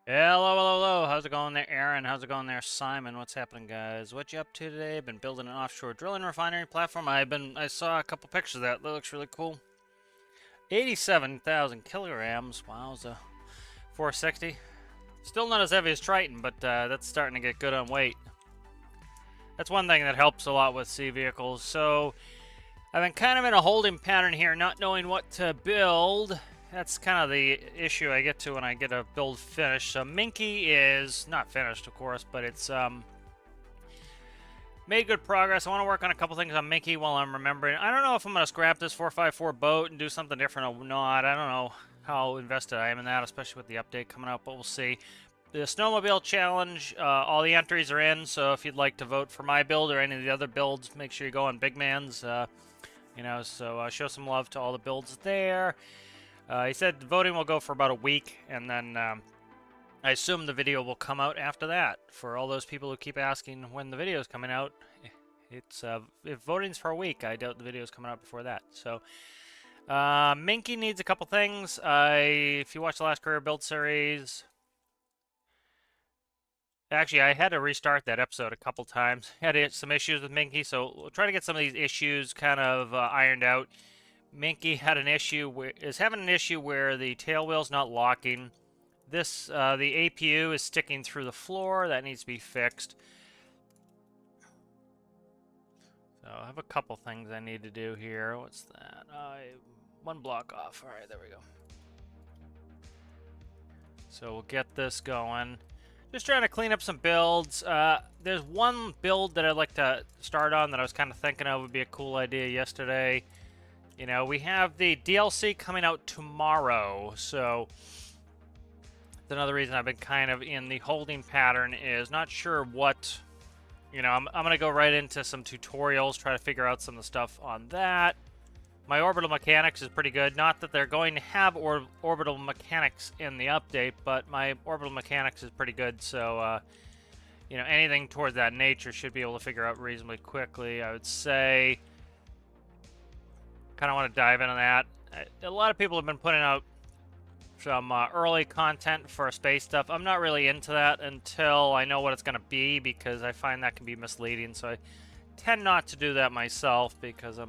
Hello, hello, hello. How's it going there, Aaron? How's it going there, Simon? What's happening, guys? What you up to today? Been building an offshore drilling refinery platform. I saw a couple pictures of that. That looks really cool. 87,000 kilograms. Wowza. 460. Still not as heavy as Triton, but that's starting to get good on weight. That's one thing that helps a lot with sea vehicles. So I've been kind of in a holding pattern here, not knowing what to build. That's kind of the issue I get to when I get a build finished. So Minky is not finished, of course, but it's made good progress. I want to work on a couple things on Minky while I'm remembering. I don't know if I'm going to scrap this 454 boat and do something different or not. I don't know how invested I am in that, especially with the update coming out, but we'll see. The Snowmobile Challenge, all the entries are in, so if you'd like to vote for my build or any of the other builds, make sure you go on Big Man's, you know, so show some love to all the builds there. He said the voting will go for about a week, and then I assume the video will come out after that. For all those people who keep asking when the video is coming out, it's if voting's for a week, I doubt the video is coming out before that. So Minky needs a couple things. If you watch the last career build series, actually I had to restart that episode a couple times. Had some issues with Minky, so we'll try to get some of these issues kind of ironed out. Minky had an issue is having an issue where the tail wheel's not locking. This the APU is sticking through the floor. That needs to be fixed. So I have a couple things I need to do here. What's that? One block off. All right, there we go. So we'll get this going. Just trying to clean up some builds. There's one build that I'd like to start on that I was kind of thinking of would be a cool idea yesterday. You know, we have the DLC coming out tomorrow, so that's another reason I've been kind of in the holding pattern is not sure what, you know, I'm going to go right into some tutorials, try to figure out some of the stuff on that. My orbital mechanics is pretty good. Not that they're going to have orbital mechanics in the update, but my orbital mechanics is pretty good, so, you know, anything towards that nature should be able to figure out reasonably quickly, I would say. Kind of want to dive into that. A lot of people have been putting out some early content for space stuff. I'm not really into that until I know what it's going to be, because I find that can be misleading. So I tend not to do that myself, because I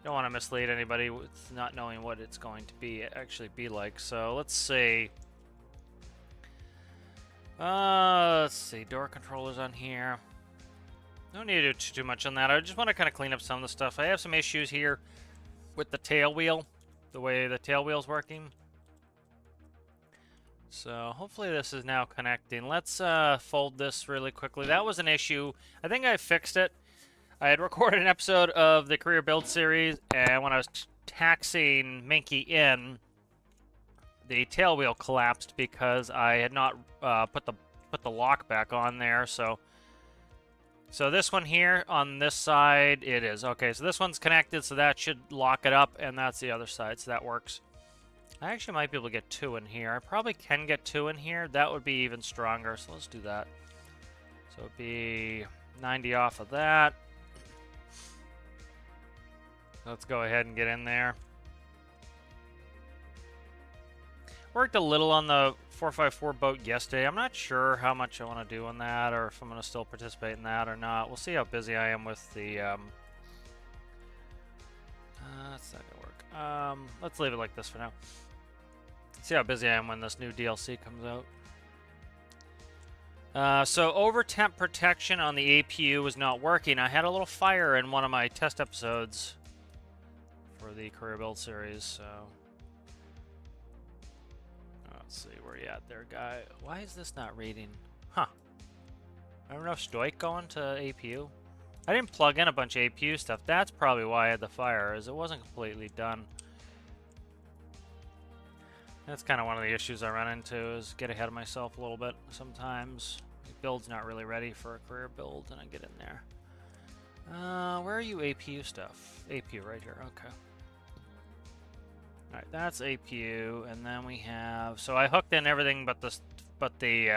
don't want to mislead anybody with not knowing what it's going to be actually be like. So let's see. Let's see. Door controllers on here. Don't need to do too much on that. I just want to kind of clean up some of the stuff. I have some issues here with the tail wheel, the way the tail wheel's working. So hopefully this is now connecting. Let's fold this really quickly. That was an issue. I think I fixed it. I had recorded an episode of the Career Build series, and when I was taxing Minky in, the tail wheel collapsed because I had not put the lock back on there. So this one here on this side, it is okay. So this one's connected, so that should lock it up, and that's the other side, so that works. I actually might be able to get 2 in here. I probably can get 2 in here. That would be even stronger, so let's do that. So it'd be 90 off of that. Let's go ahead and get in there. Worked a little on the 454 boat yesterday. I'm not sure how much I want to do on that, or if I'm going to still participate in that or not. We'll see how busy I am with the... that's not going to work. Let's leave it like this for now. See how busy I am when this new DLC comes out. So over temp protection on the APU was not working. I had a little fire in one of my test episodes for the Career Build series, so... Let's see, where you at there, guy? Why is this not reading? Huh. I don't know if Stoic going to APU. I didn't plug in a bunch of APU stuff. That's probably why I had the fire, is it wasn't completely done. That's kind of one of the issues I run into, is get ahead of myself a little bit sometimes. The build's not really ready for a career build, and I get in there. Where are you APU stuff? APU right here, okay. Alright, that's APU, and then we have... So I hooked in everything but the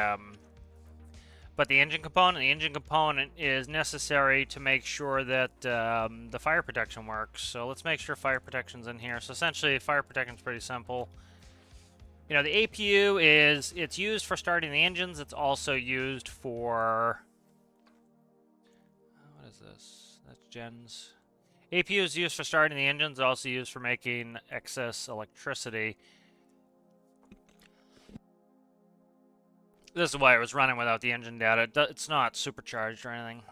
engine component. The engine component is necessary to make sure that the fire protection works. So let's make sure fire protection's in here. So essentially, fire protection's pretty simple. You know, the APU it's used for starting the engines. It's also used for... What is this? That's gens. APU is used for starting the engines, also used for making excess electricity. This is why it was running without the engine data. It's not supercharged or anything.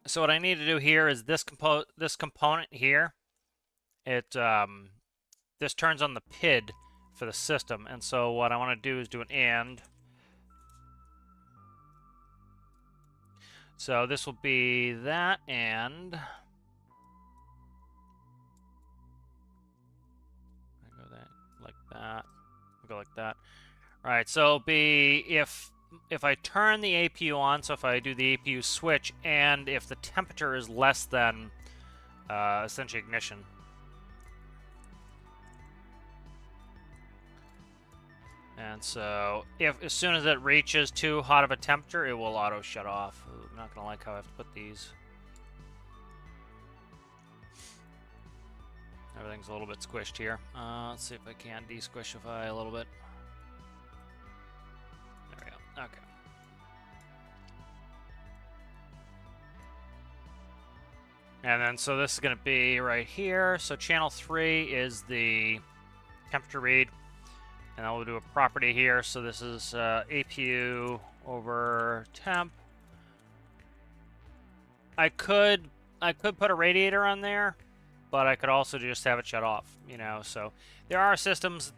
So what I need to do here is this component here. This turns on the PID for the system, and so what I want to do is do an AND. So this will be that, and I go that like that. I'll go like that. All right. So it'll be if I turn the APU on. So if I do the APU switch, and if the temperature is less than essentially ignition. And so, as soon as it reaches too hot of a temperature, it will auto shut off. Ooh, I'm not gonna like how I have to put these. Everything's a little bit squished here. Let's see if I can de-squishify a little bit. There we go. Okay. And then, so this is gonna be right here. So channel 3 is the temperature read. And I will do a property here. So this is APU over temp. I could put a radiator on there, but I could also just have it shut off. You know, so there are systems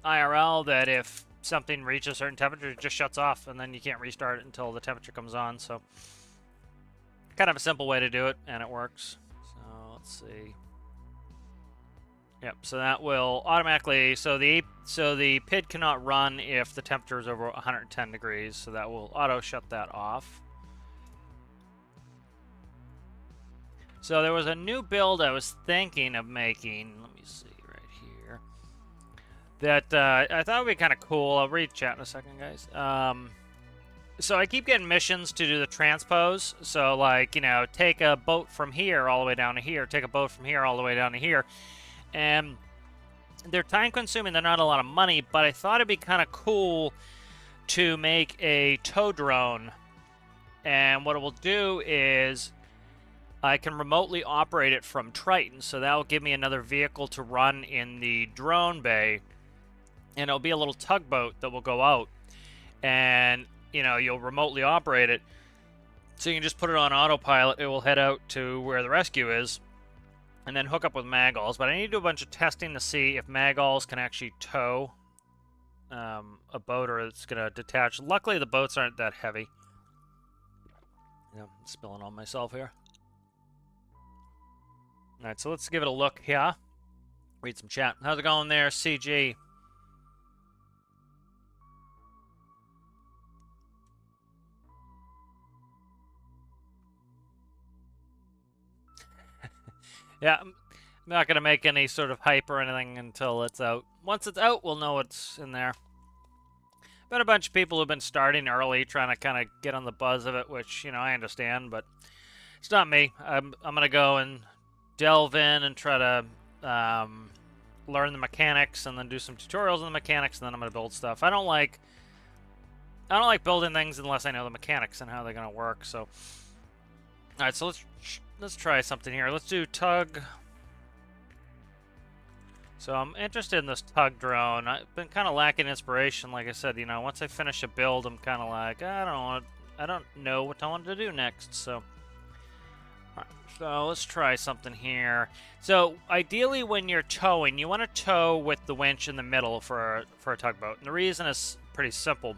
IRL that if something reaches a certain temperature, it just shuts off, and then you can't restart it until the temperature comes on. So kind of a simple way to do it, and it works. So let's see. Yep, so that will automatically, so the PID cannot run if the temperature is over 110 degrees, so that will auto shut that off. So there was a new build I was thinking of making, let me see right here, that I thought would be kind of cool. I'll read chat in a second, guys. So I keep getting missions to do the transpose, so like, you know, take a boat from here all the way down to here, take a boat from here all the way down to here. And they're time consuming, they're not a lot of money, but I thought it'd be kind of cool to make a tow drone. And what it will do is I can remotely operate it from Triton, so that will give me another vehicle to run in the drone bay. And it'll be a little tugboat that will go out. and you know, you'll remotely operate it. So you can just put it on autopilot. It will head out to where the rescue is, and then hook up with magulls. But I need to do a bunch of testing to see if magulls can actually tow a boat, or it's going to detach. Luckily, the boats aren't that heavy. Yeah, I'm spilling on myself here. All right, so let's give it a look here. Read some chat. How's it going there, CG? Yeah, I'm not going to make any sort of hype or anything until it's out. Once it's out, we'll know what's in there. Been a bunch of people who've been starting early, trying to kind of get on the buzz of it, which, you know, I understand, but it's not me. I'm going to go and delve in and try to learn the mechanics, and then do some tutorials on the mechanics, and then I'm going to build stuff. I don't like building things unless I know the mechanics and how they're going to work. So, all right, so let's try something here. Let's do tug. So I'm interested in this tug drone. I've been kind of lacking inspiration, like I said. You know, once I finish a build, I'm kind of like, I don't know what I want to do next. So, all right, so let's try something here. So ideally, when you're towing, you want to tow with the winch in the middle for a tugboat. And the reason is pretty simple.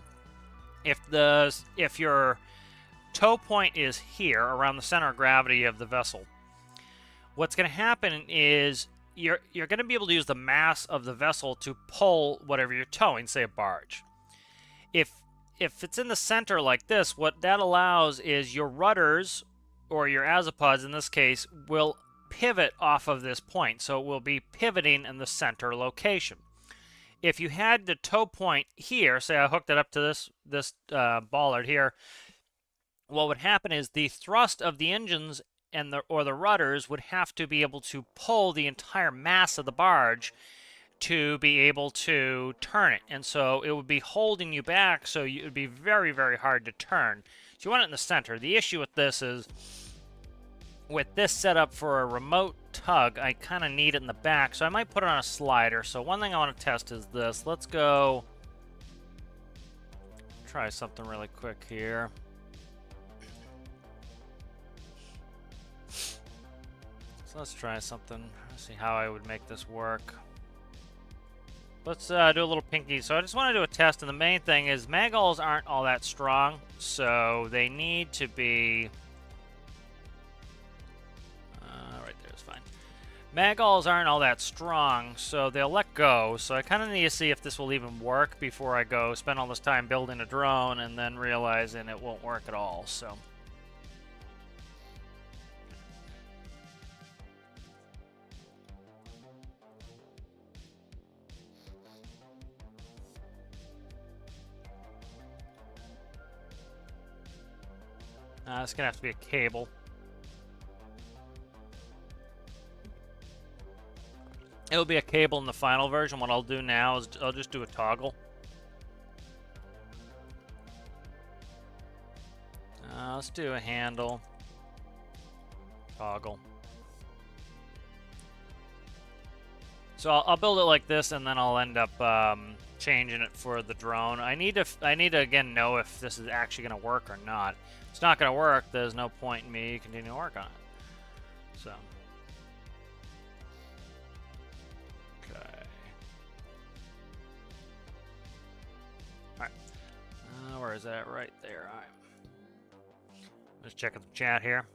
If your tow point is here around the center of gravity of the vessel, what's going to happen is you're going to be able to use the mass of the vessel to pull whatever you're towing, say a barge. If it's in the center like this, what that allows is your rudders, or your azipods in this case, will pivot off of this point. So it will be pivoting in the center location. If you had the tow point here, say I hooked it up to this bollard here, what would happen is the thrust of the engines and the rudders would have to be able to pull the entire mass of the barge to be able to turn it. And so it would be holding you back, so it would be very, very hard to turn. So you want it in the center. The issue with this is, with this setup for a remote tug, I kind of need it in the back, so I might put it on a slider. So one thing I want to test is this. Let's go try something really quick here. So let's try something. Let's see how I would make this work. Let's do a little pinky. So I just want to do a test, and the main thing is magulls aren't all that strong, so they need to be... right there is fine. Magulls aren't all that strong, so they'll let go. So I kind of need to see if this will even work before I go spend all this time building a drone and then realizing it won't work at all. So... it's going to have to be a cable. It'll be a cable in the final version. What I'll do now is I'll just do a toggle. Let's do a handle. Toggle. So I'll build it like this, and then I'll end up changing it for the drone. I need to again know if this is actually going to work or not. If it's not going to work, there's no point in me continuing to work on it. So, okay. All right. Where is that? Right there. All right. Just checking the chat here.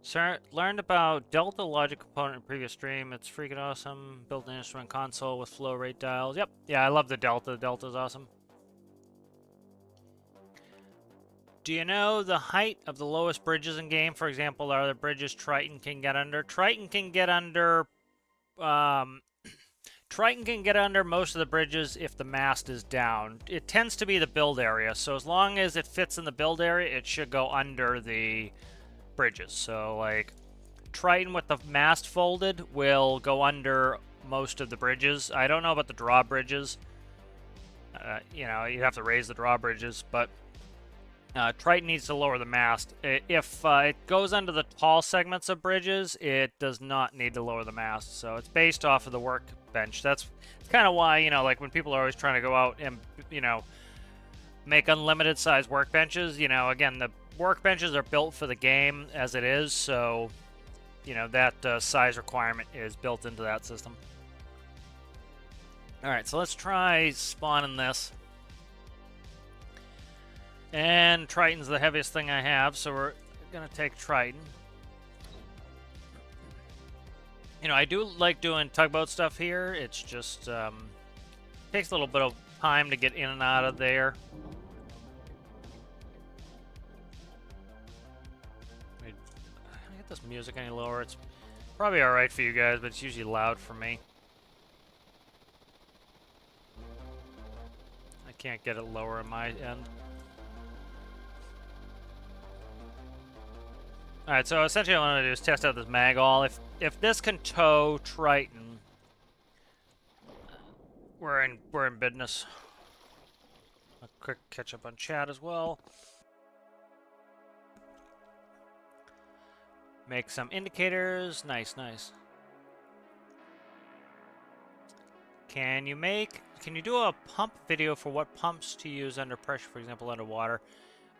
Sir, learned about Delta logic component in previous stream. It's freaking awesome. Built an instrument console with flow rate dials. Yep. Yeah, I love the Delta. The Delta's awesome. Do you know the height of the lowest bridges in game? For example, are the bridges Triton can get under? Triton can get under... Triton can get under most of the bridges if the mast is down. It tends to be the build area, so as long as it fits in the build area, it should go under the bridges. So, like, Triton with the mast folded will go under most of the bridges. I don't know about the drawbridges. You know, you'd have to raise the drawbridges, but Triton needs to lower the mast. If it goes under the tall segments of bridges, it does not need to lower the mast. So it's based off of the workbench. That's kind of why, like when people are always trying to go out and, make unlimited size workbenches, again, the workbenches are built for the game as it is. So, that size requirement is built into that system. All right, so let's try spawning this. And Triton's the heaviest thing I have, so we're going to take Triton. I do like doing tugboat stuff here. It's just takes a little bit of time to get in and out of there. Can I get this music any lower? It's probably alright for you guys, but it's usually loud for me. I can't get it lower on my end. Alright, so essentially what I want to do is test out this mag-all. If this can tow Triton, we're in business. A quick catch up on chat as well. Make some indicators. Nice, nice. Can you do a pump video for what pumps to use under pressure, for example, underwater?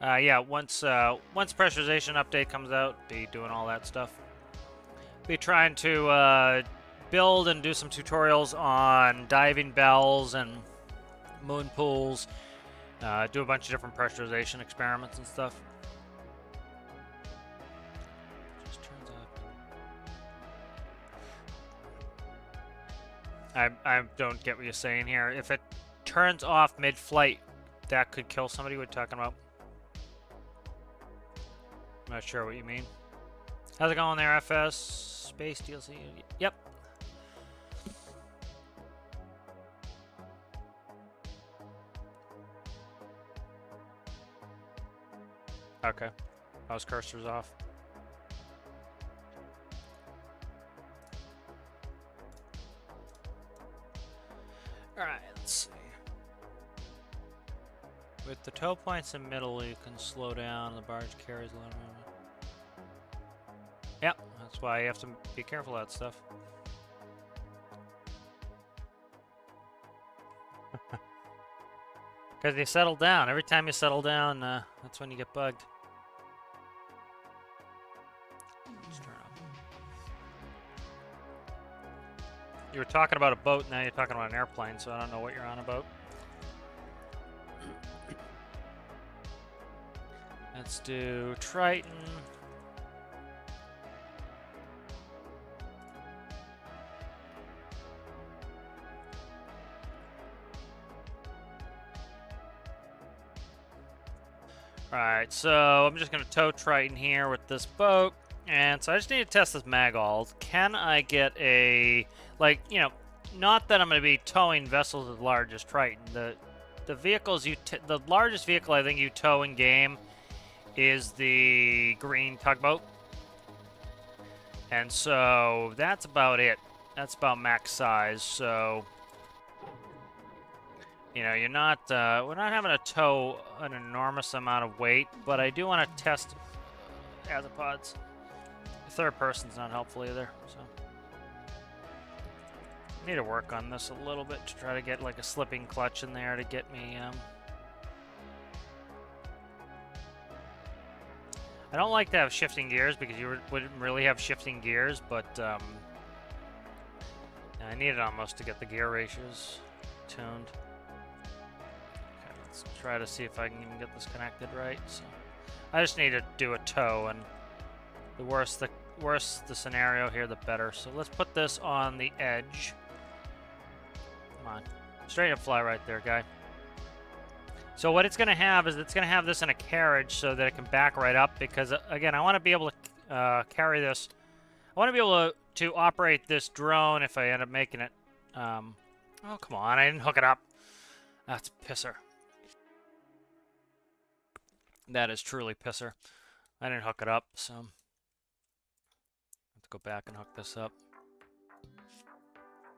Yeah, once pressurization update comes out, be doing all that stuff. Be trying to build and do some tutorials on diving bells and moon pools. Do a bunch of different pressurization experiments and stuff. Just turns off. I don't get what you're saying here. If it turns off mid-flight, that could kill somebody. We're talking about. I'm not sure what you mean. How's it going there, FS? Space DLC? Yep. Okay. Mouse cursor's off. Alright, let's see. With the tow points in middle, you can slow down. The barge carries a lot of movement. Yep, that's why you have to be careful of that stuff. Because you settle down. Every time you settle down, that's when you get bugged. Let's turn up. You were talking about a boat, now you're talking about an airplane, so I don't know what you're on about. Let's do Triton. Alright, so I'm just going to tow Triton here with this boat. And so I just need to test this mag-all. Can I get a, not that I'm going to be towing vessels as large as Triton. The vehicles the largest vehicle I think you tow in game is the green tugboat. And so that's about it. That's about max size. So, we're not having to tow an enormous amount of weight, but I do want to test azipods. The third person's not helpful either, so. I need to work on this a little bit to try to get like a slipping clutch in there to get me, I don't like to have shifting gears because you wouldn't really have shifting gears, but I need it almost to get the gear ratios tuned. Okay, let's try to see if I can even get this connected right. So I just need to do a tow, and the worse the scenario here, the better. So let's put this on the edge. Come on, straight up fly right there, guy. So what it's going to have is it's going to have this in a carriage so that it can back right up because, again, I want to be able to carry this. I want to be able to operate this drone if I end up making it. Oh, come on. I didn't hook it up. That's pisser. That is truly pisser. I didn't hook it up, so I have to go back and hook this up.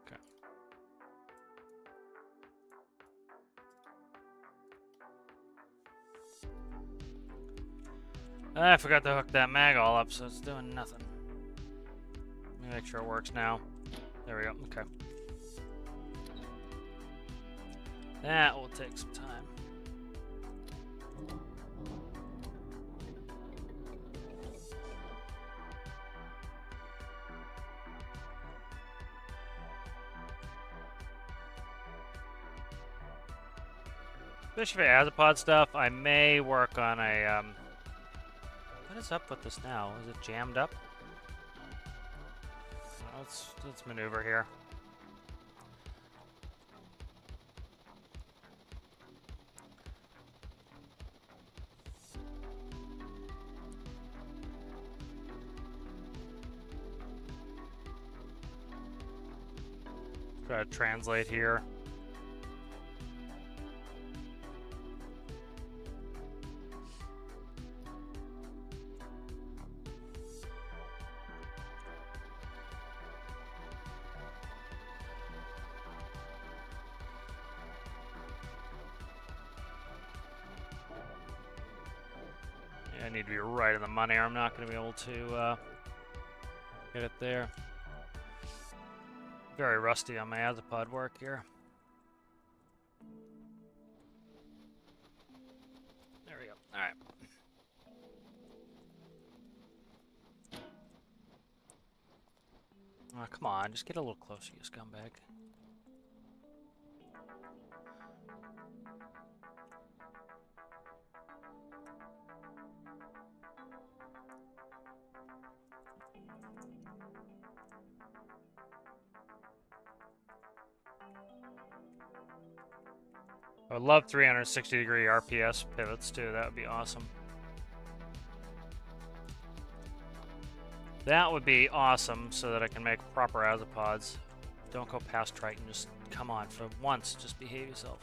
Okay. I forgot to hook that mag all up, so it's doing nothing. Let me make sure it works now. There we go. Okay. That will take some time. Especially for Azapod stuff, I may work on a, what is up with this now? Is it jammed up? Let's maneuver here. Try to translate here. I need to be right in the money or I'm not going to be able to get it there. Very rusty on my Azapod work here. There we go. Alright. Oh, come on. Just get a little closer, you scumbag. I would love 360-degree RPS pivots too. That would be awesome. That would be awesome so that I can make proper Azapods. Don't go past Triton. Just come on. For once, just behave yourself.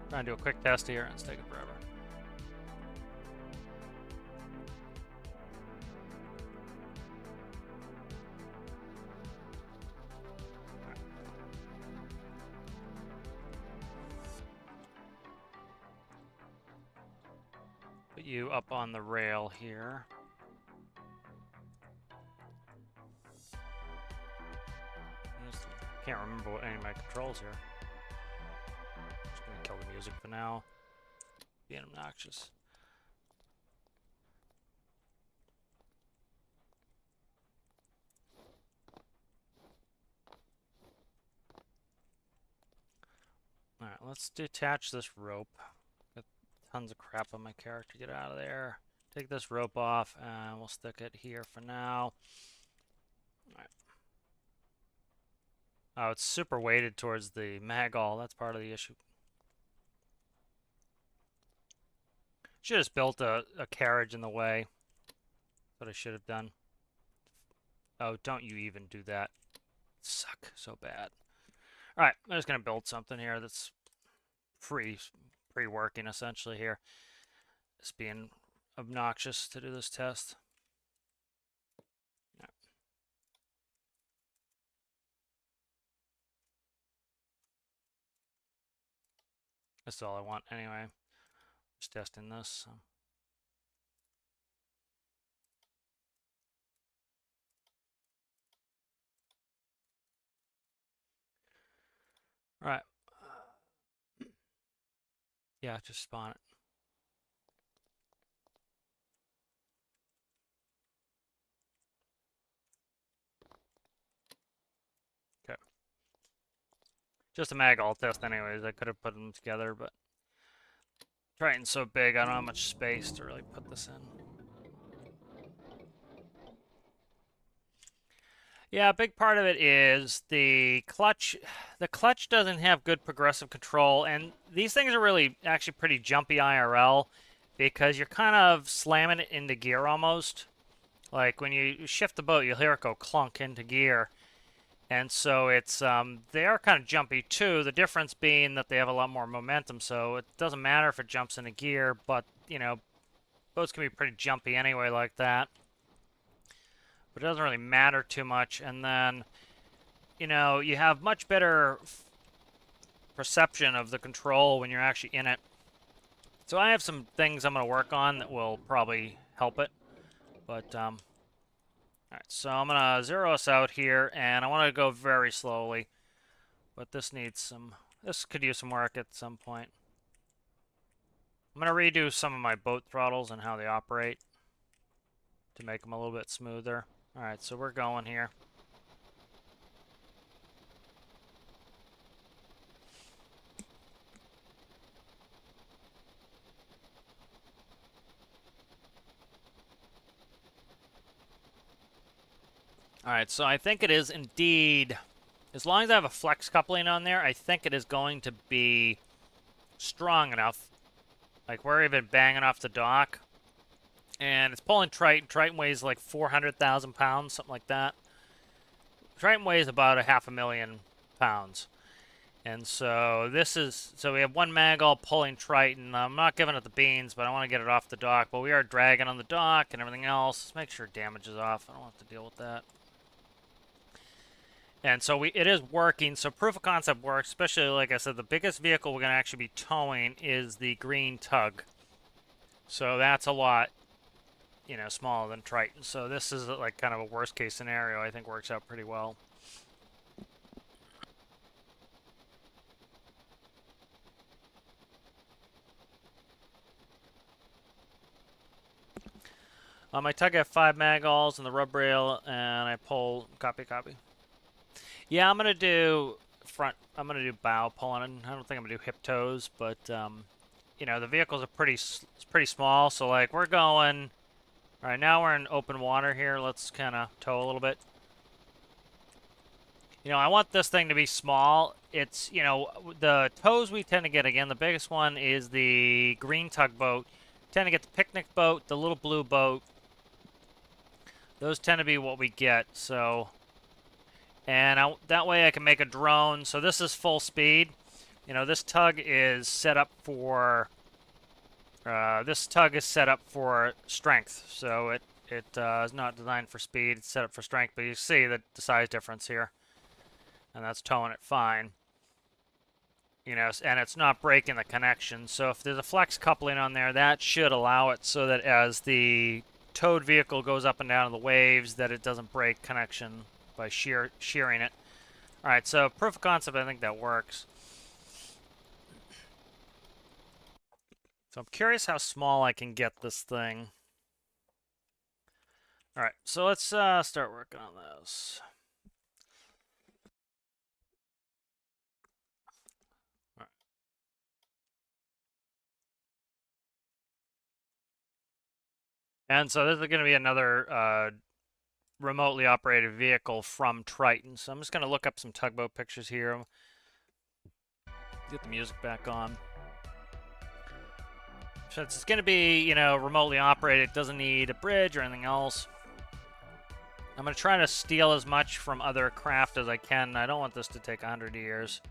Trying to do a quick test here and it's taking forever. Put you up on the rail here. Can't remember what any of my controls here. Just gonna kill the music for now. Being obnoxious. Alright, let's detach this rope. Got tons of crap on my character. Get out of there. Take this rope off and we'll stick it here for now. Alright. Oh, it's super weighted towards the magall. That's part of the issue. Should have just built a carriage in the way. That's what I should have done. Oh, don't you even do that. Suck so bad. Alright, I'm just going to build something here that's pre-working essentially here. It's being obnoxious to do this test. Right. That's all I want anyway. Just testing this. So. All right. Yeah, just spawn it. Okay. Just a magall test anyways. I could have put them together, but Triton's so big, I don't have much space to really put this in. Yeah, a big part of it is the clutch. The clutch doesn't have good progressive control, and these things are really actually pretty jumpy IRL because you're kind of slamming it into gear almost. Like when you shift the boat, you'll hear it go clunk into gear. And so it's they are kind of jumpy too. The difference being that they have a lot more momentum, so it doesn't matter if it jumps into gear, but you know, boats can be pretty jumpy anyway like that. But it doesn't really matter too much. And then you know, you have much better perception of the control when you're actually in it. So I have some things I'm going to work on that will probably help it. But, all right, so I'm going to zero us out here, and I want to go very slowly. But this needs some, this could use some work at some point. I'm going to redo some of my boat throttles and how they operate to make them a little bit smoother. All right, so we're going here. All right, so I think it is indeed, as long as I have a flex coupling on there, I think it is going to be strong enough. Like, we're even banging off the dock. And it's pulling Triton. Triton weighs like 400,000 pounds, something like that. Triton weighs about 500,000 pounds. And so this is, so we have one magall pulling Triton. I'm not giving it the beans, but I want to get it off the dock. But we are dragging on the dock and everything else. Let's make sure damage is off. I don't have to deal with that. And so it is working. So proof of concept works, especially, like I said, the biggest vehicle we're going to actually be towing is the green tug. So that's a lot, you know, smaller than Triton. So this is like kind of a worst case scenario. I think works out pretty well. My tug have 5 magalls and the rub rail, and I pull copy. Yeah, I'm gonna do front. I'm gonna do bow pulling. I don't think I'm gonna do hip toes, but you know, the vehicles are pretty small. So like we're going. All right, now we're in open water here. Let's kind of tow a little bit. You know, I want this thing to be small. It's, you know, the tows we tend to get, again, the biggest one is the green tugboat. Tend to get the picnic boat, the little blue boat. Those tend to be what we get, so. And that way I can make a drone. So this is full speed. You know, this tug is set up for strength. So it is not designed for speed. It's set up for strength. But you see the size difference here. And that's towing it fine. You know, and it's not breaking the connection. So if there's a flex coupling on there, that should allow it so that as the towed vehicle goes up and down in the waves, that it doesn't break connection by shearing it. All right, so proof of concept, I think that works. So I'm curious how small I can get this thing. All right, so let's start working on those. All right. And so this is going to be another remotely operated vehicle from Triton. So I'm just going to look up some tugboat pictures here. Get the music back on. Since it's going to be, you know, remotely operated, it doesn't need a bridge or anything else. I'm going to try to steal as much from other craft as I can. I don't want this to take 100 years.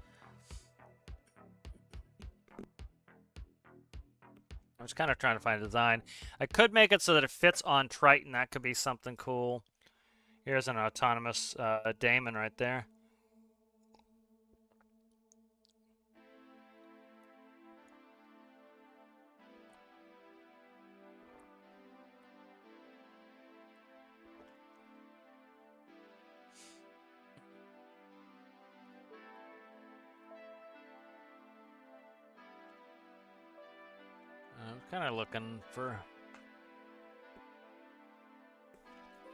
I'm just kind of trying to find a design. I could make it so that it fits on Triton. That could be something cool. Here's an autonomous daemon right there. I'm kind of looking for...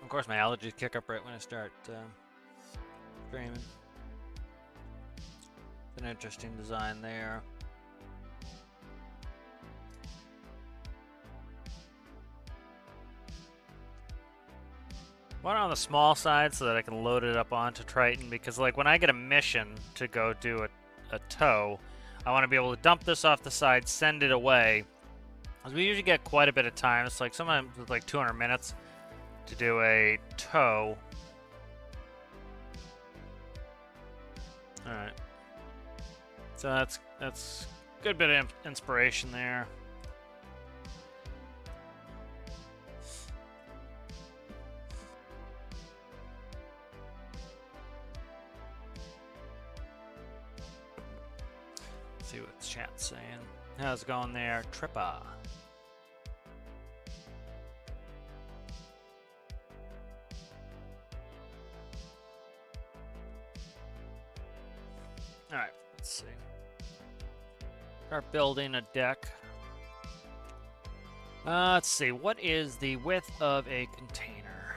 Of course, my allergies kick up right when I start streaming. It's an interesting design there. One on the small side so that I can load it up onto Triton, because like when I get a mission to go do a tow, I want to be able to dump this off the side, send it away. Because we usually get quite a bit of time. It's like sometimes it's like 200 minutes to do a tow. Alright. So that's a good bit of inspiration there. Let's see what chat's saying. How's it going there, Trippa? Alright, let's see. Start building a deck. Let's see, what is the width of a container?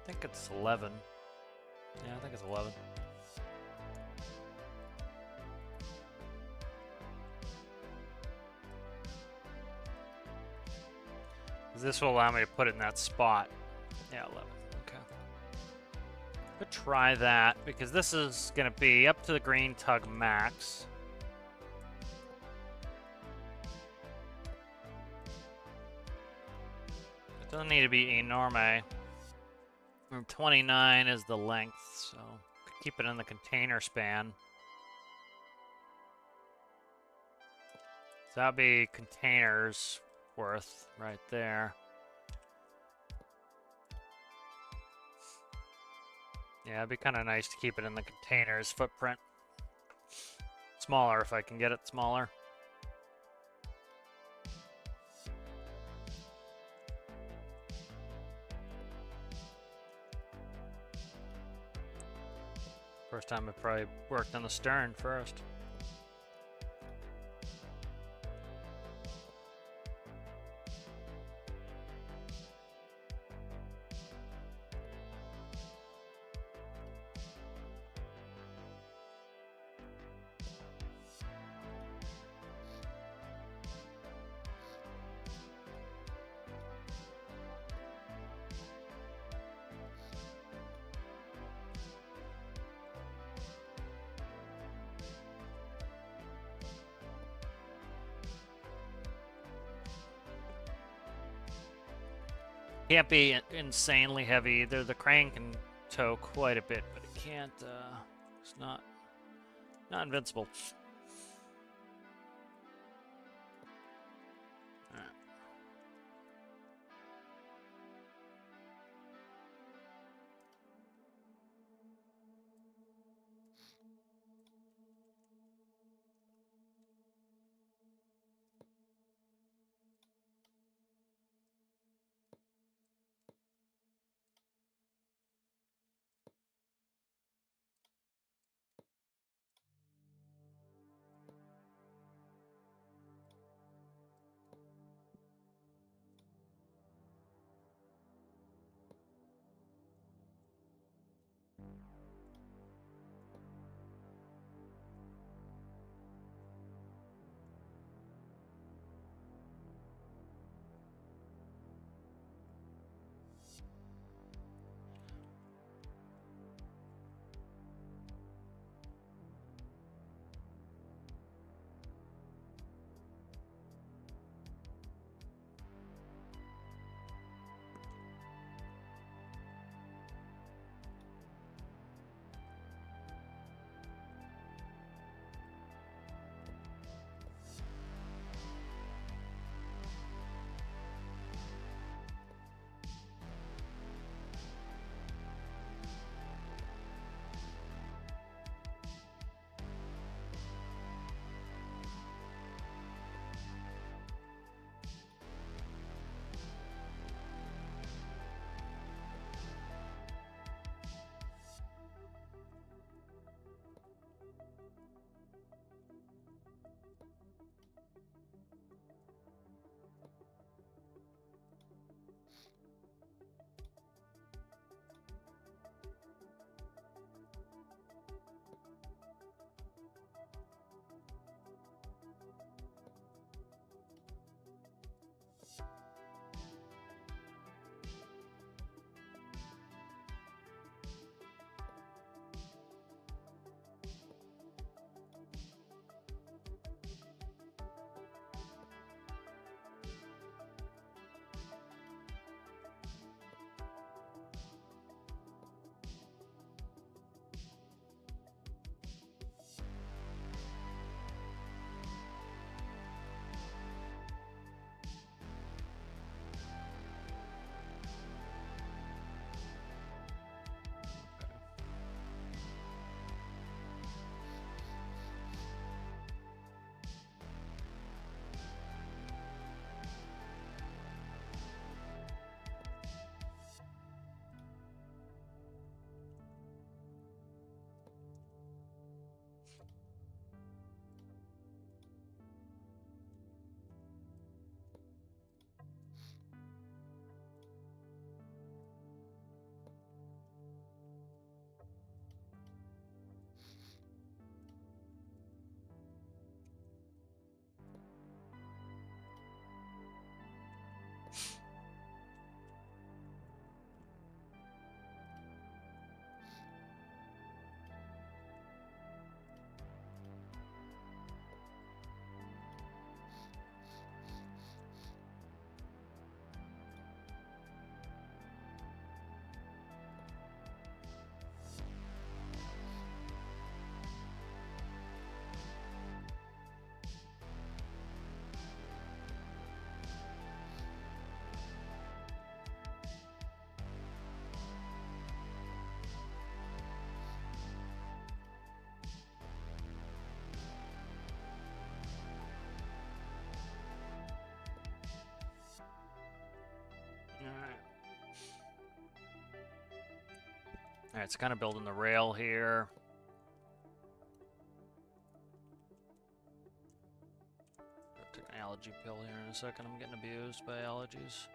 I think it's 11. Yeah, I think it's 11. This will allow me to put it in that spot. Yeah, 11. Okay. Could try that, because this is going to be up to the green tug max. It doesn't need to be enorme. 29 is the length, so keep it in the container span. So that'd be containers worth right there. Yeah, it'd be kind of nice to keep it in the container's footprint. Smaller if I can get it smaller. First time I probably worked on the stern first. Can't be insanely heavy either. The crane can tow quite a bit, but it can't. It's not invincible. Alright, it's kind of building the rail here. I'll take an allergy pill here in a second. I'm getting abused by allergies.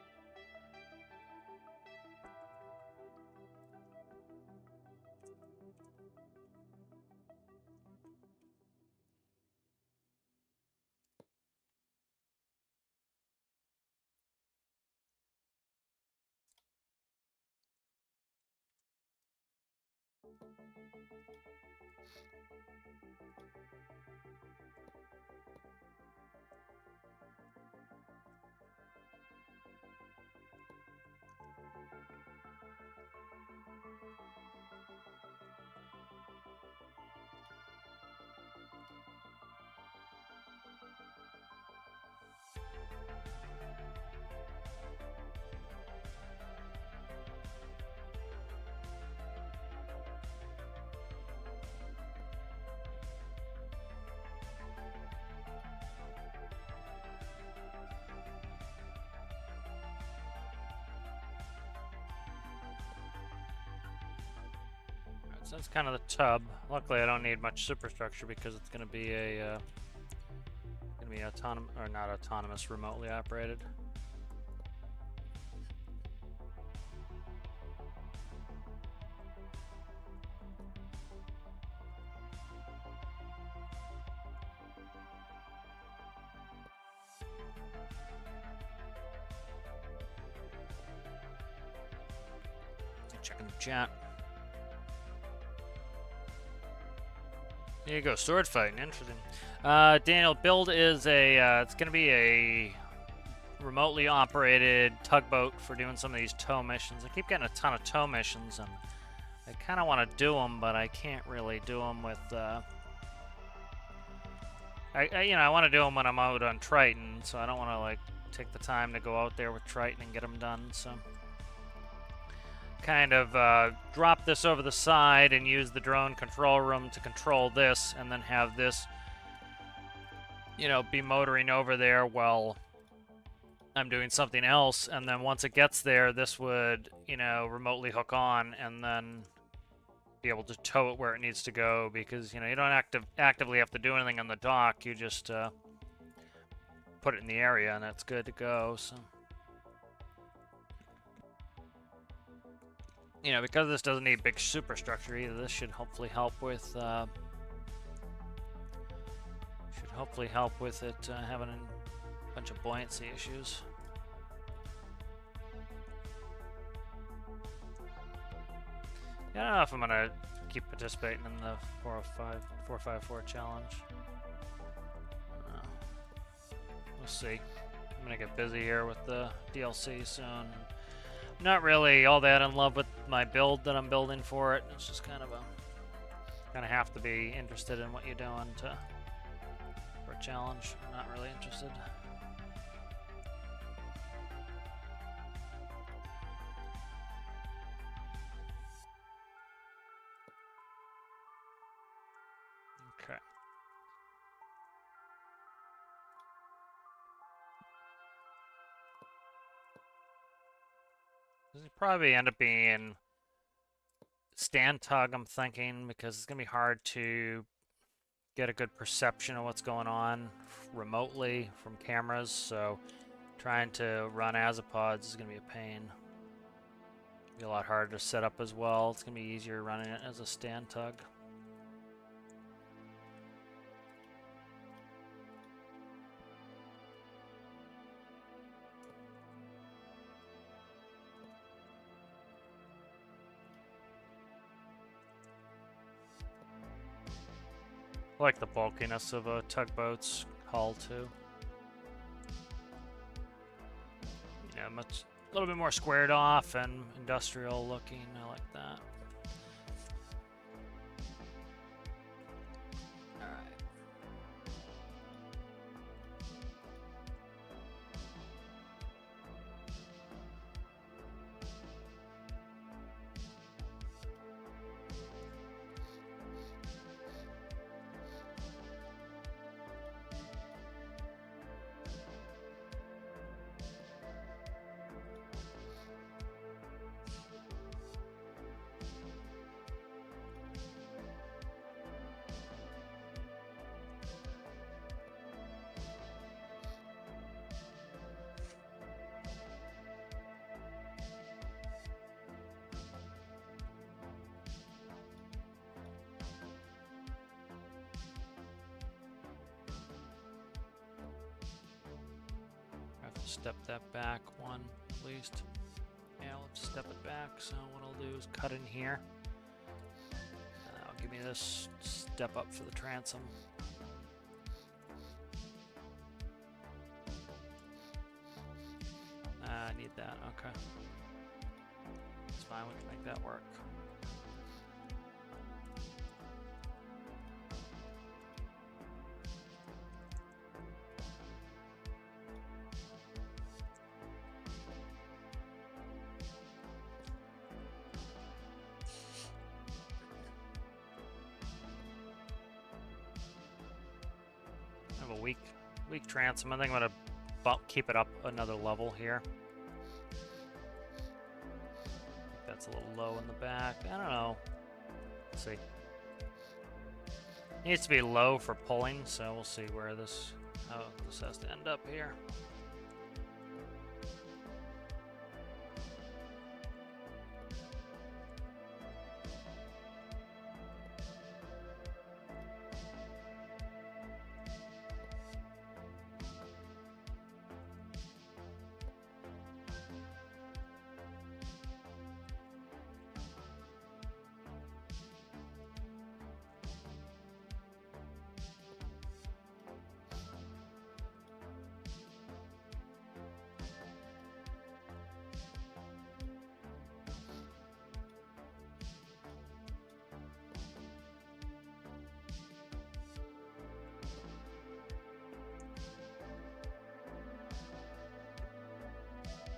So that's kind of the tub. Luckily, I don't need much superstructure because it's going to be a autonomous, or not autonomous, remotely operated. Checking the chat. There you go, sword fighting, interesting. Daniel, build is a, it's gonna be a remotely operated tugboat for doing some of these tow missions. I keep getting a ton of tow missions, and I kind of want to do them, but I can't really do them with, I want to do them when I'm out on Triton, so I don't want to, like, take the time to go out there with Triton and get them done, so... kind of drop this over the side and use the drone control room to control this, and then have this, you know, be motoring over there while I'm doing something else, and then once it gets there, this would, you know, remotely hook on and then be able to tow it where it needs to go, because, you know, you don't actively have to do anything on the dock, you just put it in the area and it's good to go, so... You know, because this doesn't need big superstructure either, this should hopefully help with it having a bunch of buoyancy issues. Yeah, I don't know if I'm gonna keep participating in the 454 challenge. We'll see. I'm gonna get busy here with the DLC soon. Not really all that in love with my build that I'm building for it. It's just kind of have to be interested in what you're doing for a challenge. I'm not really interested. Okay. This will probably end up being stand tug, I'm thinking, because it's going to be hard to get a good perception of what's going on remotely from cameras, so trying to run azipods is going to be a pain. It'll be a lot harder to set up as well. It's going to be easier running it as a stand tug. I like the bulkiness of a tugboat's hull too. You know, a little bit more squared off and industrial looking. I like that. All right. step that back one at least. Yeah, let's step it back. So what I'll do is cut in here. And that'll give me this step up for the transom. I need that, okay. It's fine, we can make that work. I have a weak transom. I think I'm gonna keep it up another level here. That's a little low in the back. I don't know. Let's see. Needs to be low for pulling, so we'll see where how this has to end up here.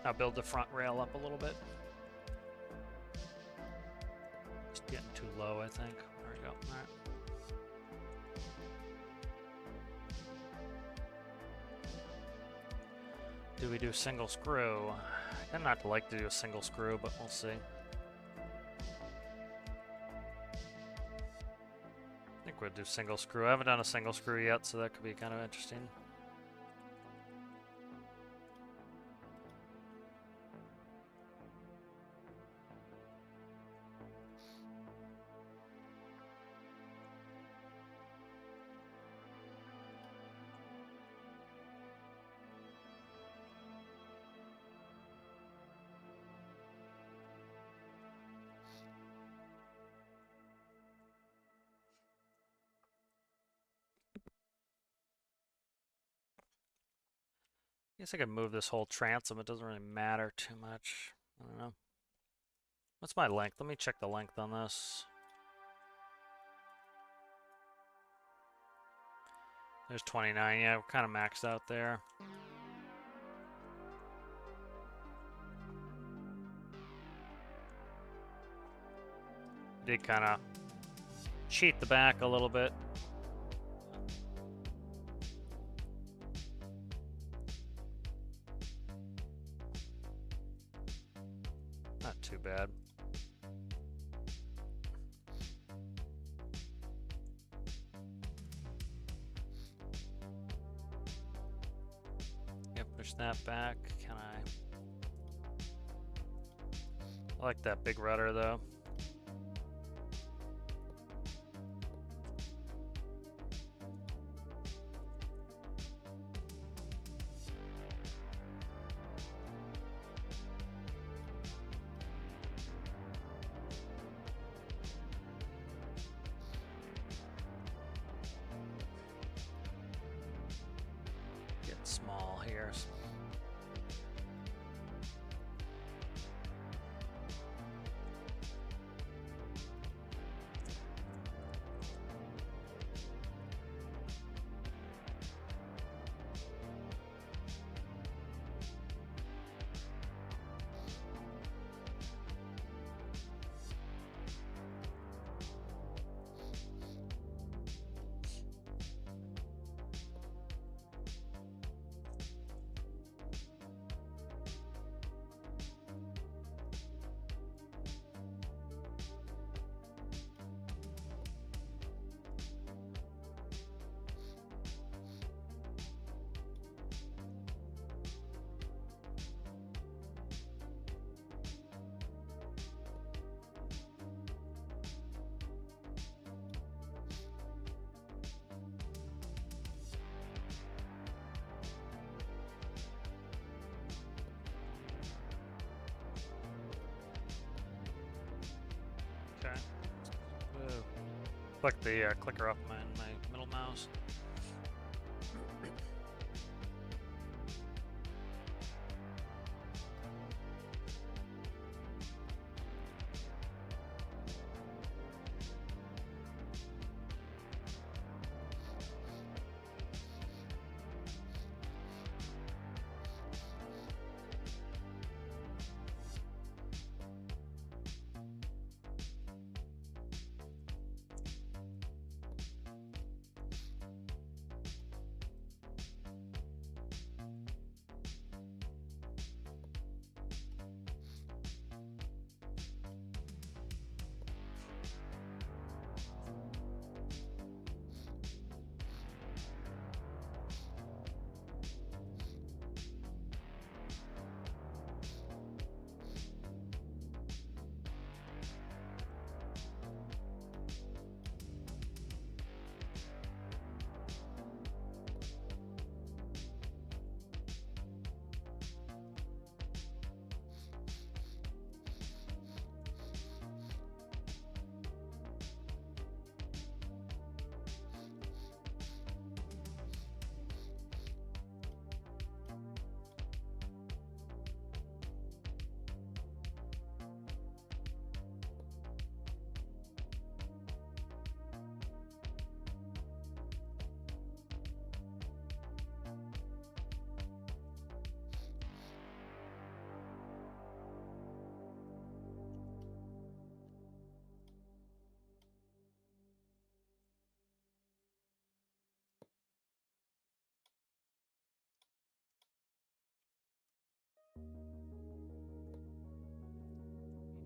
I'll build the front rail up a little bit. Just getting too low, I think. There we go. All right. Do we do single screw? I tend not to like to do a single screw, but we'll see. I think we'll do single screw. I haven't done a single screw yet, so that could be kind of interesting. I guess I could move this whole transom. It doesn't really matter too much. I don't know. What's my length? Let me check the length on this. There's 29. Yeah, we're kind of maxed out there. Did kind of cheat the back a little bit. Not too bad. Yeah, push that back. Can I like that big rudder though. Small here. Click the clicker up my middle mouse.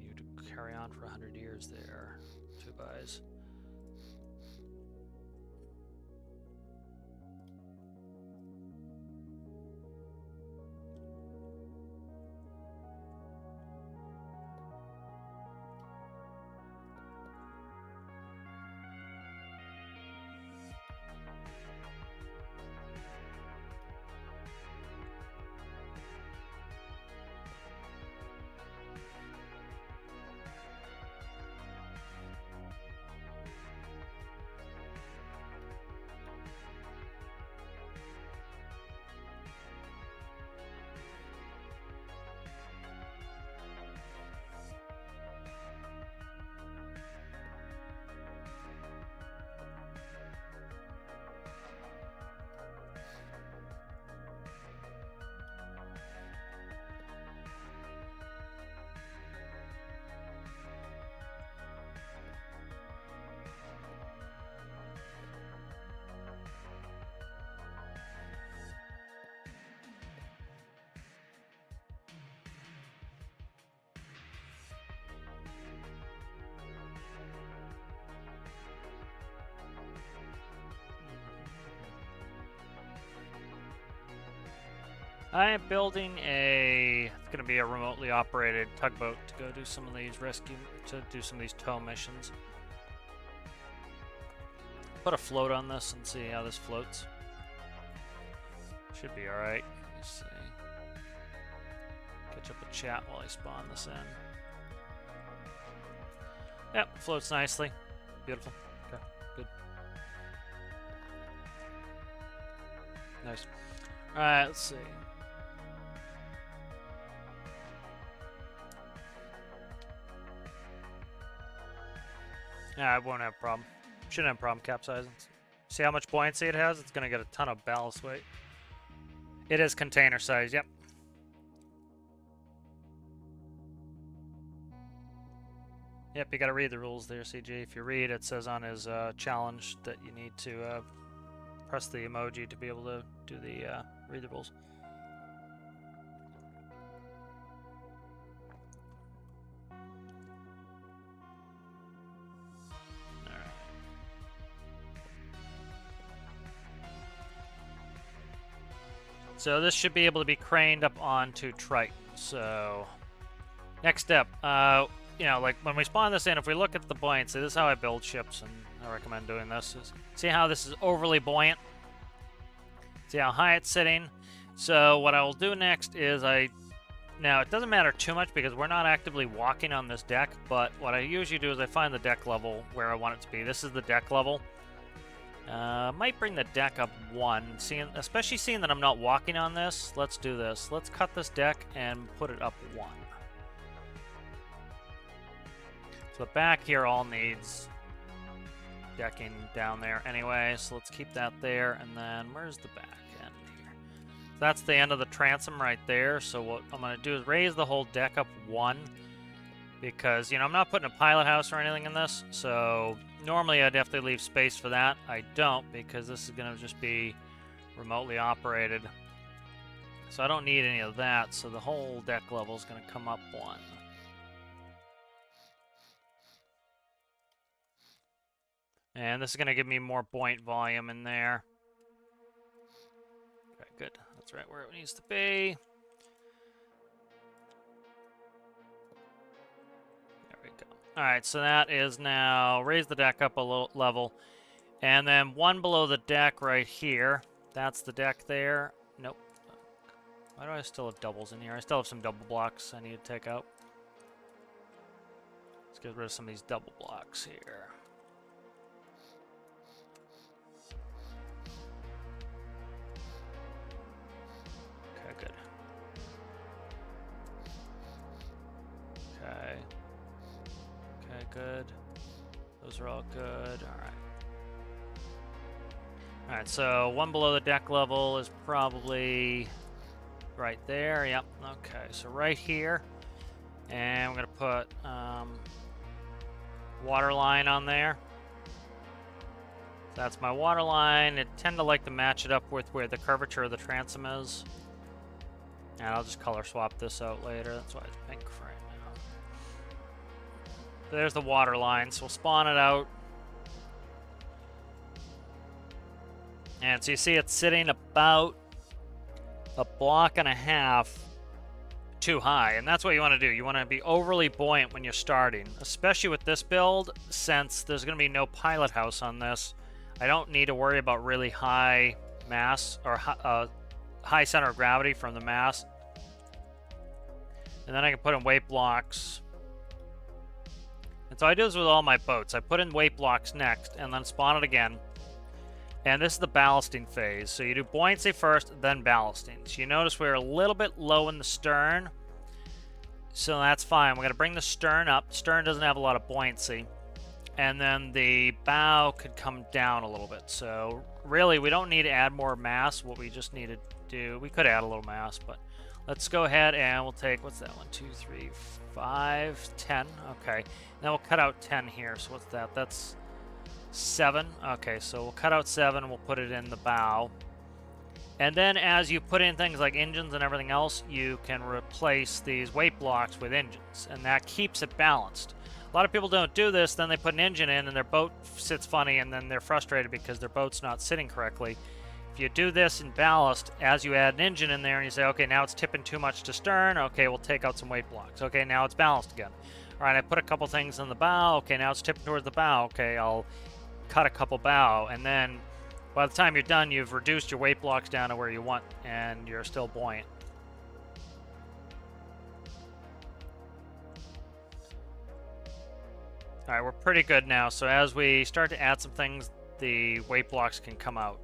You to carry on for 100 years there. 2 buys. I am building it's going to be a remotely operated tugboat to go do some of these tow missions. Put a float on this and see how this floats. Should be alright. Let's see. Catch up with chat while I spawn this in. Yep, floats nicely. Beautiful. Okay, good. Nice. Alright, let's see. Yeah, I won't have a problem. Shouldn't have a problem capsizing. See how much buoyancy it has? It's going to get a ton of ballast weight. It is container size, yep. Yep, you got to read the rules there, CG. If you read, it says on his challenge that you need to press the emoji to be able to do the read the rules. So this should be able to be craned up onto Triton. So next step, you know, like when we spawn this in, if we look at the buoyancy, this is how I build ships, and I recommend doing this. See how this is overly buoyant? See how high it's sitting? So what I will do next is I Now, it doesn't matter too much because we're not actively walking on this deck, but what I usually do is I find the deck level where I want it to be. This is the deck level. Might bring the deck up 1, especially seeing that I'm not walking on this. Let's do this. Let's cut this deck and put it up 1. So the back here all needs decking down there anyway, so let's keep that there, and then where's the back end here? That's the end of the transom right there, so what I'm going to do is raise the whole deck up 1, because, you know, I'm not putting a pilot house or anything in this, so normally I'd have to leave space for that. I don't, because this is going to just be remotely operated, so I don't need any of that, so the whole deck level is going to come up 1. And this is going to give me more buoyant volume in there. Okay, good. That's right where it needs to be. There we go. Alright, so that is now... Raise the deck up a little level. And then 1 below the deck right here. That's the deck there. Nope. Why do I still have doubles in here? I still have some double blocks I need to take out. Let's get rid of some of these double blocks here. Good. Okay. Okay, good. Those are all good. Alright. Alright, so 1 below the deck level is probably right there. Yep. Okay, so right here. And we're going to put water line on there. That's my water line. I tend to like to match it up with where the curvature of the transom is. And I'll just color swap this out later. That's why it's pink for right now. So there's the water line. So we'll spawn it out. And so you see it's sitting about a block and a half too high. And that's what you want to do. You want to be overly buoyant when you're starting. Especially with this build, since there's going to be no pilot house on this. I don't need to worry about really high mass or high center of gravity from the mast. And then I can put in weight blocks. And so I do this with all my boats. I put in weight blocks next and then spawn it again. And this is the ballasting phase. So you do buoyancy first, then ballasting. So you notice we're a little bit low in the stern. So that's fine. We're going to bring the stern up. Stern doesn't have a lot of buoyancy. And then the bow could come down a little bit. So really, we don't need to add more mass. What we just need to do, we could add a little mass, but let's go ahead and we'll take, what's that, 1, 2, 3, 5, 10. Okay, and then we'll cut out 10 here. So what's that? That's 7. Okay, so we'll cut out 7. We'll put it in the bow. And then as you put in things like engines and everything else, you can replace these weight blocks with engines, and that keeps it balanced. A lot of people don't do this, then they put an engine in and their boat sits funny and then they're frustrated because their boat's not sitting correctly. If you do this in ballast, as you add an engine in there and you say, okay, now it's tipping too much to stern, okay, we'll take out some weight blocks. Okay, now it's balanced again. All right, I put a couple things in the bow, okay, now it's tipping towards the bow, okay, I'll cut a couple bow, and then by the time you're done, you've reduced your weight blocks down to where you want and you're still buoyant. Alright, we're pretty good now, so as we start to add some things, the weight blocks can come out.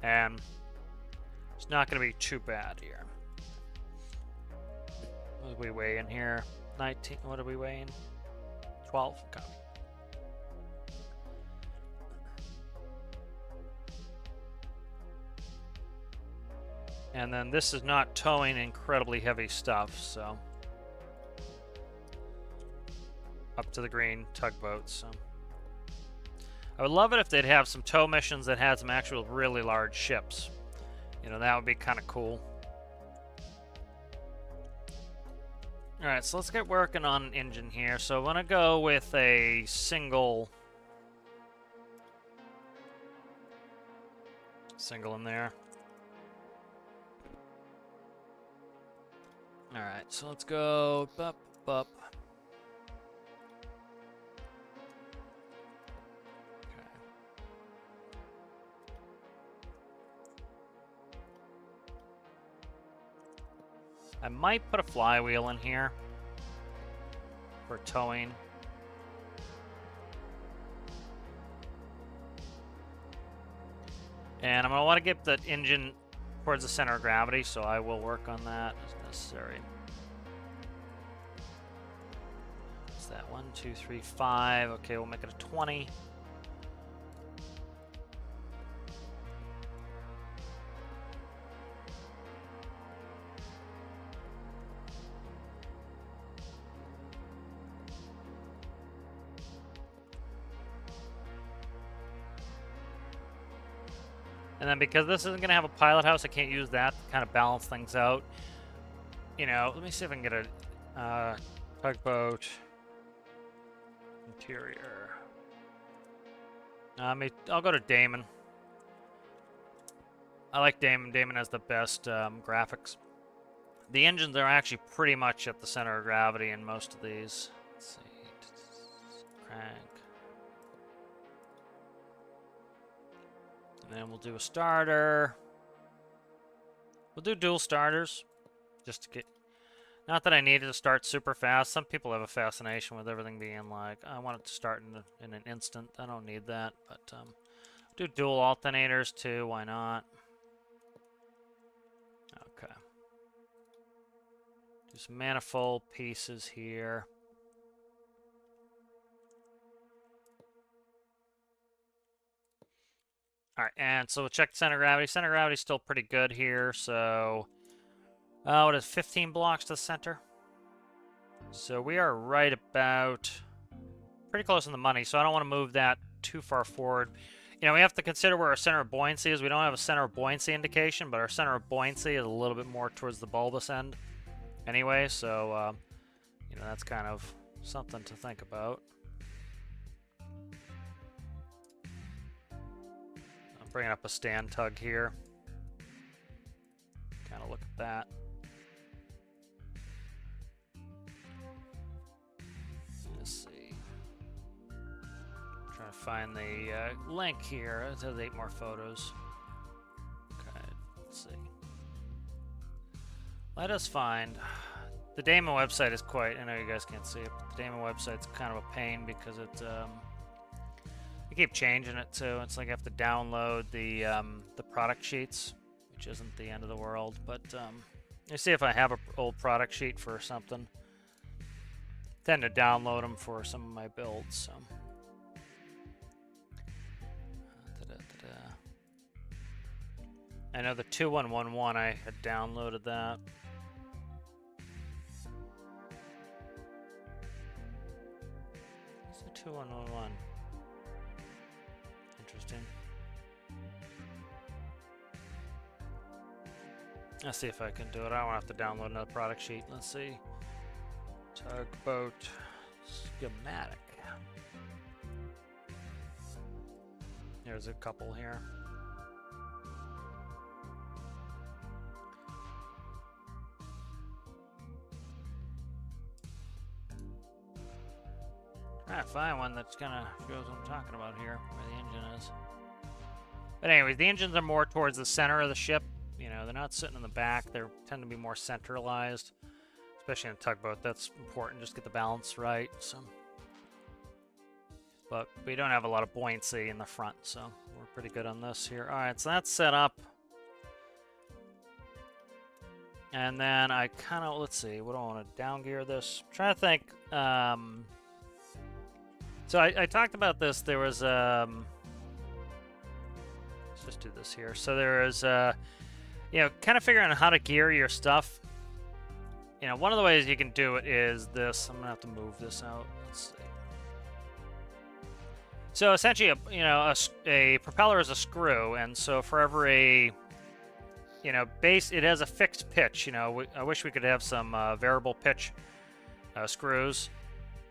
And it's not going to be too bad here. What do we weigh in here? 19, what are we weighing? 12? Okay. And then this is not towing incredibly heavy stuff, so... up to the green tugboats. So I would love it if they'd have some tow missions that had some actual really large ships. You know, that would be kind of cool. Alright, so let's get working on an engine here. So I want to go with a single in there. Alright, so let's go bup. I might put a flywheel in here for towing. And I'm going to want to get the engine towards the center of gravity, so I will work on that as necessary. What's that? 1, 2, 3, 5. Okay, we'll make it a 20. And then because this isn't going to have a pilot house, I can't use that to kind of balance things out. You know, let me see if I can get a tugboat interior. I'll go to Damon. I like Damon. Damon has the best graphics. The engines are actually pretty much at the center of gravity in most of these. Let's see. Crank. And then we'll do a starter. We'll do dual starters. Just to get... Not that I need it to start super fast. Some people have a fascination with everything being like, I want it to start in an instant. I don't need that. But do dual alternators too. Why not? Okay. Do some manifold pieces here. All right, and so we'll check the center of gravity. Center of gravity is still pretty good here, so... what is 15 blocks to the center? So we are right about... pretty close in the money, so I don't want to move that too far forward. You know, we have to consider where our center of buoyancy is. We don't have a center of buoyancy indication, but our center of buoyancy is a little bit more towards the bulbous end anyway, so, you know, that's kind of something to think about. Bringing up a stand tug here. Kind of look at that. Let's see. Trying to find the link here. It has 8 more photos. Okay, let's see. Let us find. The Damon website is quite. I know you guys can't see it, but the Damon website's kind of a pain because it. Keep changing it too. It's like I have to download the product sheets, which isn't the end of the world. But you see if I have an old product sheet for something. I tend to download them for some of my builds. So. I know the 2111 I had downloaded that. What's the 2111? Interesting. Let's see if I can do it. I don't have to download another product sheet. Let's see. Tugboat schematic. There's a couple here. Trying to find one that's kind of shows what I'm talking about here, where the engine is. But anyways, the engines are more towards the center of the ship. You know, they're not sitting in the back. They tend to be more centralized, especially in a tugboat. That's important, just get the balance right. So, but we don't have a lot of buoyancy in the front, so we're pretty good on this here. All right, so that's set up. And then I kind of, let's see, what do I want to down gear this? I'm trying to think. So I talked about this. There was let's just do this here. So there is you know, kind of figuring out how to gear your stuff. You know, one of the ways you can do it is this. I'm gonna have to move this out. Let's see. So essentially, you know, a propeller is a screw, and so for every, you know, base, it has a fixed pitch. You know, I wish we could have some variable pitch screws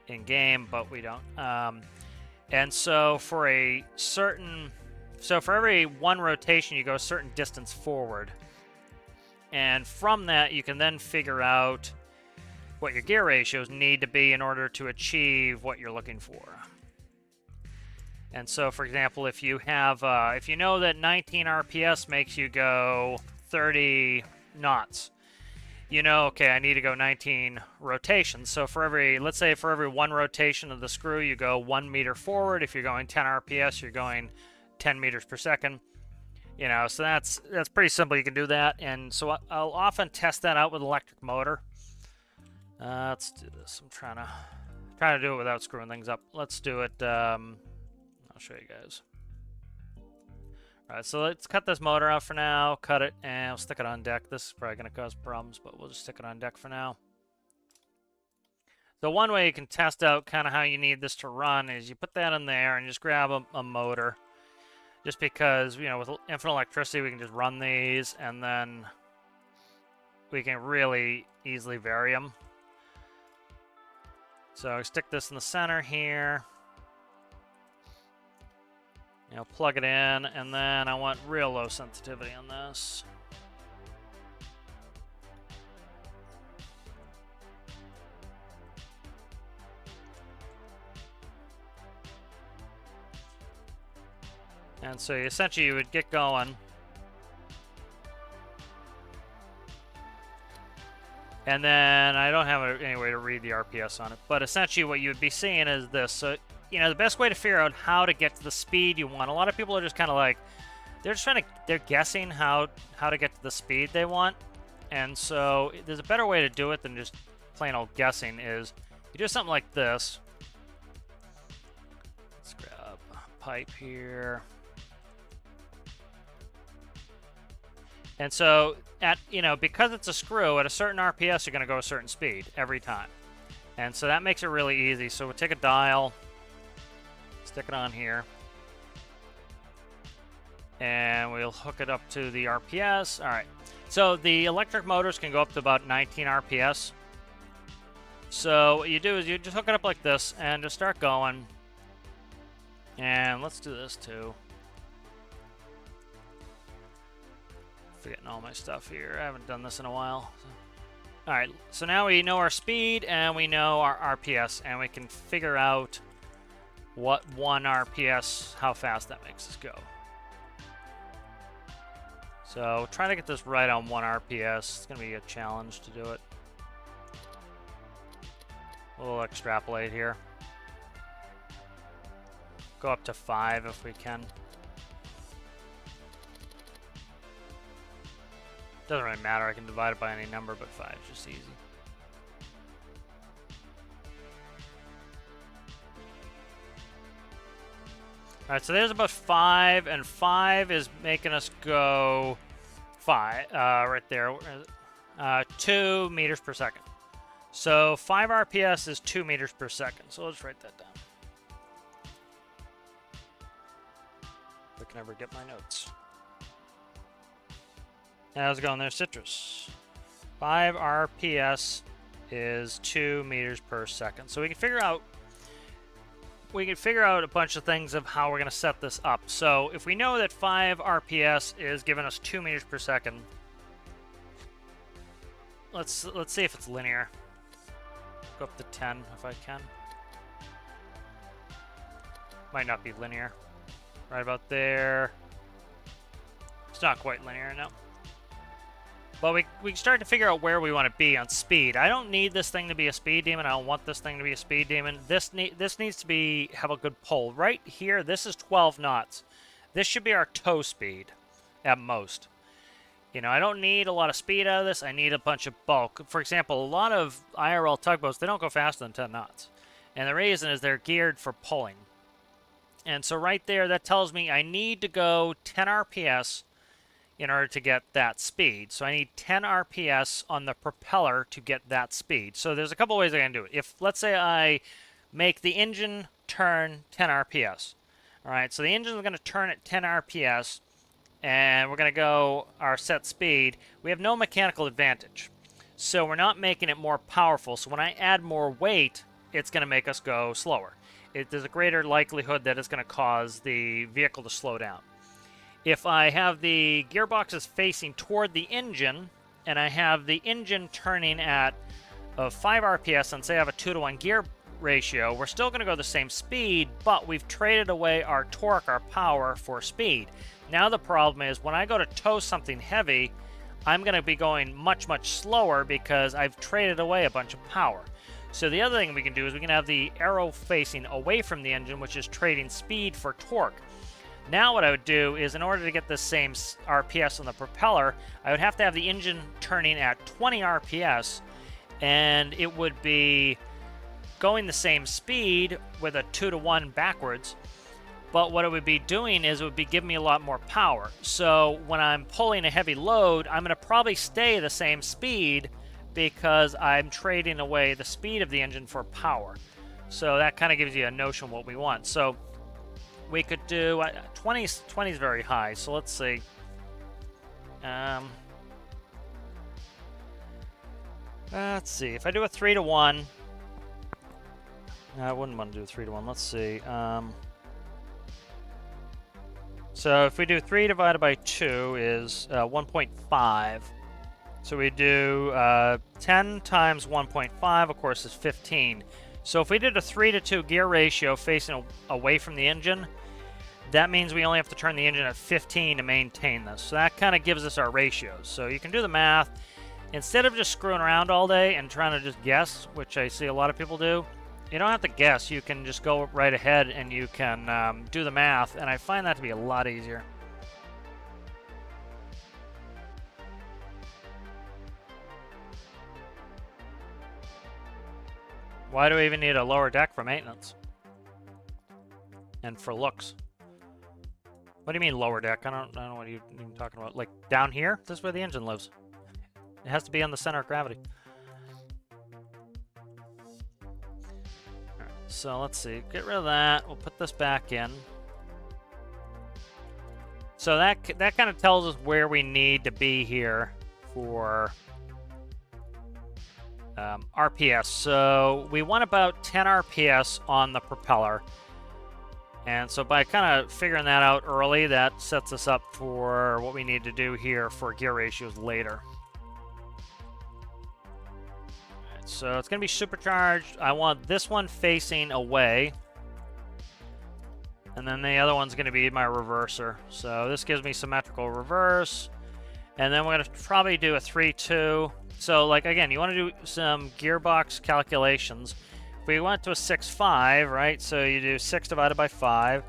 in game, but we don't. And so for a certain, so for every one rotation, you go a certain distance forward, and from that you can then figure out what your gear ratios need to be in order to achieve what you're looking for. And so, for example, if you have, if you know that 19 RPS makes you go 30 knots, you know, okay, I need to go 19 rotations. So for every, let's say for every 1 rotation of the screw, you go 1 meter forward. If you're going 10 RPS, you're going 10 meters per second. You know, so that's pretty simple. You can do that, and so I'll often test that out with electric motor. Let's do this. I'm trying to do it without screwing things up. Let's do it. I'll show you guys. All right, so let's cut this motor out for now. Cut it, and we'll stick it on deck. This is probably going to cause problems, but we'll just stick it on deck for now. So one way you can test out kind of how you need this to run is you put that in there and just grab a motor. Just because, you know, with infinite electricity, we can just run these, and then we can really easily vary them. So I stick this in the center here. You know, plug it in, and then I want real low sensitivity on this. And so essentially you would get going. And then I don't have any way to read the RPS on it. But essentially what you would be seeing is this. So, you know, the best way to figure out how to get to the speed you want. A lot of people are just kind of like, they're guessing how to get to the speed they want. And so there's a better way to do it than just plain old guessing is you do something like this. Let's grab a pipe here. And so, you know, because it's a screw, at a certain RPS, you're going to go a certain speed every time. And so that makes it really easy. So we'll take a dial, stick it on here, and we'll hook it up to the RPS. All right. So the electric motors can go up to about 19 RPS. So what you do is you just hook it up like this and just start going. And let's do this too. Forgetting all my stuff here. I haven't done this in a while. So. Alright, so now we know our speed and we know our RPS, and we can figure out what 1 RPS, how fast that makes us go. So try to get this right on 1 RPS. It's going to be a challenge to do it. We'll extrapolate here. Go up to 5 if we can. Doesn't really matter, I can divide it by any number, but 5 is just easy. Alright, so there's about 5, and 5 is making us go 5, right there, 2 meters per second. So 5 RPS is 2 meters per second, so let's write that down. If I can ever get my notes. How's it going there, Citrus? 5 RPS is 2 meters per second. So we can figure out a bunch of things of how we're going to set this up. So if we know that 5 RPS is giving us 2 meters per second, let's see if it's linear. Go up to 10 if I can. Might not be linear. Right about there. It's not quite linear, no. But we can start to figure out where we want to be on speed. I don't need this thing to be a speed demon. I don't want this thing to be a speed demon. This needs to have a good pull. Right here, this is 12 knots. This should be our tow speed at most. You know, I don't need a lot of speed out of this. I need a bunch of bulk. For example, a lot of IRL tugboats, they don't go faster than 10 knots. And the reason is they're geared for pulling. And so right there, that tells me I need to go 10 RPS in order to get that speed. So I need 10 RPS on the propeller to get that speed. So there's a couple ways I can do it. If, let's say I make the engine turn 10 RPS. All right, so the engine is going to turn at 10 RPS, and we're going to go our set speed. We have no mechanical advantage. So we're not making it more powerful. So when I add more weight, it's going to make us go slower. There's a greater likelihood that it's going to cause the vehicle to slow down. If I have the gearboxes facing toward the engine, and I have the engine turning at 5 RPS, and say I have a 2-to-1 gear ratio, we're still going to go the same speed, but we've traded away our torque, our power, for speed. Now the problem is, when I go to tow something heavy, I'm going to be going much, much slower because I've traded away a bunch of power. So the other thing we can do is we can have the arrow facing away from the engine, which is trading speed for torque. Now what I would do is, in order to get the same RPS on the propeller, I would have to have the engine turning at 20 RPS, and it would be going the same speed with a 2-to-1 backwards. But what it would be doing is it would be giving me a lot more power. So when I'm pulling a heavy load, I'm going to probably stay the same speed because I'm trading away the speed of the engine for power. So that kind of gives you a notion of what we want. So we could do 20 is very high. So let's see. Let's see. If I do a 3-to-1, I wouldn't want to do a 3-to-1. Let's see. So if we do 3 divided by 2 is 1.5. So we do 10 times 1.5, of course, is 15. So if we did a 3-to-2 gear ratio facing away from the engine, that means we only have to turn the engine at 15 to maintain this. So that kind of gives us our ratios. So you can do the math. Instead of just screwing around all day and trying to just guess, which I see a lot of people do, you don't have to guess. You can just go right ahead and you can do the math, and I find that to be a lot easier. Why do we even need a lower deck for maintenance? And for looks? What do you mean lower deck? I don't know what you're even talking about. Like down here? This is where the engine lives. It has to be on the center of gravity. So let's see, get rid of that. We'll put this back in. So that kind of tells us where we need to be here for RPS. So we want about 10 RPS on the propeller. And so by kind of figuring that out early, that sets us up for what we need to do here for gear ratios later. So it's going to be supercharged. I want this one facing away. And then the other one's going to be my reverser. So this gives me symmetrical reverse. And then we're going to probably do a 3-2. So like again, you want to do some gearbox calculations. If we went to a 6-5, right? So you do 6 divided by 5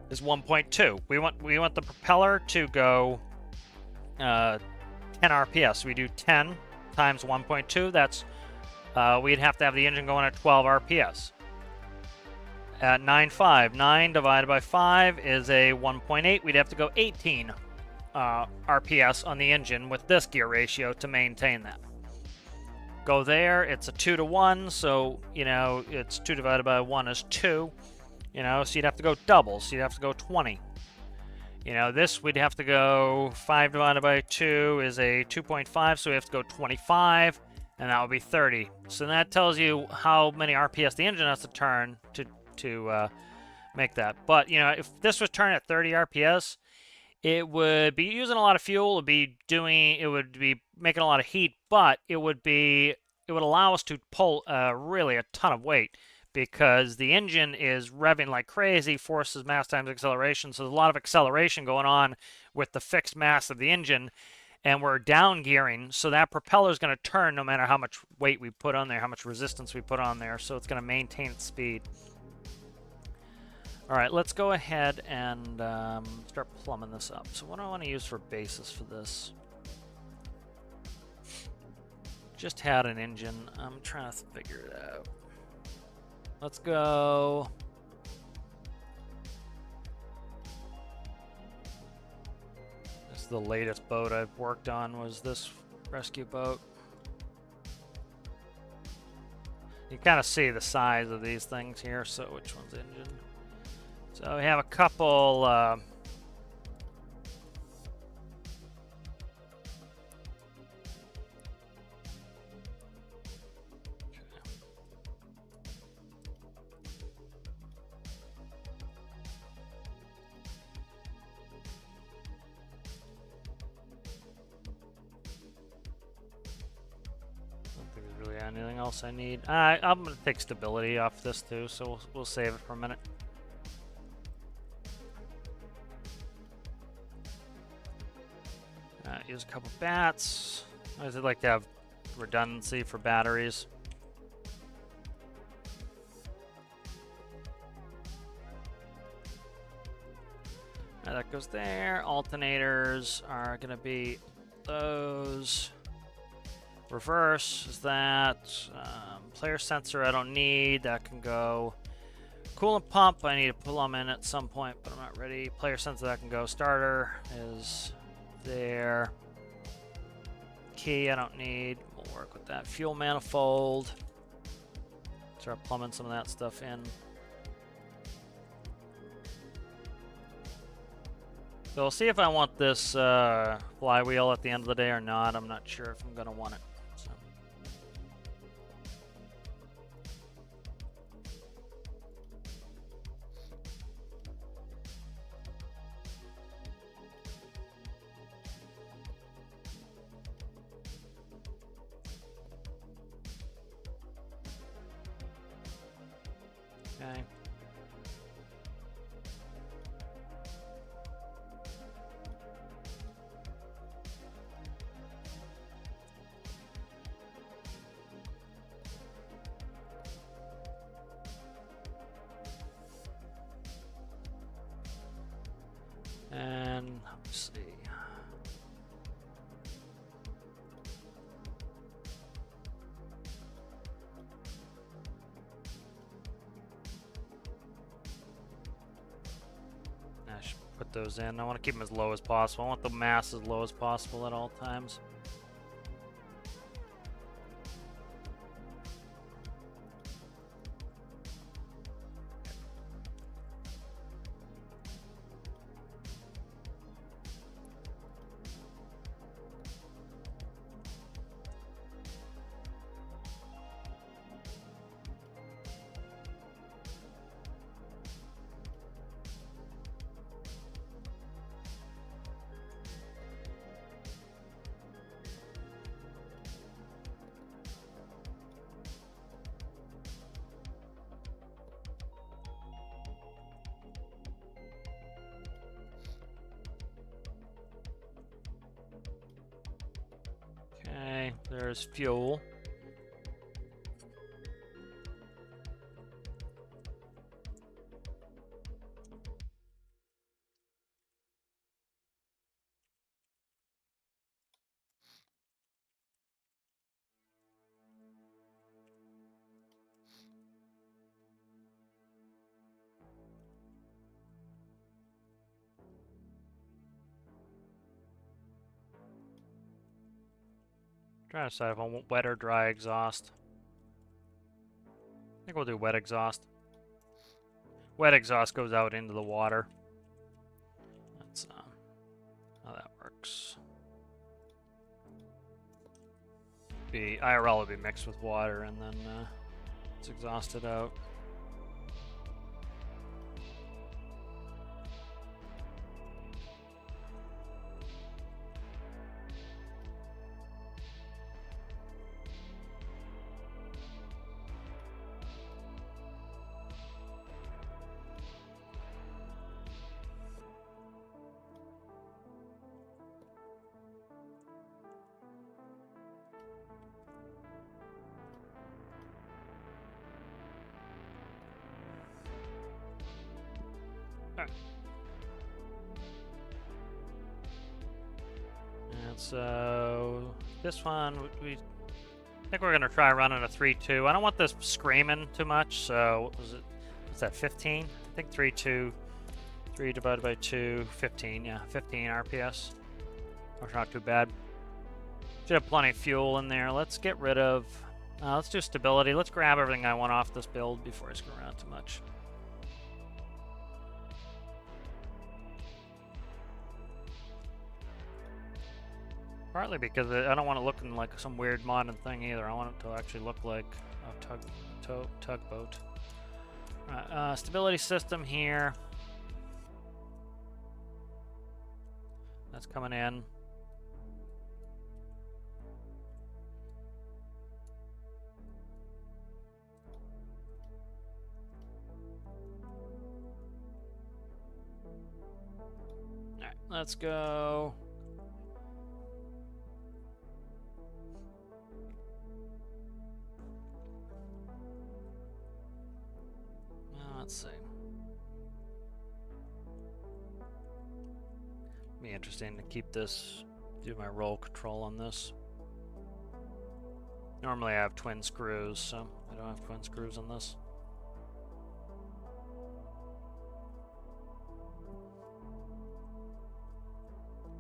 is 1.2. We want the propeller to go 10 RPS. We do 10 times 1.2. That's we'd have to have the engine going at 12 RPS. At 9.5, 9 divided by 5 is a 1.8. We'd have to go 18 RPS on the engine with this gear ratio to maintain that. Go there, it's a 2-to-1, so, you know, it's 2 divided by 1 is 2. You know, so you'd have to go double, so you'd have to go 20. You know, this we'd have to go 5 divided by 2 is a 2.5, so we have to go 25. And that would be 30. So that tells you how many RPS the engine has to turn to make that. But, you know, if this was turned at 30 RPS, it would be using a lot of fuel. It would be making a lot of heat, but it would allow us to pull really a ton of weight because the engine is revving like crazy, forces mass times acceleration. So there's a lot of acceleration going on with the fixed mass of the engine. And we're down gearing, so that propeller is going to turn no matter how much weight we put on there, how much resistance we put on there, so it's going to maintain its speed. All right, let's go ahead and start plumbing this up. So what do I want to use for basis for this? Just had an engine. I'm trying to figure it out. Let's go... The latest boat I've worked on was this rescue boat. You kind of see the size of these things here. So which one's engine? So we have a couple anything else I need? I'm going to take stability off this too, so we'll save it for a minute. Use a couple bats. I always like to have redundancy for batteries. That goes there. Alternators are going to be those. Reverse is that. Player sensor I don't need. That can go. Coolant pump I need to pull them in at some point, but I'm not ready. Player sensor that can go. Starter is there. Key I don't need. We'll work with that. Fuel manifold. Start plumbing some of that stuff in. So we'll see if I want this flywheel at the end of the day or not. I'm not sure if I'm going to want it. So. Okay. And let's see. I should put those in. I want to keep them as low as possible. I want the mass as low as possible at all times. Okay, there's fuel. Trying to decide if I want wet or dry exhaust. I think we'll do wet exhaust. Wet exhaust goes out into the water. That's how that works. IRL will be mixed with water and then it's exhausted out. And so this one, I think we're gonna try running a 3-2. I don't want this screaming too much, so what was it? What's that, 15? I think 3-2, 3 divided by 2, 15, yeah, 15 RPS. That's not too bad. Should have plenty of fuel in there. Let's get rid of, let's do stability. Let's grab everything I want off this build before I screw around too much. Partly because I don't want it looking like some weird modern thing either. I want it to actually look like a tugboat. Alright, stability system here. That's coming in. Alright, let's go. Let's see. Be interesting to keep this, do my roll control on this. Normally I have twin screws, so I don't have twin screws on this.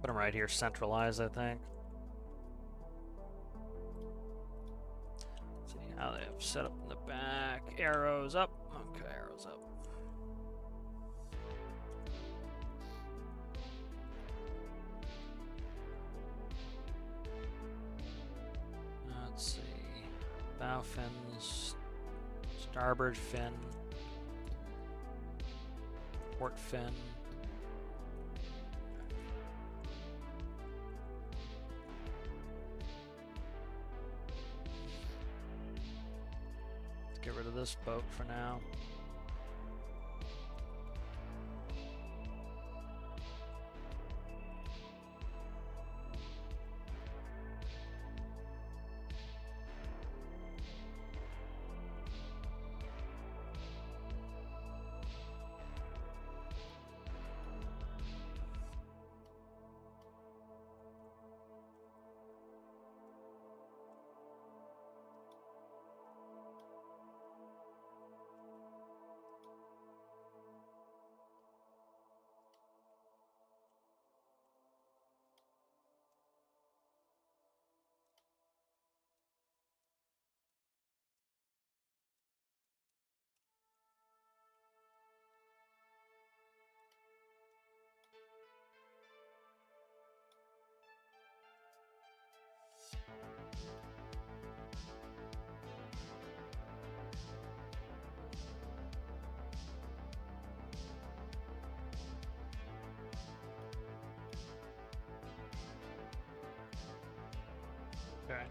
Put them right here, centralized, I think. See how they have set up in the back. Arrows up. Okay, arrows up. Let's see. Bow fins, starboard fin, port fin. Let's get rid of this boat for now. Okay.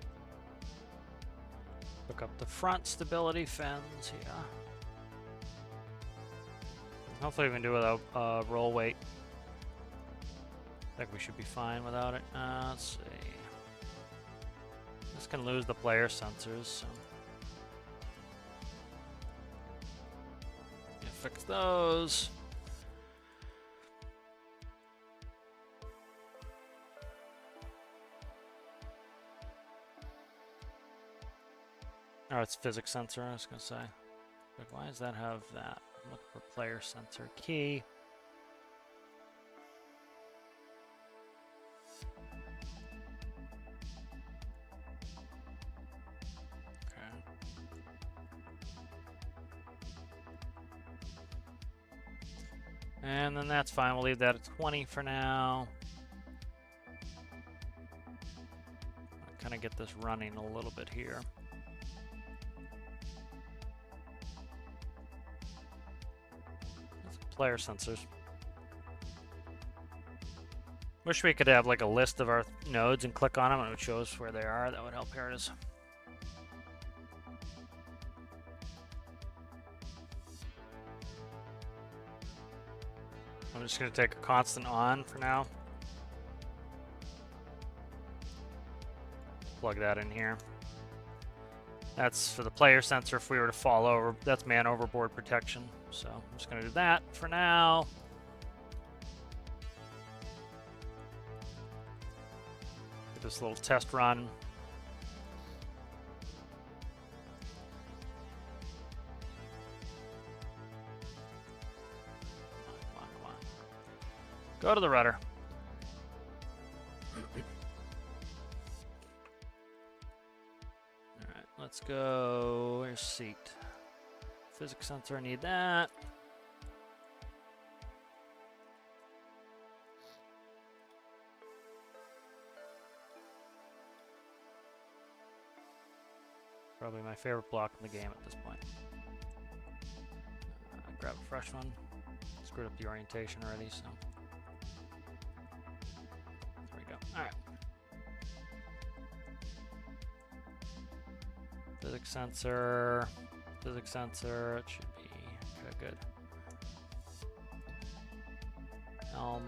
Look up the front stability fins here. Hopefully we can do it without roll weight. I think we should be fine without it. Let's see. This can lose the player sensors, so. Yeah, fix those. Oh, it's physics sensor, I was gonna say. Like, why does that have that? Look for player sensor key. Okay. And then that's fine, we'll leave that at 20 for now. I'll kind of get this running a little bit here. Player sensors. Wish we could have like a list of our nodes and click on them and it would show us where they are. That would help. Here it is. I'm just going to take a constant on for now. Plug that in here. That's for the player sensor if we were to fall over. That's man overboard protection. So I'm just going to do that for now. Get this little test run. Come on, come on. Go to the rudder. All right, let's go. Where's seat? Physics sensor, I need that. Probably my favorite block in the game at this point. Grab a fresh one. Screwed up the orientation already, so. There we go. Alright. Physics sensor. Physics sensor, it should be okay, good. Helm,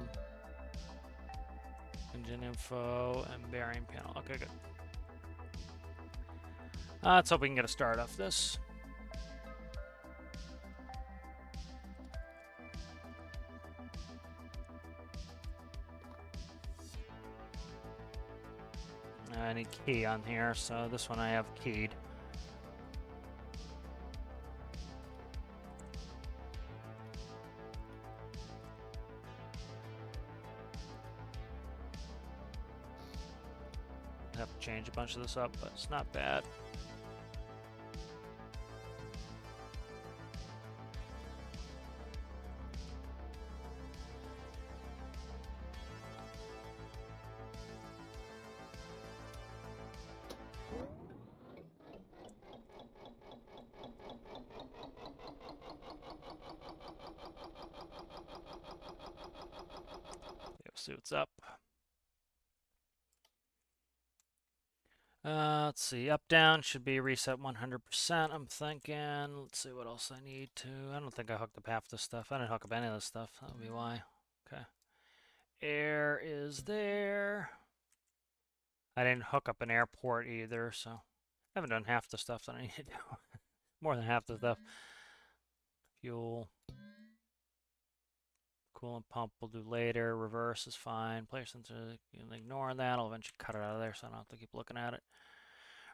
engine info, and bearing panel. Okay, good. Let's hope we can get a start off this. I need key on here, so this one I have keyed. I have to change a bunch of this up, but it's not bad. See what's up. Let's see, up down should be reset 100%. I'm thinking. Let's see what else I need to. I don't think I hooked up half this stuff. I didn't hook up any of this stuff. That would be why. Okay. Air is there. I didn't hook up an airport either, so I haven't done half the stuff that I need to do. More than half the stuff. Fuel. Coolant pump we'll do later. Reverse is fine. Player sensor, you can ignore that. I'll eventually cut it out of there so I don't have to keep looking at it.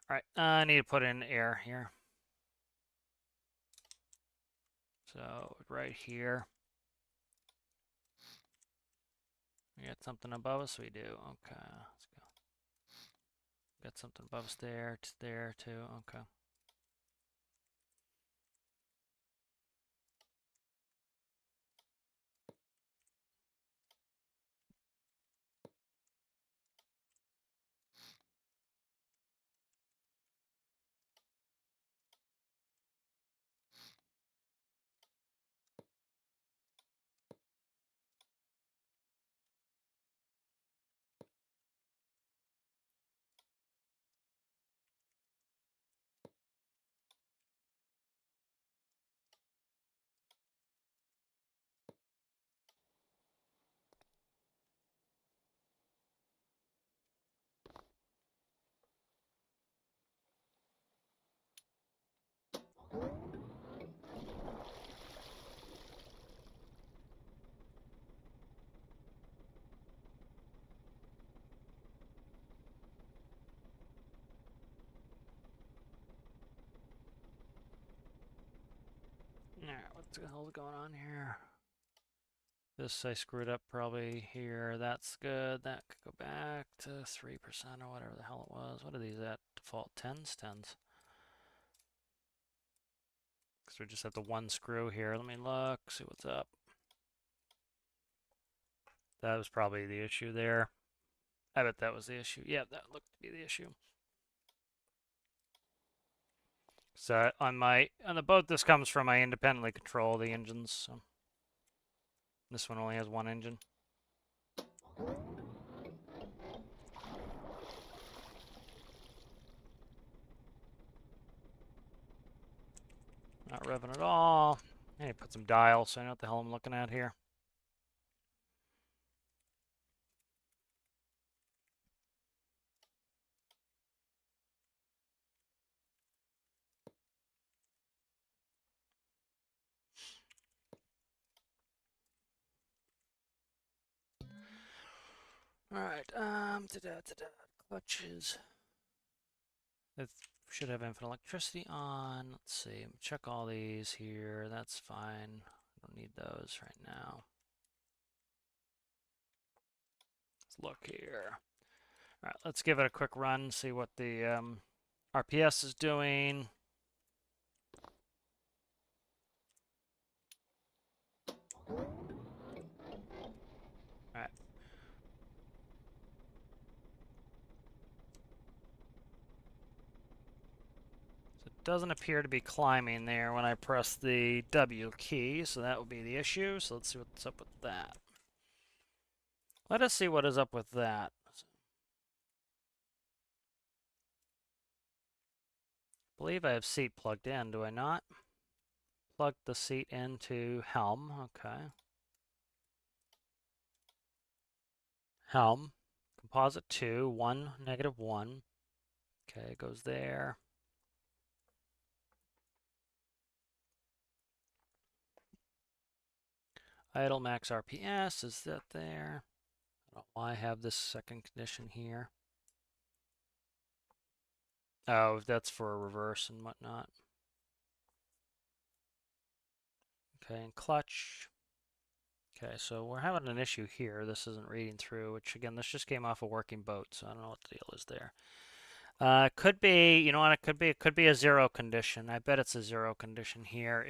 Alright, I need to put in air here. So, right here. We got something above us? We do. Okay, let's go. Got something above us there, too. Okay. Alright, what the hell is going on here? This I screwed up probably here. That's good. That could go back to 3% or whatever the hell it was. What are these at? Default 10s? 10s. Because we just have the one screw here. Let me look, see what's up. That was probably the issue there. I bet that was the issue. Yeah, that looked to be the issue. So on the boat this comes from, I independently control the engines. So this one only has one engine. Not revving at all. I need to put some dials so I know what the hell I'm looking at here. Alright, clutches. It should have infinite electricity on. Let's see, check all these here. That's fine. I don't need those right now. Let's look here. Alright, let's give it a quick run, see what the RPS is doing. Alright. So it doesn't appear to be climbing there when I press the W key, so that would be the issue. So let's see what's up with that. Let us see what is up with that. I believe I have seat plugged in, do I not? Plug the seat into helm, okay. Helm, composite 2, 1, -1. Okay, it goes there. Idle max RPS, is that there? I don't know why I have this second condition here. Oh, that's for reverse and whatnot. Okay, and clutch. Okay, so we're having an issue here. This isn't reading through, which again, this just came off a working boat, so I don't know what the deal is there. Could be, you know what, it could be a zero condition. I bet it's a zero condition here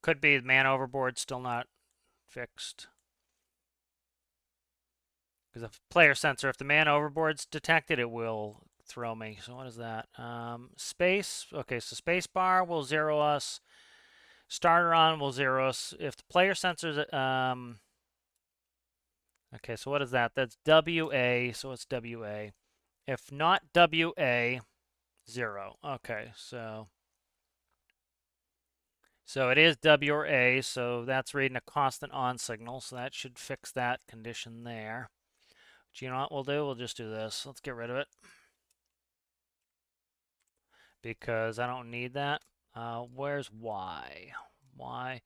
could be man overboard still not fixed. Because if player sensor, if the man overboard's detected, it will throw me. So what is that? Space, okay, so space bar will zero us. Starter on will zero us. If the player sensor's, okay, so what is that? That's WA, so it's WA. If not WA, 0. Okay, so it is WA, so that's reading a constant on signal, so that should fix that condition there. But you know what we'll do? We'll just do this. Let's get rid of it because I don't need that. Where's Y? Y.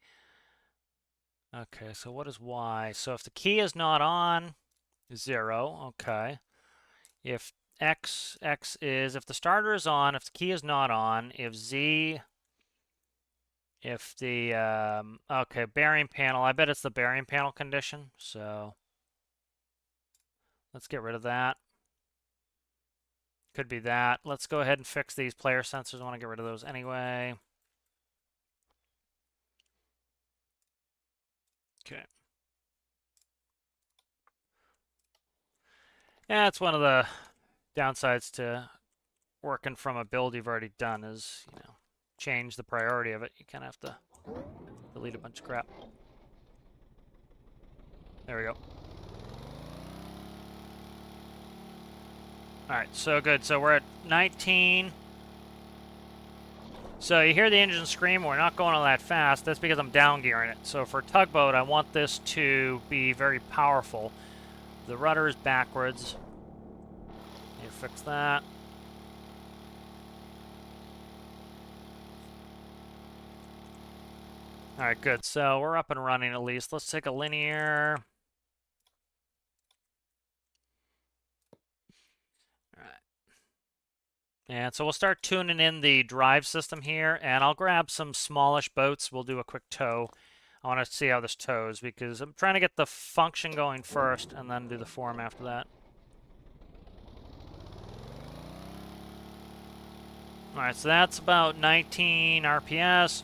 Okay, so what is Y? So if the key is not on, 0. Okay. If X is, if the starter is on, if the key is not on, if Z, if the, okay, bearing panel, I bet it's the bearing panel condition, so let's get rid of that. Could be that. Let's go ahead and fix these player sensors. I want to get rid of those anyway. Okay. Yeah, it's one of the downsides to working from a build you've already done is, you know, change the priority of it. You kind of have to delete a bunch of crap. There we go. All right, so good. So we're at 19. So you hear the engine scream. We're not going all that fast. That's because I'm down gearing it. So for tugboat, I want this to be very powerful. The rudder is backwards. You fix that. All right, good. So we're up and running at least. Let's take a linear. All right. And so we'll start tuning in the drive system here, and I'll grab some smallish boats. We'll do a quick tow. I want to see how this tows because I'm trying to get the function going first and then do the form after that. All right, so that's about 19 RPS.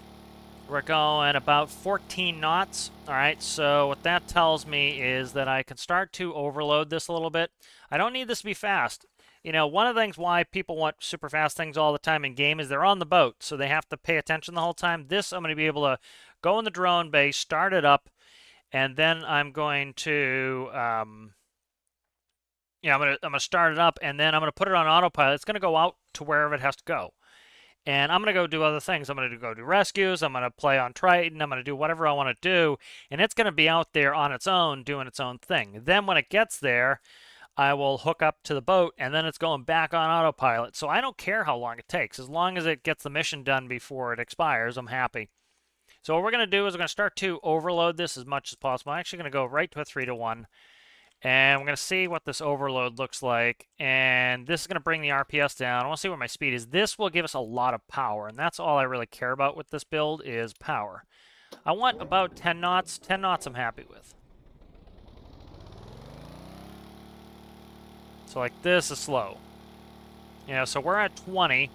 We're going about 14 knots. All right, so what that tells me is that I can start to overload this a little bit. I don't need this to be fast. You know, one of the things why people want super fast things all the time in game is they're on the boat, so they have to pay attention the whole time. This, I'm going to be able to go in the drone bay, start it up, and then I'm going to, I'm going to start it up, and then I'm going to put it on autopilot. It's going to go out to wherever it has to go. And I'm going to go do other things. I'm going to go do rescues. I'm going to play on Triton. I'm going to do whatever I want to do. And it's going to be out there on its own doing its own thing. Then when it gets there, I will hook up to the boat, and then it's going back on autopilot. So I don't care how long it takes. As long as it gets the mission done before it expires, I'm happy. So what we're going to do is we're going to start to overload this as much as possible. I'm actually going to go right to a 3-to-1. And we're going to see what this overload looks like. And this is going to bring the RPS down. I want to see what my speed is. This will give us a lot of power. And that's all I really care about with this build is power. I want about 10 knots. 10 knots I'm happy with. So like this is slow. You know, so we're at 20.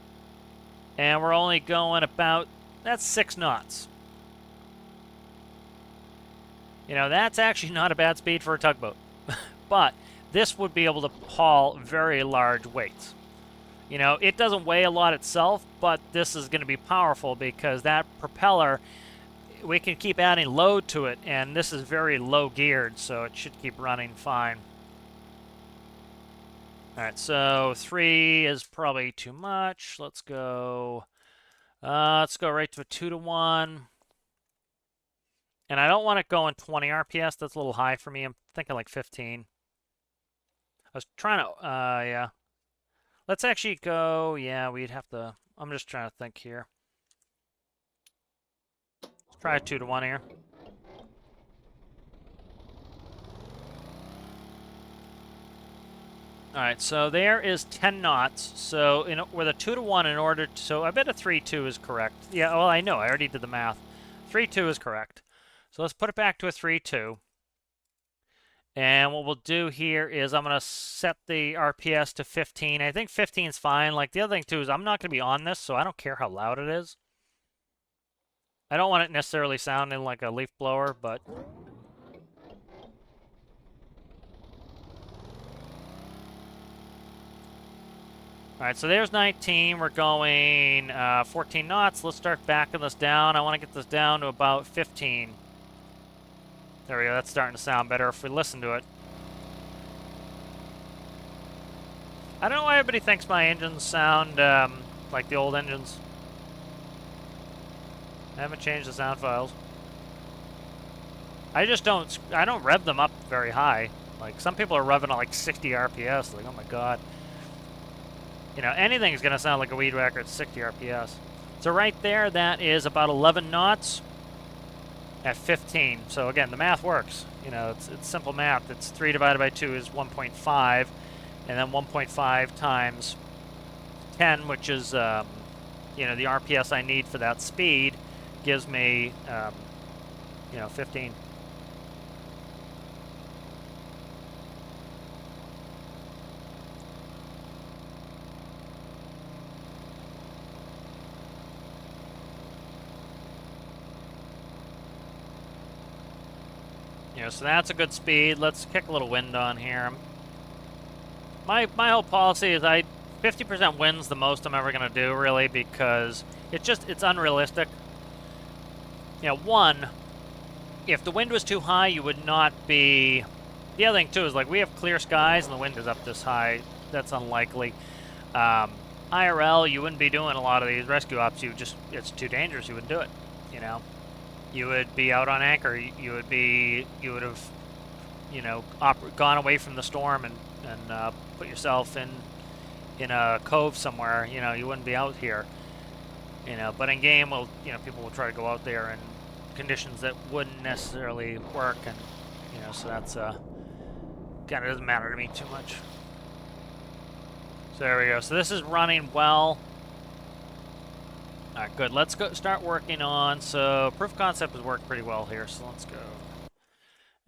And we're only going about, that's 6 knots. You know, that's actually not a bad speed for a tugboat. But this would be able to haul very large weights. You know, it doesn't weigh a lot itself, but this is going to be powerful because that propeller, we can keep adding load to it, and this is very low geared, so it should keep running fine. All right, so 3 is probably too much. Let's go right to a 2-to-1. And I don't want it going 20 RPS. That's a little high for me. I'm thinking like 15. I was trying to, yeah. Let's actually go, yeah, we'd have to, I'm just trying to think here. Let's try a 2-to-1 here. All right, so there is 10 knots. So with a 2 to 1 in order to, so I bet a 3-2 is correct. Yeah, well, I know. I already did the math. 3-2 is correct. So let's put it back to a 3-2. And what we'll do here is I'm going to set the RPS to 15. I think 15 is fine. Like the other thing too is I'm not going to be on this, so I don't care how loud it is. I don't want it necessarily sounding like a leaf blower, but all right, so there's 19. We're going 14 knots. Let's start backing this down. I want to get this down to about 15. There we go. That's starting to sound better if we listen to it. I don't know why everybody thinks my engines sound like the old engines. I haven't changed the sound files. I don't rev them up very high. Like, some people are revving at like 60 RPS. Like, oh my god. You know, anything's going to sound like a weed whacker at 60 RPS. So right there, that is about 11 knots at 15. So again, the math works. You know, it's simple math. It's 3 divided by 2 is 1.5, and then 1.5 times 10, which is, you know, the RPS I need for that speed, gives me, you know, 15. You know, so that's a good speed. Let's kick a little wind on here. My whole policy is 50% wind's the most I'm ever gonna do, really, because it's unrealistic. You know, one, if the wind was too high, you would not be. The other thing too is, like, we have clear skies and the wind is up this high. That's unlikely. IRL, you wouldn't be doing a lot of these rescue ops. It's too dangerous. You wouldn't do it. You know, you would be out on anchor. You would have, you know, gone away from the storm and put yourself in a cove somewhere. You know, you wouldn't be out here. You know, but in game, well, you know, people will try to go out there in conditions that wouldn't necessarily work, and you know, so that's kind of doesn't matter to me too much. So there we go. So this is running well. All right, good. Let's go start working on. So proof of concept has worked pretty well here. So let's go.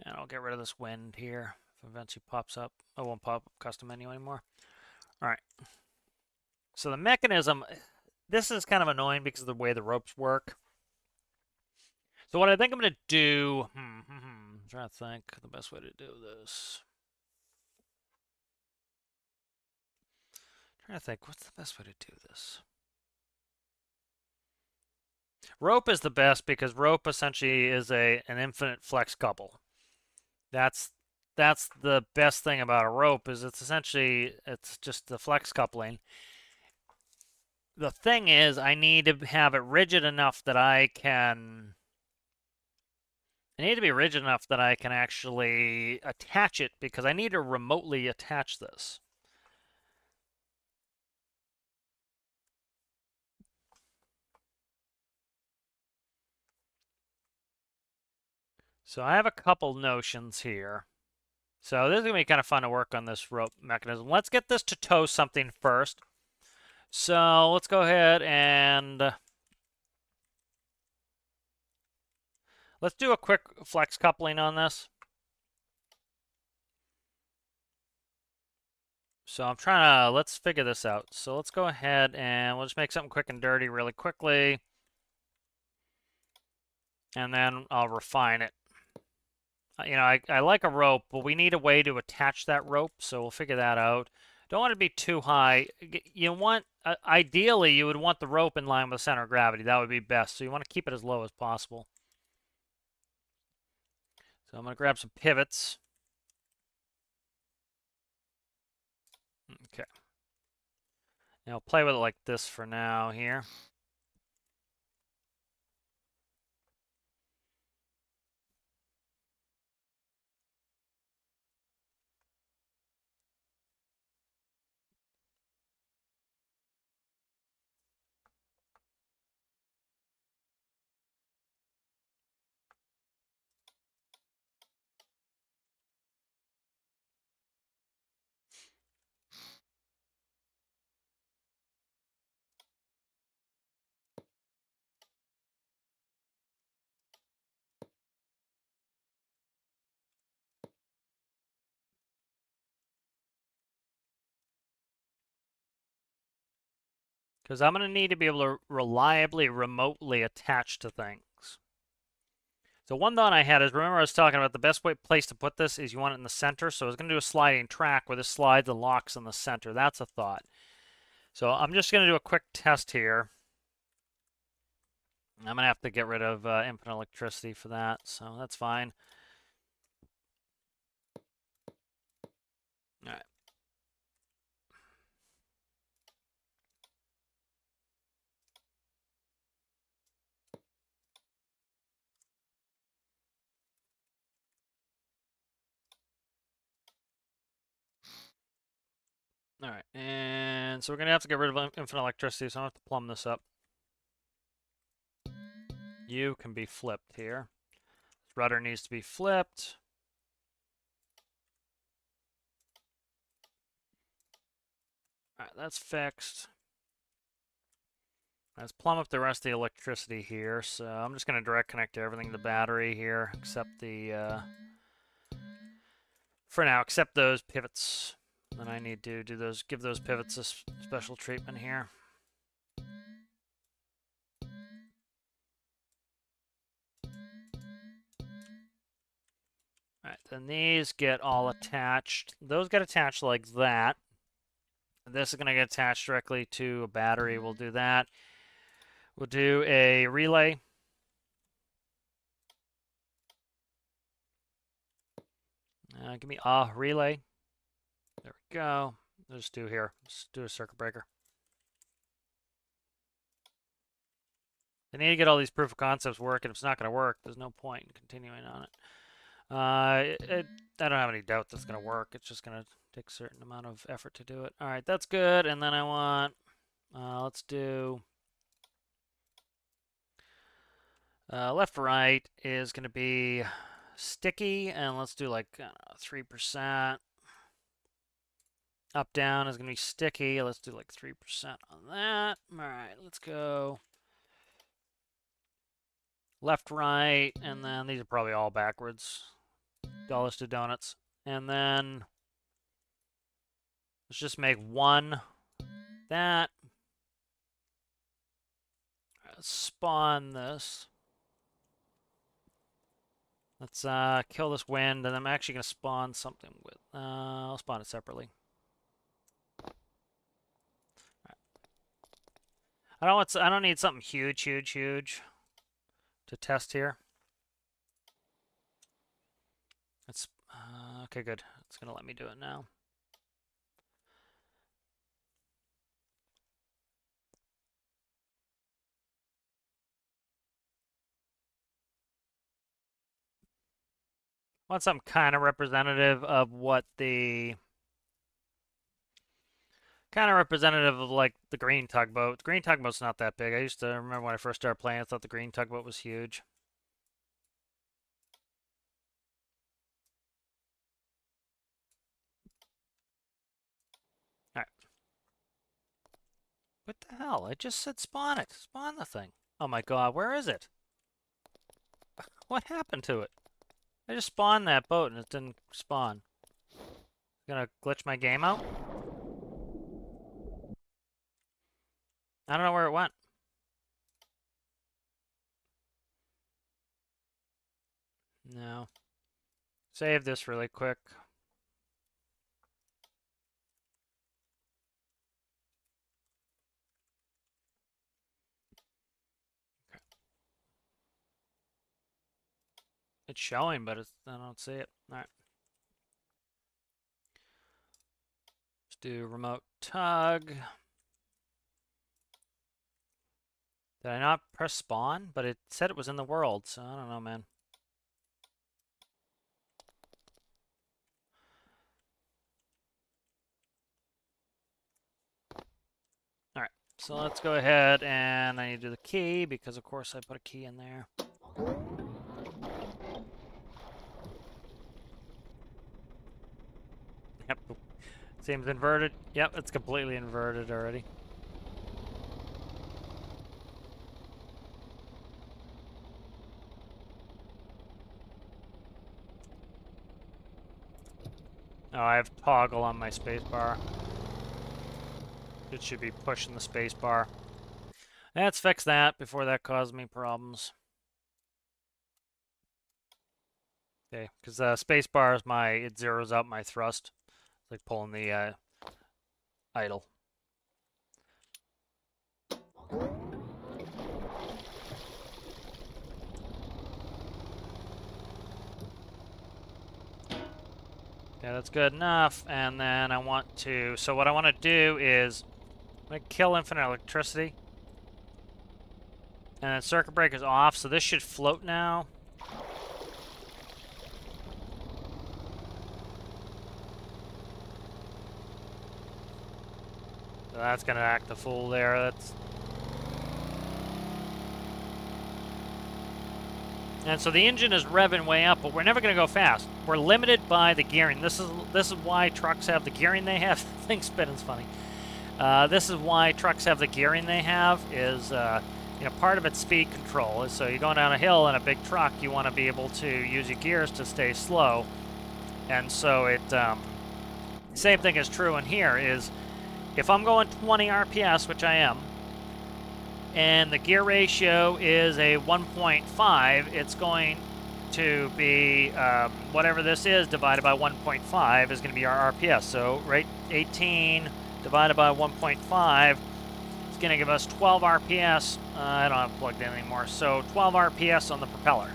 And I'll get rid of this wind here. If eventually pops up, it won't pop up custom menu anymore. All right. So the mechanism, this is kind of annoying because of the way the ropes work. So what I think I'm going to do, I'm trying to think the best way to do this. I'm trying to think, what's the best way to do this? Rope is the best because rope essentially is an infinite flex couple. That's the best thing about a rope is it's just the flex coupling. The thing is, I need to have it rigid enough that I need to be rigid enough that I can actually attach it because I need to remotely attach this. So I have a couple notions here. So this is going to be kind of fun to work on this rope mechanism. Let's get this to tow something first. So let's go ahead and let's do a quick flex coupling on this. So I'm trying to, let's figure this out. So let's go ahead and we'll just make something quick and dirty really quickly. And then I'll refine it. You know, I like a rope, but we need a way to attach that rope, so we'll figure that out. Don't want it to be too high. You want, ideally, you would want the rope in line with the center of gravity. That would be best. So you want to keep it as low as possible. So I'm going to grab some pivots. Okay. Now I'll play with it like this for now here. Because I'm going to need to be able to reliably, remotely attach to things. So one thought I had is, remember I was talking about the best place to put this is you want it in the center. So I was going to do a sliding track where this slides and locks in the center. That's a thought. So I'm just going to do a quick test here. I'm going to have to get rid of infinite electricity for that, so that's fine. All right. All right, and so we're going to have to get rid of infinite electricity, so I have to plumb this up. You can be flipped here. This rudder needs to be flipped. All right, that's fixed. Let's plumb up the rest of the electricity here. So I'm just going to direct connect everything to the battery here, except the, for now, except those pivots. Then I need to do those, give those pivots a special treatment here. All right, then these get all attached. Those get attached like that. This is going to get attached directly to a battery. We'll do that. We'll do a relay. Give me a relay. There we go. Let's do here. Let's do a circuit breaker. I need to get all these proof of concepts working. If it's not going to work, there's no point in continuing on it. I don't have any doubt that's going to work. It's just going to take a certain amount of effort to do it. All right, that's good. And then I want, let's do left right is going to be sticky, and let's do like 3%. Up down is going to be sticky. Let's do like 3% on that. All right, let's go left, right, and then these are probably all backwards. Dollars to donuts. And then let's just make one that. Let's spawn this. Let's kill this wind, and I'm actually going to spawn something with. I'll spawn it separately. Right. I don't need something huge to test here. It's okay, good. It's gonna let me do it now. I want something kind of representative of what the representative of like the green tugboat. The green tugboat's not that big. I used to remember when I first started playing, I thought the green tugboat was huge. Alright. What the hell? I just said spawn it. Spawn the thing. Oh my god, where is it? What happened to it? I just spawned that boat and it didn't spawn. Gonna glitch my game out? I don't know where it went. No. Save this really quick. Okay. It's showing, but I don't see it. All right. Let's do remote tug. Did I not press spawn? But it said it was in the world, so I don't know, man. Alright, so let's go ahead and I need to do the key because, of course, I put a key in there. Yep. Seems inverted. Yep, it's completely inverted already. Oh, I have toggle on my spacebar. It should be pushing the space bar. Let's fix that before that causes me problems. Okay, because space bar is it zeroes out my thrust. It's like pulling the idle. Yeah, that's good enough. And then I want to, so what I want to do is I'm going to kill infinite electricity. And then circuit breaker's off, so this should float now. So that's going to act the fool there. And so the engine is revving way up, but we're never going to go fast. We're limited by the gearing. This is why trucks have the gearing they have. Things spinning's funny. This is why trucks have the gearing they have. Is part of it's speed control. So you're going down a hill in a big truck, you want to be able to use your gears to stay slow. And so same thing is true in here. Is if I'm going 20 RPS, which I am, and the gear ratio is a 1.5, it's going to be whatever this is divided by 1.5 is going to be our RPS. So, right, 18 divided by 1.5 is going to give us 12 RPS. I don't have it plugged in anymore. So, 12 RPS on the propeller.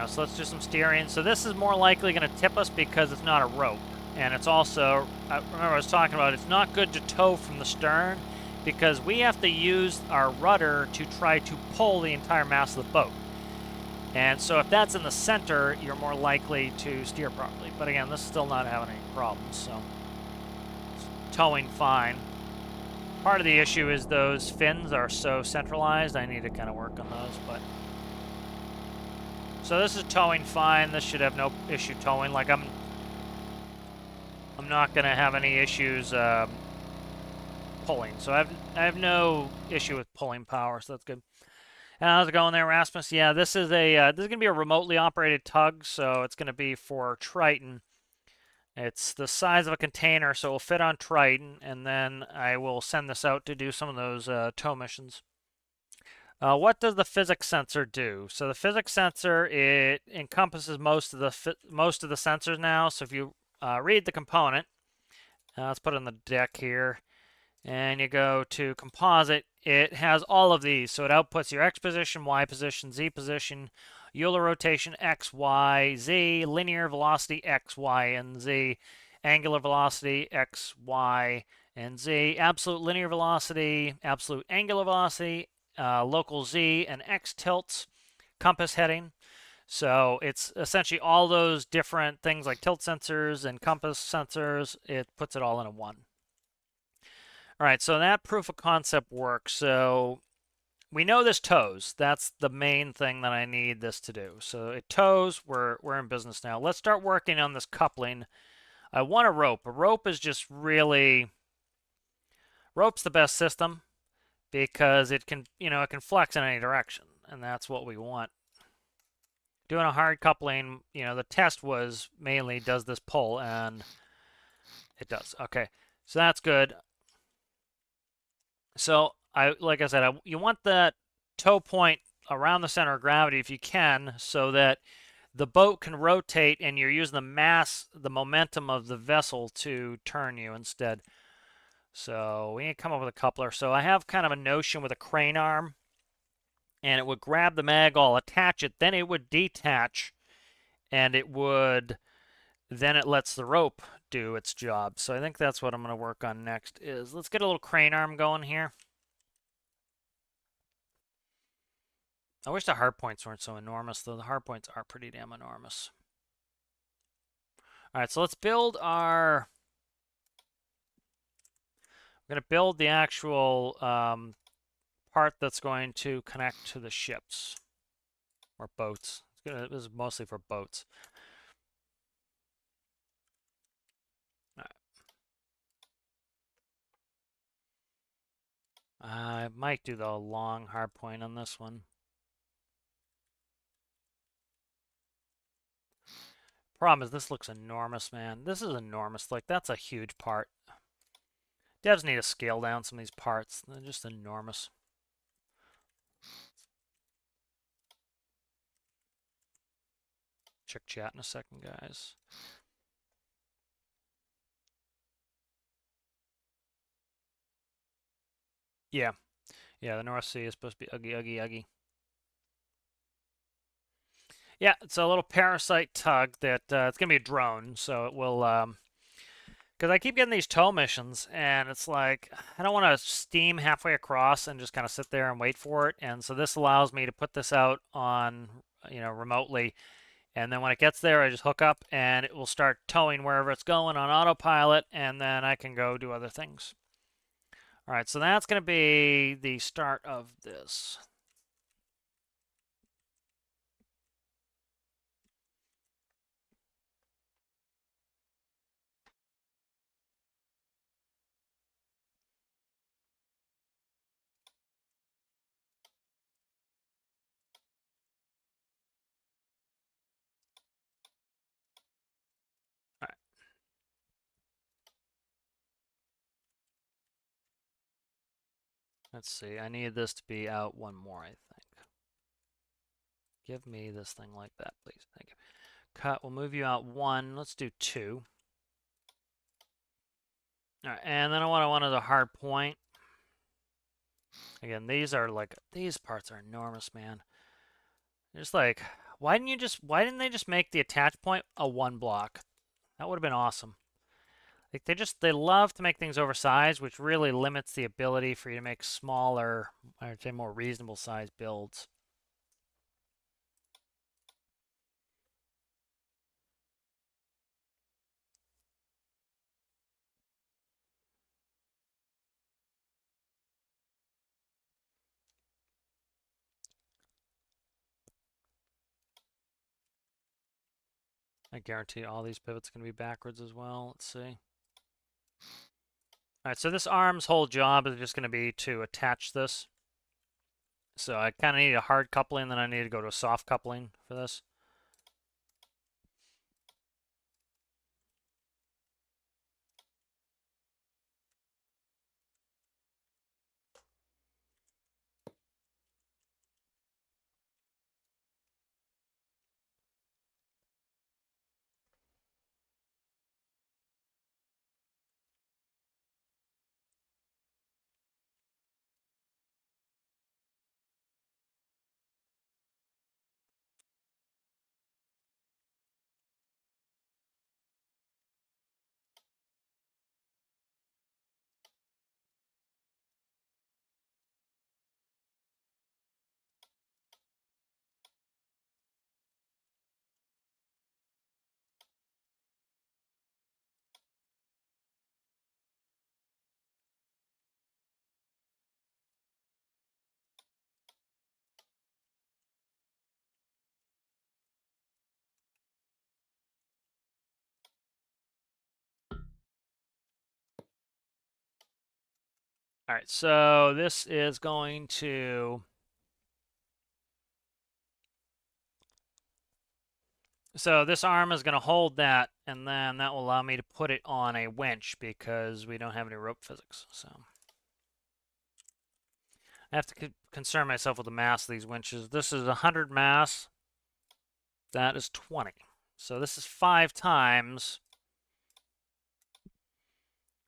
So let's do some steering. So this is more likely going to tip us because it's not a rope. And it's also, remember I was talking about, it's not good to tow from the stern because we have to use our rudder to try to pull the entire mass of the boat. And so if that's in the center, you're more likely to steer properly. But again, this is still not having any problems, so it's towing fine. Part of the issue is those fins are so centralized. I need to kind of work on those, but... So this is towing fine. This should have no issue towing. Like I'm not going to have any issues pulling. So I have no issue with pulling power, so that's good. And how's it going there, Rasmus? Yeah, this is going to be a remotely operated tug, so it's going to be for Triton. It's the size of a container, so it'll fit on Triton, and then I will send this out to do some of those tow missions. What does the physics sensor do? So the physics sensor, it encompasses most of the sensors now. So if you read the component, let's put it on the deck here, and you go to composite, it has all of these. So it outputs your X position, Y position, Z position, Euler rotation, X, Y, Z, linear velocity, X, Y, and Z, angular velocity, X, Y, and Z, absolute linear velocity, absolute angular velocity, local Z and X tilts, compass heading. So it's essentially all those different things like tilt sensors and compass sensors. It puts it all into one. All right, so that proof of concept works. So we know this tows. That's the main thing that I need this to do. So it tows. We're in business now. Let's start working on this coupling. I want a rope. A rope is just really... Rope's the best system, because it can, it can flex in any direction, and that's what we want. Doing a hard coupling, the test was mainly does this pull, and it does. Okay, so that's good. So like I said, you want that tow point around the center of gravity if you can, so that the boat can rotate and you're using the mass, the momentum of the vessel to turn you instead. So we need to come up with a coupler. So I have kind of a notion with a crane arm, and it would grab the magall, attach it, then it would detach, and then it lets the rope do its job. So I think that's what I'm going to work on next is, let's get a little crane arm going here. I wish the hard points weren't so enormous, though the hard points are pretty damn enormous. All right, so let's build our... We're going to build the actual part that's going to connect to the ships or boats. This is mostly for boats. All right. I might do the long hard point on this one. Problem is, this looks enormous, man. This is enormous. Like, that's a huge part. Devs need to scale down some of these parts. They're just enormous. Check chat in a second, guys. Yeah. Yeah, the North Sea is supposed to be uggy, uggy, uggy. Yeah, it's a little parasite tug that it's going to be a drone, so it will... because I keep getting these tow missions, and it's like, I don't want to steam halfway across and just kind of sit there and wait for it. And so this allows me to put this out on, remotely. And then when it gets there, I just hook up, and it will start towing wherever it's going on autopilot, and then I can go do other things. All right, so that's going to be the start of this. All right. Let's see. I need this to be out one more, I think. Give me this thing like that, please. Thank you. Cut. We'll move you out one. Let's do two. All right, and then what I want is a hard point. Again, these parts are enormous, man. Just like, why didn't they just make the attach point a one block? That would have been awesome. Like they love to make things oversized, which really limits the ability for you to make smaller, I would say more reasonable sized builds. I guarantee all these pivots can be backwards as well. Let's see. All right, so this arm's whole job is just going to be to attach this. So I kind of need a hard coupling, then I need to go to a soft coupling for this. All right, so this is going to... So this arm is going to hold that, and then that will allow me to put it on a winch because we don't have any rope physics. So I have to concern myself with the mass of these winches. This is 100 mass. That is 20. So this is 5 times.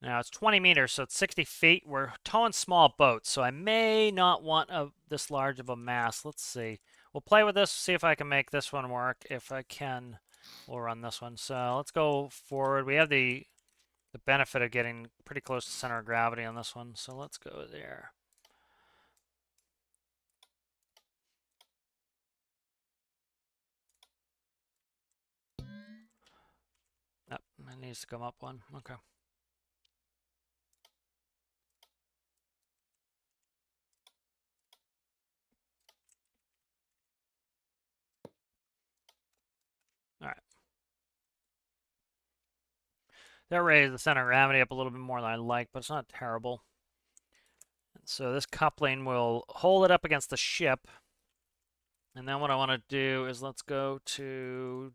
Now it's 20 meters, so it's 60 feet. We're towing small boats, so I may not want this large of a mass. Let's see. We'll play with this, see if I can make this one work. If I can, we'll run this one. So let's go forward. We have the benefit of getting pretty close to center of gravity on this one. So let's go there. Nope, it needs to come up one. Okay. All right. That raised the center of gravity up a little bit more than I like, but it's not terrible. And so this coupling will hold it up against the ship. And then what I want to do is let's go to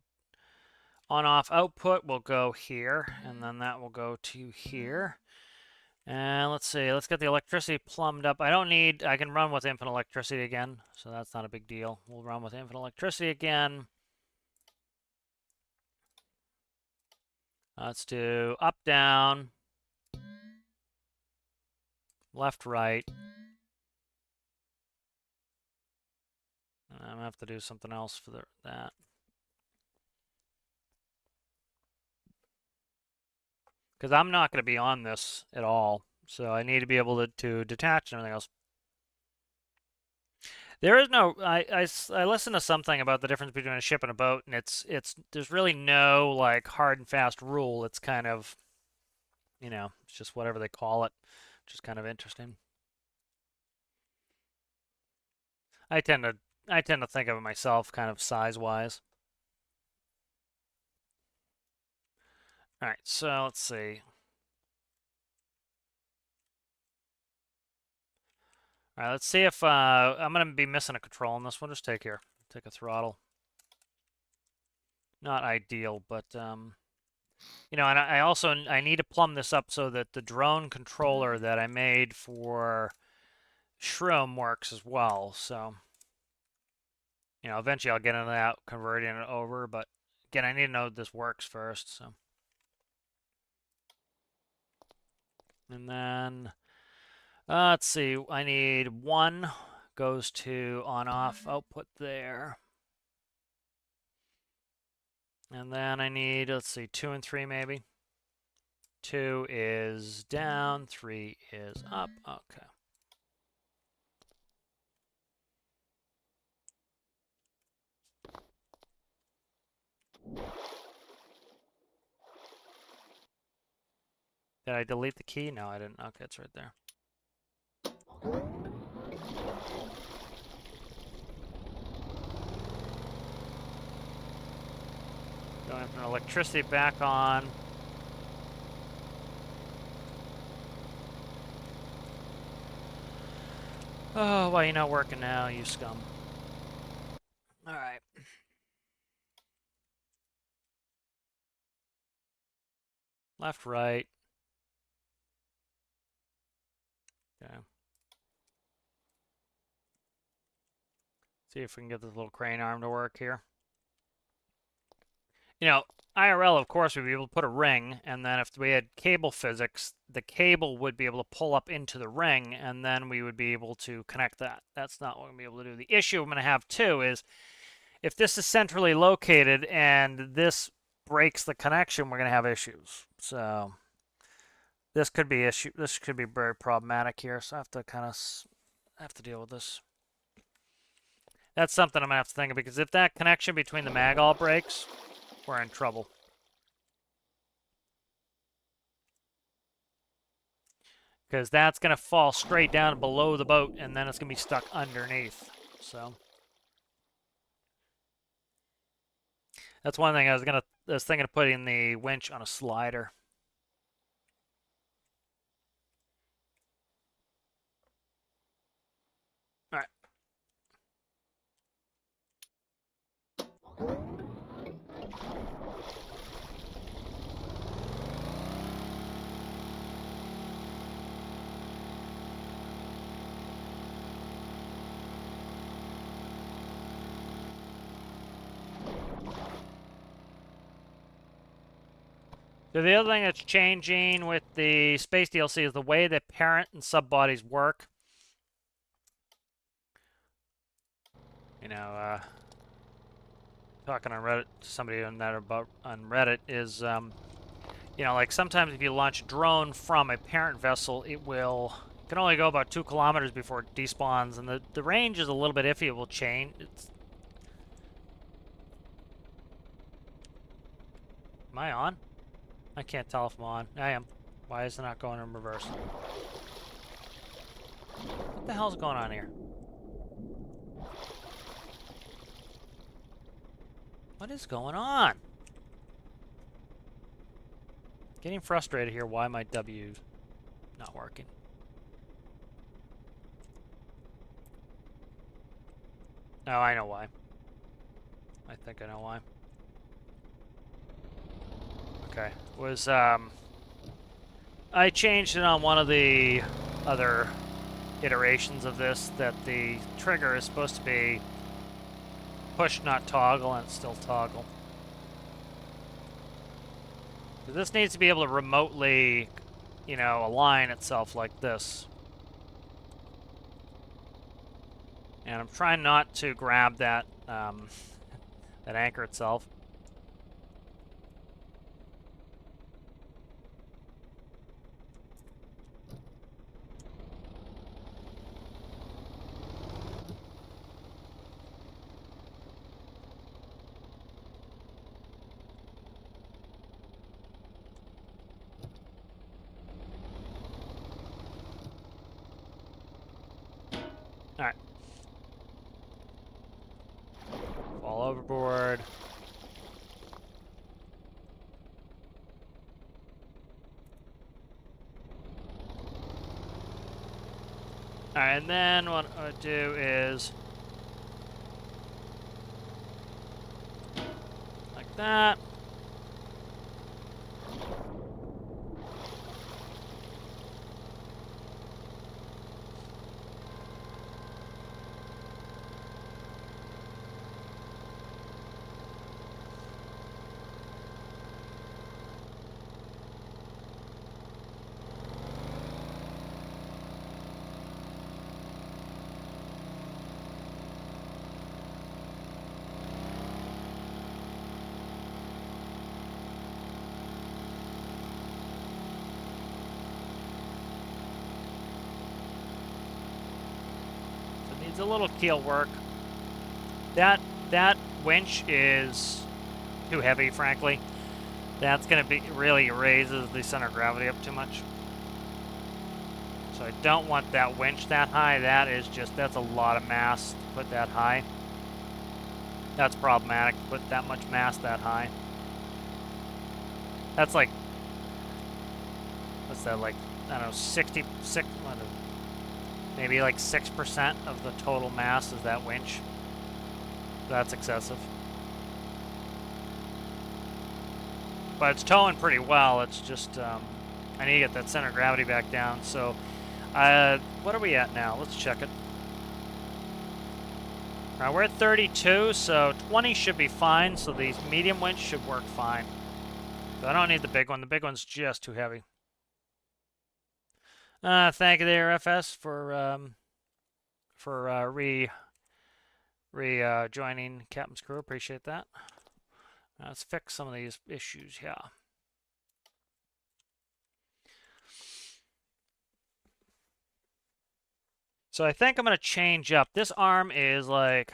On-off output will go here, and then that will go to here. And let's see, let's get the electricity plumbed up. I can run with infinite electricity again, so that's not a big deal. We'll run with infinite electricity again. Let's do up, down, left, right. And I'm gonna have to do something else for that. Because I'm not going to be on this at all. So I need to be able to detach and everything else. There is no, I listened to something about the difference between a ship and a boat, and there's really no like hard and fast rule. It's kind of, it's just whatever they call it, which is kind of interesting. I tend to think of it myself kind of size-wise. All right, so let's see. All right, let's see if I'm gonna be missing a control on this one. Just take a throttle. Not ideal, but and I need to plumb this up so that the drone controller that I made for Shroom works as well. So, eventually I'll get into that, converting it over, but again, I need to know this works first. So, and then let's see, I need 1 goes to on-off output there. And then I need, let's see, 2 and 3 maybe. 2 is down, 3 is up. Okay. Did I delete the key? No, I didn't. Okay, it's right there. Going from electricity back on. Oh, why are you not working now, you scum? Alright. Left, right. Okay. See if we can get this little crane arm to work here. IRL, of course, we'd be able to put a ring, and then if we had cable physics, the cable would be able to pull up into the ring, and then we would be able to connect that. That's not what we're going to be able to do. The issue I'm going to have, too, is if this is centrally located and this breaks the connection, we're going to have issues. So this could be very problematic here, so I have to deal with this. That's something I'm going to have to think of, because if that connection between the mag all breaks, we're in trouble. Because that's going to fall straight down below the boat, and then it's going to be stuck underneath. So that's one thing I was thinking of putting the winch on a slider. All right. So the other thing that's changing with the Space DLC is the way that parent and sub-bodies work. Talking on Reddit to somebody on Reddit is, like sometimes if you launch a drone from a parent vessel, it can only go about 2 kilometers before it despawns, and the range is a little bit iffy. It will change. Am I on? I can't tell if I'm on. I am. Why is it not going in reverse? What the hell's going on here? What is going on? Getting frustrated here. Why my W not working? Oh, I know why. I think I know why. Okay. Was I changed it on one of the other iterations of this that the trigger is supposed to be push, not toggle, and it's still toggle. So this needs to be able to remotely, you know, align itself like this. And I'm trying not to grab that that anchor itself. All right. Fall overboard. All right, and then what I do is like that. Needs a little keel work. That winch is too heavy, frankly. That's gonna be really raises the center of gravity up too much. So I don't want that winch that high. That's a lot of mass to put that high. That's problematic to put that much mass that high. That's like, what's that, like, I don't know, 66, maybe like 6% of the total mass is that winch. That's excessive. But it's towing pretty well. It's just, I need to get that center of gravity back down. So, what are we at now? Let's check it. All right, we're at 32, so 20 should be fine. So these medium winch should work fine. But I don't need the big one. The big one's just too heavy. Thank you there, FS, for joining Captain's Crew. Appreciate that. Let's fix some of these issues here. So I think I'm going to change up. This arm is like,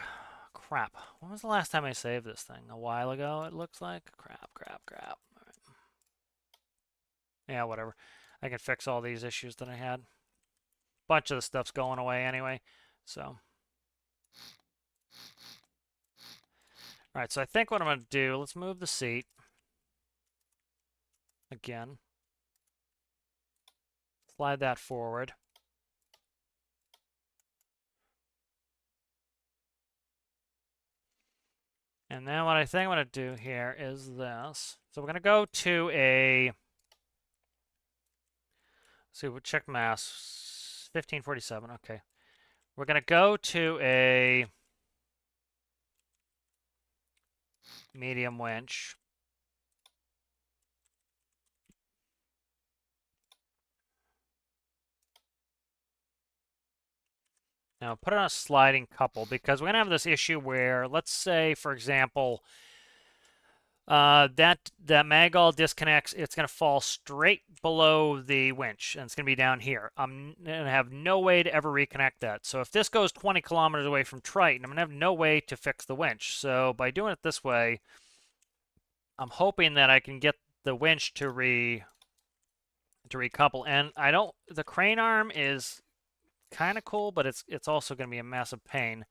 crap. When was the last time I saved this thing? A while ago, it looks like. Crap. All right. Yeah, whatever. I can fix all these issues that I had. Bunch of the stuff's going away anyway, so. All right, so I think what I'm going to do, let's move the seat again. Slide that forward. And then what I think I'm going to do here is this. So we're going to go to a, see, we'll check mass, 1547, okay. We're going to go to a medium winch. Now put it on a sliding couple because we're going to have this issue where, let's say, for example, that magall disconnects. It's going to fall straight below the winch, and it's going to be down here. I'm going to have no way to ever reconnect that. So if this goes 20 kilometers away from Triton, I'm going to have no way to fix the winch. So by doing it this way, I'm hoping that I can get the winch to recouple. And I don't. The crane arm is kind of cool, but it's also going to be a massive pain.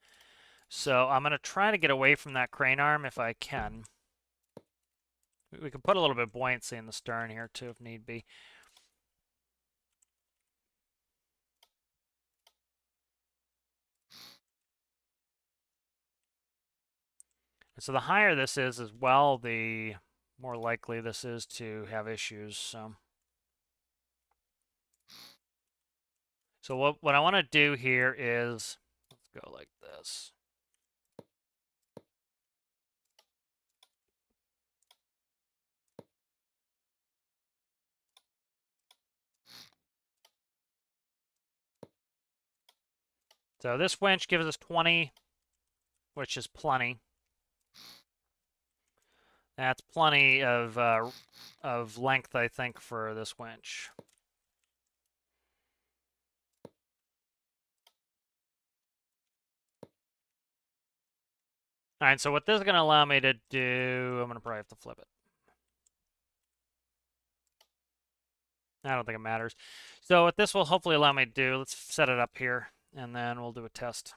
So I'm going to try to get away from that crane arm if I can. We can put a little bit of buoyancy in the stern here too if need be. So the higher this is as well, the more likely this is to have issues. So what I want to do here is, let's go like this. So this winch gives us 20, which is plenty. That's plenty of length, I think, for this winch. All right, so what this is going to allow me to do, I'm going to probably have to flip it. I don't think it matters. So what this will hopefully allow me to do, let's set it up here, and then we'll do a test.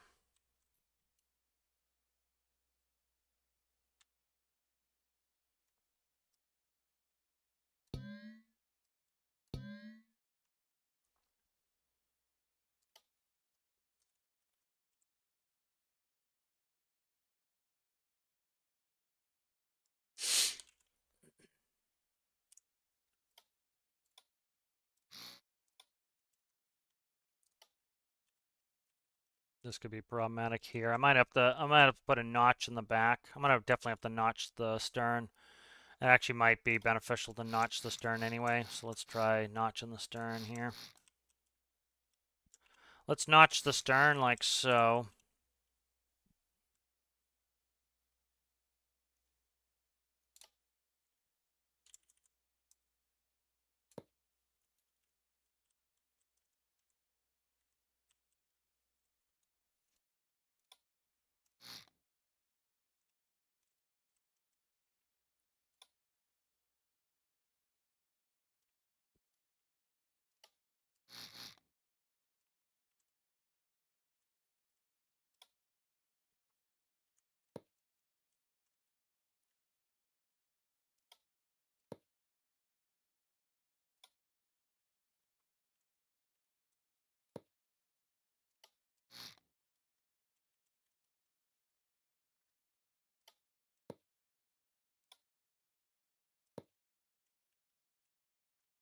This could be problematic here. I might have to put a notch in the back. I'm gonna definitely have to notch the stern. It actually might be beneficial to notch the stern anyway. So let's try notching the stern here. Let's notch the stern like so.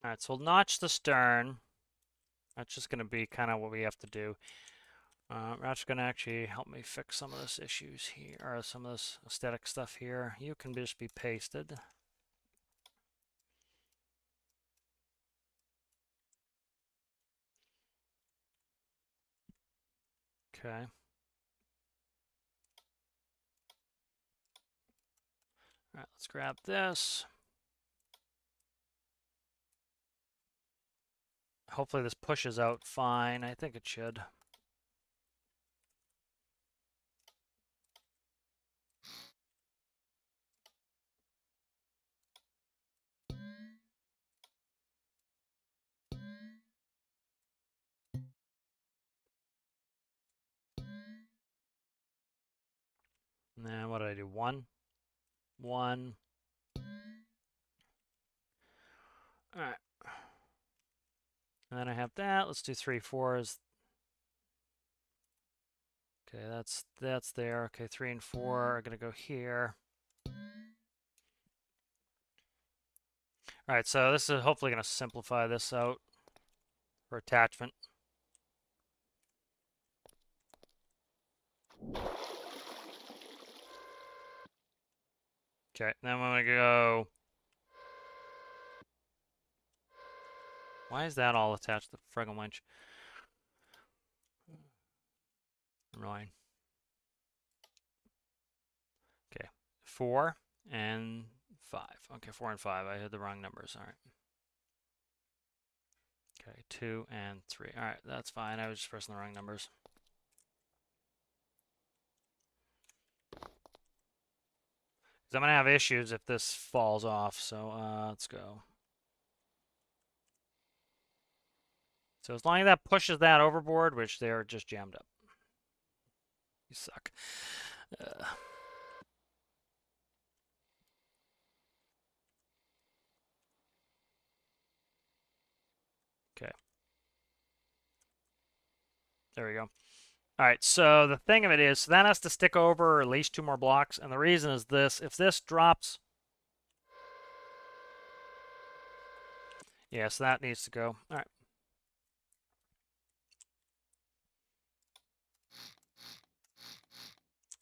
All right, so we'll notch the stern. That's just gonna be kind of what we have to do. That's going to actually help me fix some of this issues here, or some of this aesthetic stuff here. You can just be pasted. Okay. All right, let's grab this. Hopefully this pushes out fine. I think it should. And then what did I do? One. All right. And then I have that. Let's do 3 4s. Okay, that's there. Okay, 3 and 4 are gonna go here. All right, so this is hopefully gonna simplify this out for attachment. Okay, then I'm gonna go. Why is that all attached to the friggin' winch? Annoying. Okay, 4 and 5. Okay, 4 and 5. I had the wrong numbers. All right. Okay, 2 and 3. All right, that's fine. I was just pressing the wrong numbers. I'm gonna have issues if this falls off. So let's go. So as long as that pushes that overboard, which they're just jammed up. You suck. Okay. There we go. All right, so the thing of it is, so that has to stick over at least 2 more blocks, and the reason is this: if this drops Yeah, so that needs to go. All right.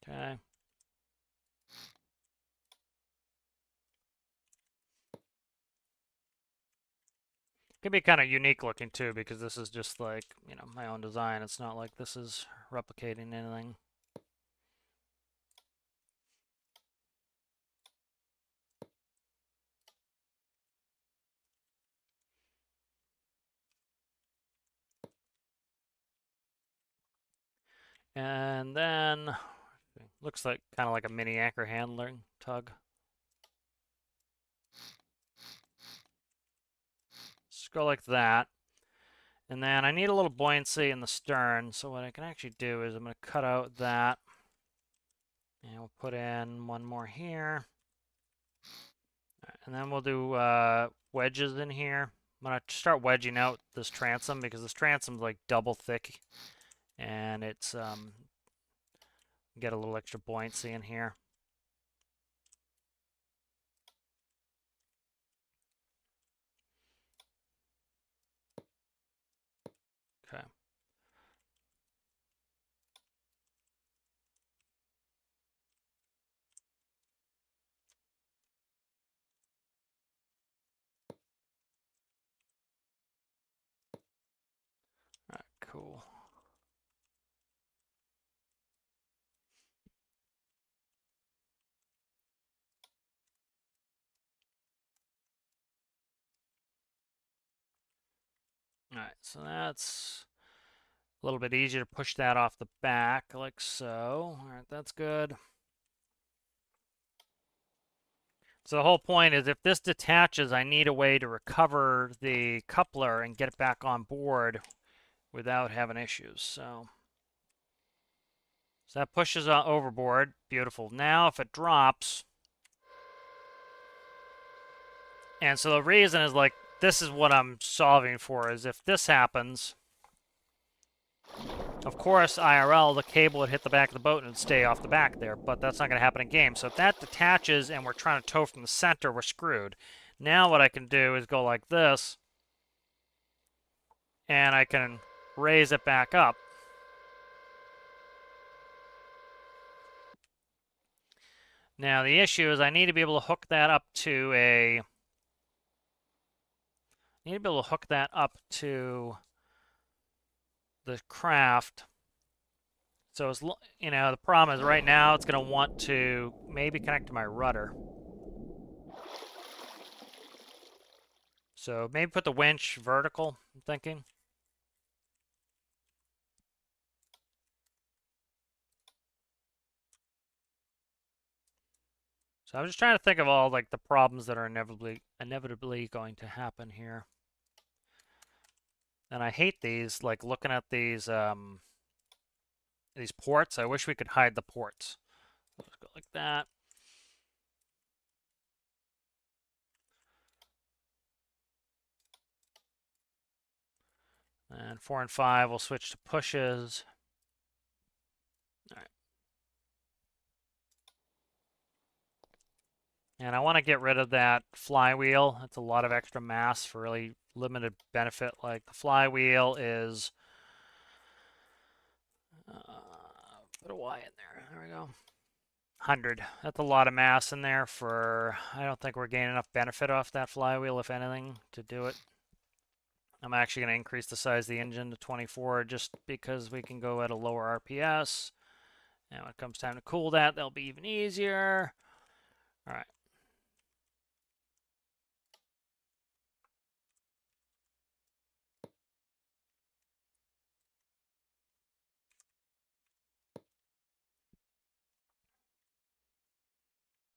Okay. Could be kind of unique looking too, because this is just like, you know, my own design. It's not like this is replicating anything. And then looks like kind of like a mini anchor handling tug. Just go like that. And then I need a little buoyancy in the stern. So what I can actually do is I'm going to cut out that. And we'll put in one more here. And then we'll do wedges in here. I'm going to start wedging out this transom because this transom's like double thick. And it's get a little extra buoyancy in here. Okay. All right, cool. All right, so that's a little bit easier to push that off the back like so. All right, that's good. So the whole point is if this detaches, I need a way to recover the coupler and get it back on board without having issues. So that pushes overboard. Beautiful. Now if it drops, and so the reason is like, this is what I'm solving for, is if this happens, of course, IRL, the cable would hit the back of the boat and it'd stay off the back there, but that's not going to happen in game. So if that detaches and we're trying to tow from the center, we're screwed. Now what I can do is go like this, and I can raise it back up. Now the issue is I need to be able to hook that up to a... I need to be able to hook that up to the craft. So it's, you know, the problem is right now it's going to want to maybe connect to my rudder. So maybe put the winch vertical, I'm thinking. So I'm just trying to think of all like the problems that are inevitably going to happen here. And I hate these, like looking at these ports. I wish we could hide the ports. Let's go like that. And 4 and 5 will switch to pushes. All right. And I want to get rid of that flywheel. It's a lot of extra mass for really limited benefit. Like the flywheel is, put a Y in there. There we go. 100. That's a lot of mass in there for, I don't think we're gaining enough benefit off that flywheel, if anything, to do it. I'm actually going to increase the size of the engine to 24 just because we can go at a lower RPS. And when it comes time to cool that, that'll be even easier. All right.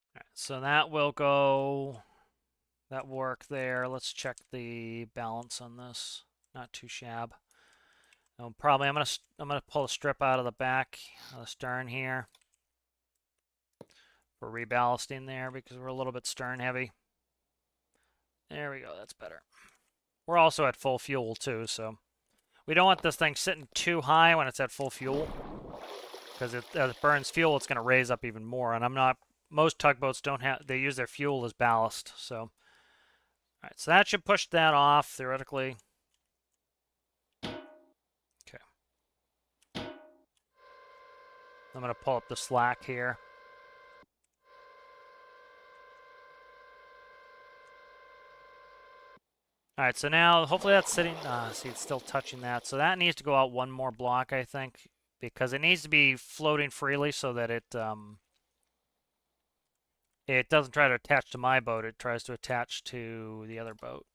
All right, so that will go, that work there. Let's check the balance on this. Not too shab. Probably I'm gonna pull a strip out of the back of the stern here for reballasting there because we're a little bit stern heavy. There we go, that's better. We're also at full fuel too, so we don't want this thing sitting too high when it's at full fuel because as it burns fuel, it's going to raise up even more. And most tugboats don't have, they use their fuel as ballast. So, all Alright, so that should push that off, theoretically. Okay. I'm going to pull up the slack here. Alright, so now, hopefully that's sitting... see, it's still touching that. So that needs to go out one more block, I think, because it needs to be floating freely so that it doesn't try to attach to my boat. It tries to attach to the other boat.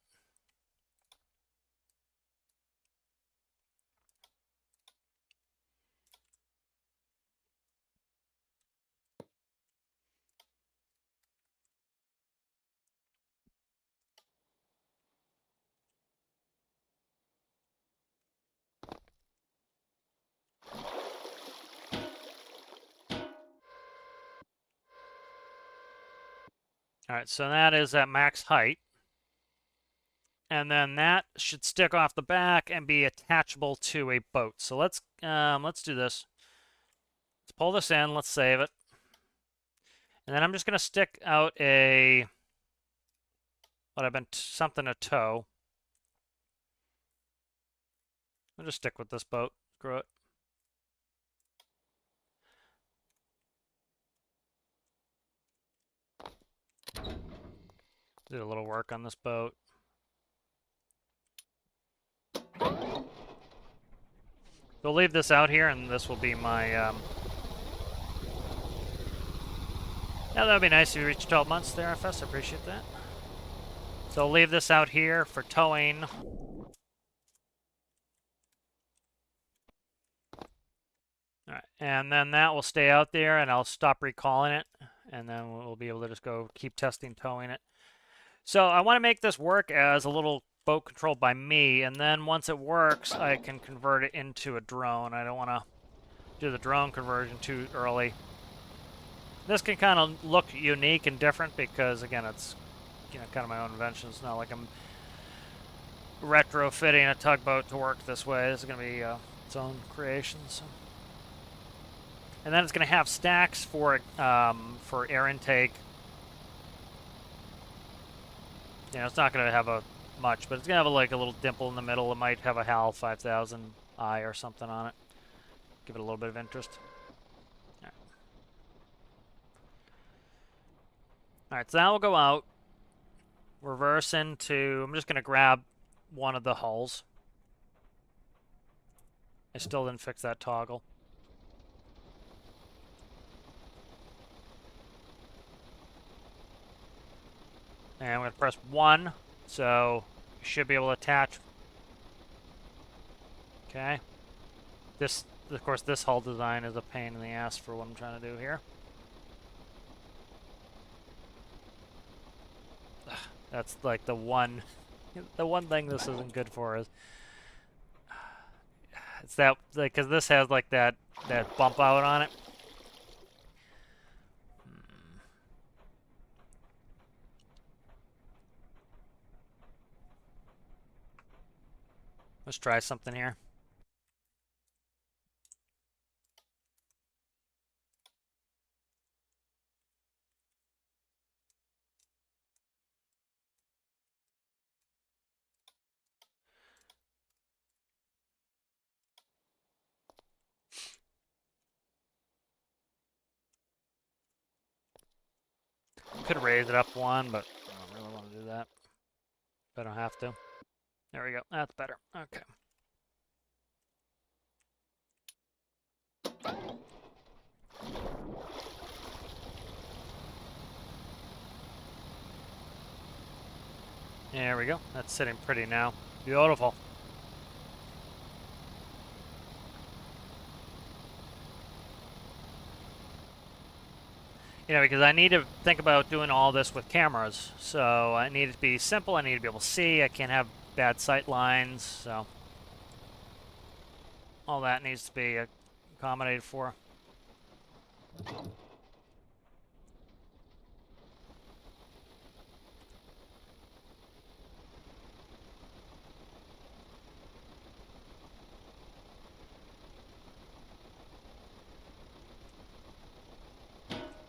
Alright, so that is at max height. And then that should stick off the back and be attachable to a boat. So let's do this. Let's pull this in. Let's save it. And then I'm just going to stick out something to tow. I'll just stick with this boat. Screw it. Do a little work on this boat. So leave this out here, and this will be my... Yeah, that would be nice if you reach 12 months there, FS. I appreciate that. So I'll leave this out here for towing. Alright, and then that will stay out there, and I'll stop recalling it, and then we'll be able to just go keep testing towing it. So I want to make this work as a little boat controlled by me, and then once it works, I can convert it into a drone. I don't want to do the drone conversion too early. This can kind of look unique and different because, again, it's kind of my own invention. It's not like I'm retrofitting a tugboat to work this way. This is going to be its own creation. So. And then it's going to have stacks for air intake. It's not going to have much, but it's going to have like a little dimple in the middle. It might have a HAL 5000i or something on it. Give it a little bit of interest. Alright, so that will go out. Reverse into... I'm just going to grab one of the hulls. I still didn't fix that toggle. And I'm going to press 1, so you should be able to attach. Okay. This, of course, this hull design is a pain in the ass for what I'm trying to do here. That's like the one thing this isn't good for is it's that, like, because this has like that bump out on it. Let's try something here. Could raise it up one, but I don't really want to do that. But I don't have to. There we go. That's better. Okay. There we go. That's sitting pretty now. Beautiful. Because I need to think about doing all this with cameras. So I need it to be simple. I need to be able to see. I can't have bad sight lines. So all that needs to be accommodated for.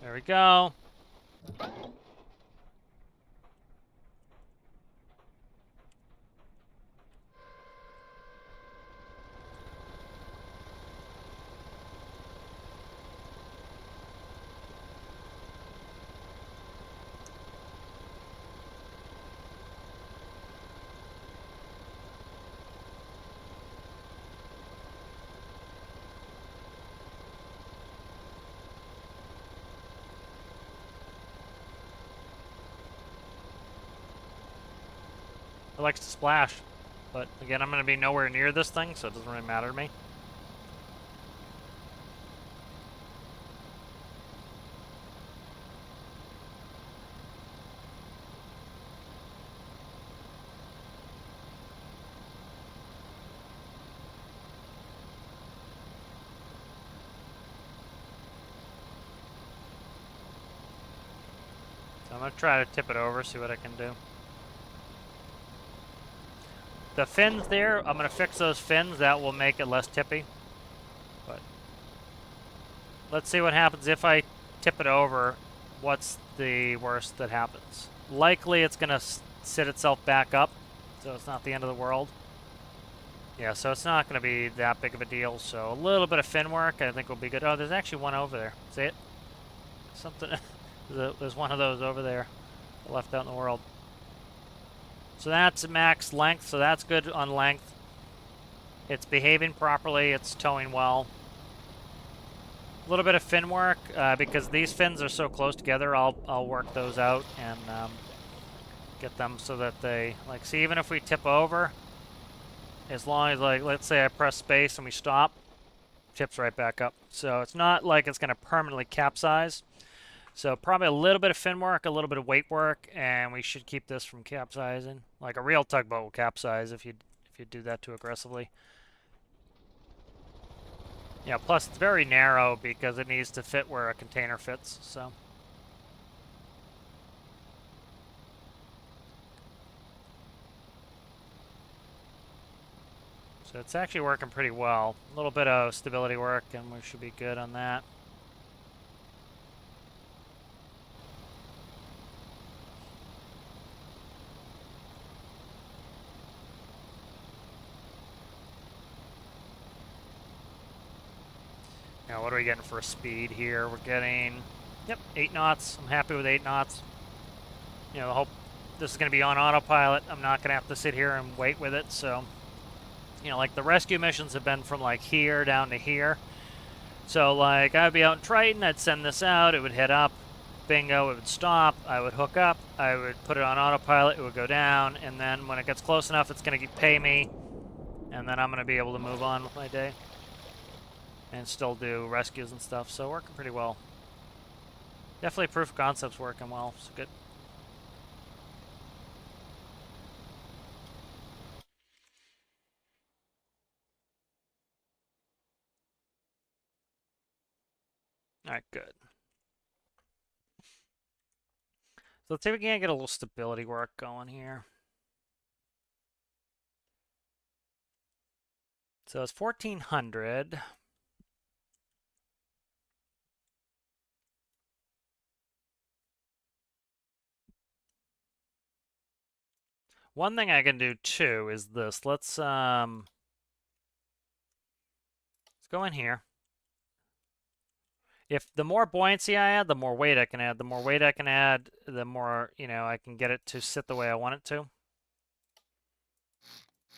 There we go. It likes to splash. But again, I'm going to be nowhere near this thing, so it doesn't really matter to me. So I'm going to try to tip it over, see what I can do. The fins there, I'm going to fix those fins. That will make it less tippy. But let's see what happens if I tip it over. What's the worst that happens? Likely it's going to sit itself back up, so it's not the end of the world. Yeah, so it's not going to be that big of a deal. So a little bit of fin work I think will be good. Oh, there's actually one over there. See it? Something. There's one of those over there left out in the world. So that's max length, so that's good on length. It's behaving properly, it's towing well. A little bit of fin work, because these fins are so close together, I'll work those out and get them so that they, like, see, even if we tip over, as long as, like, let's say I press space and we stop, tips right back up. So it's not like it's going to permanently capsize. So probably a little bit of fin work, a little bit of weight work, and we should keep this from capsizing. Like a real tugboat will capsize if you do that too aggressively. Yeah, plus it's very narrow because it needs to fit where a container fits, so. So it's actually working pretty well. A little bit of stability work and we should be good on that. Now, what are we getting for a speed here? We're getting, yep, 8 knots. I'm happy with 8 knots. You know, I hope this is going to be on autopilot. I'm not going to have to sit here and wait with it. So, you know, like the rescue missions have been from like here down to here. So, like, I'd be out in Triton, I'd send this out, it would head up, bingo, it would stop, I would hook up, I would put it on autopilot, it would go down, and then when it gets close enough, it's going to pay me, and then I'm going to be able to move on with my day. And still do rescues and stuff, so working pretty well. Definitely proof of concept's working well, so good. Alright, good. So let's see if we can get a little stability work going here. So it's 1400. One thing I can do too is this. Let's go in here. If the more buoyancy I add, the more weight I can add. The more weight I can add, the more, you know, I can get it to sit the way I want it to.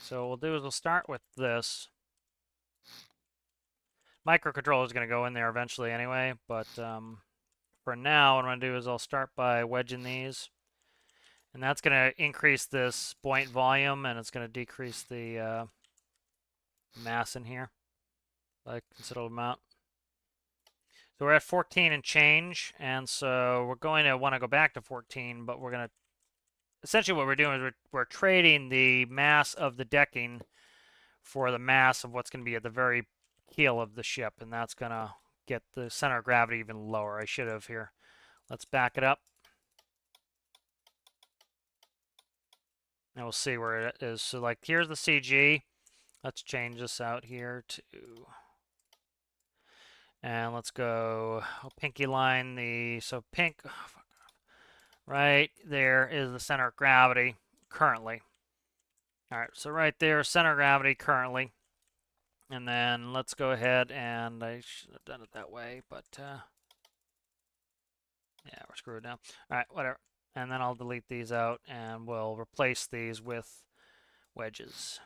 So what we'll do is we'll start with this. Microcontroller is going to go in there eventually anyway, but for now, what I'm going to do is I'll start by wedging these. And that's going to increase this buoyant volume, and it's going to decrease the mass in here by a considerable amount. So we're at 14 and change, and so we're going to want to go back to 14, but we're going to, essentially what we're doing is we're trading the mass of the decking for the mass of what's going to be at the very keel of the ship, and that's going to get the center of gravity even lower. I should have here. Let's back it up. And we'll see where it is. So like here's the CG. Let's change this out here to, and let's go pinky line the, so pink, right there is the center of gravity currently. All right, so right there, center of gravity currently. And then let's go ahead and, I should have done it that way, but yeah, we're screwed now. All right, whatever. And then I'll delete these out and we'll replace these with wedges.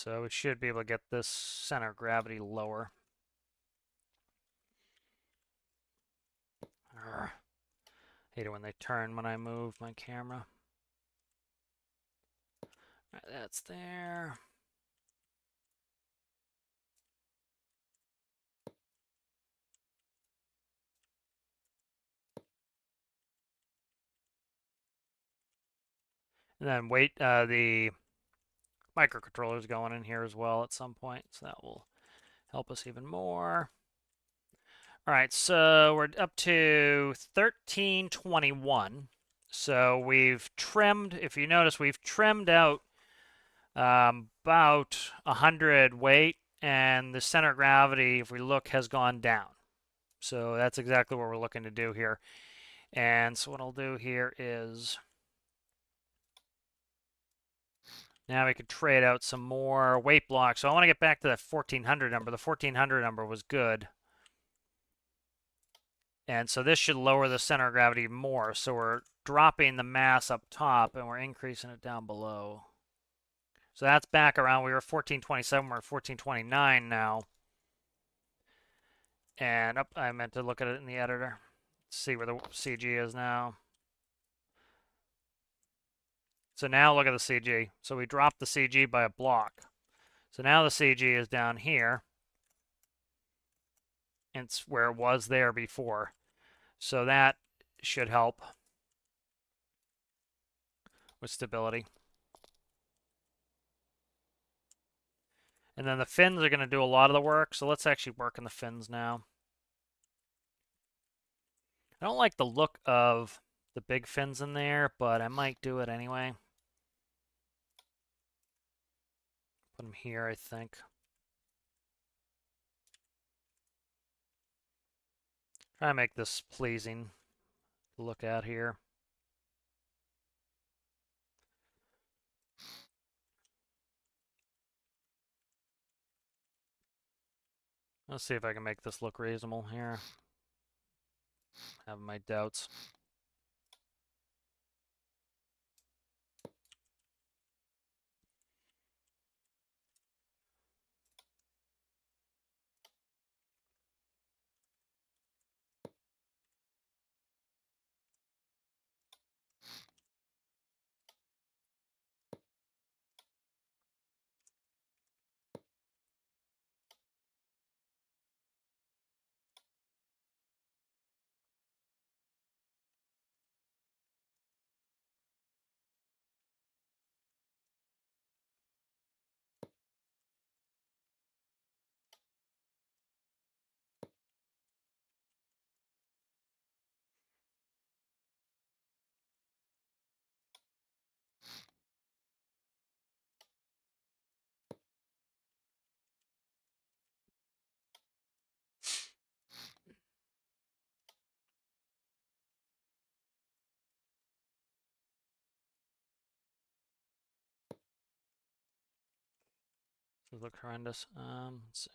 So we should be able to get this center of gravity lower. Arrgh. Hate it when they turn when I move my camera. All right, that's there. And then wait, the microcontroller's going in here as well at some point, so that will help us even more. All right, so we're up to 1321. So we've trimmed, if you notice, we've trimmed out about 100 weight, and the center of gravity, if we look, has gone down. So that's exactly what we're looking to do here. And so what I'll do here is now we could trade out some more weight blocks. So I want to get back to that 1400 number. The 1400 number was good. And so this should lower the center of gravity more. So we're dropping the mass up top and we're increasing it down below. So that's back around, we were 1427, we're 1429 now. And I meant to look at it in the editor. See where the CG is now. So now look at the CG. So we dropped the CG by a block. So now the CG is down here. It's where it was there before. So that should help with stability. And then the fins are going to do a lot of the work. So let's actually work on the fins now. I don't like the look of the big fins in there, but I might do it anyway. Put them here, I think. Try to make this pleasing to look at here. Let's see if I can make this look reasonable here. Have my doubts. This looks horrendous. Let's see.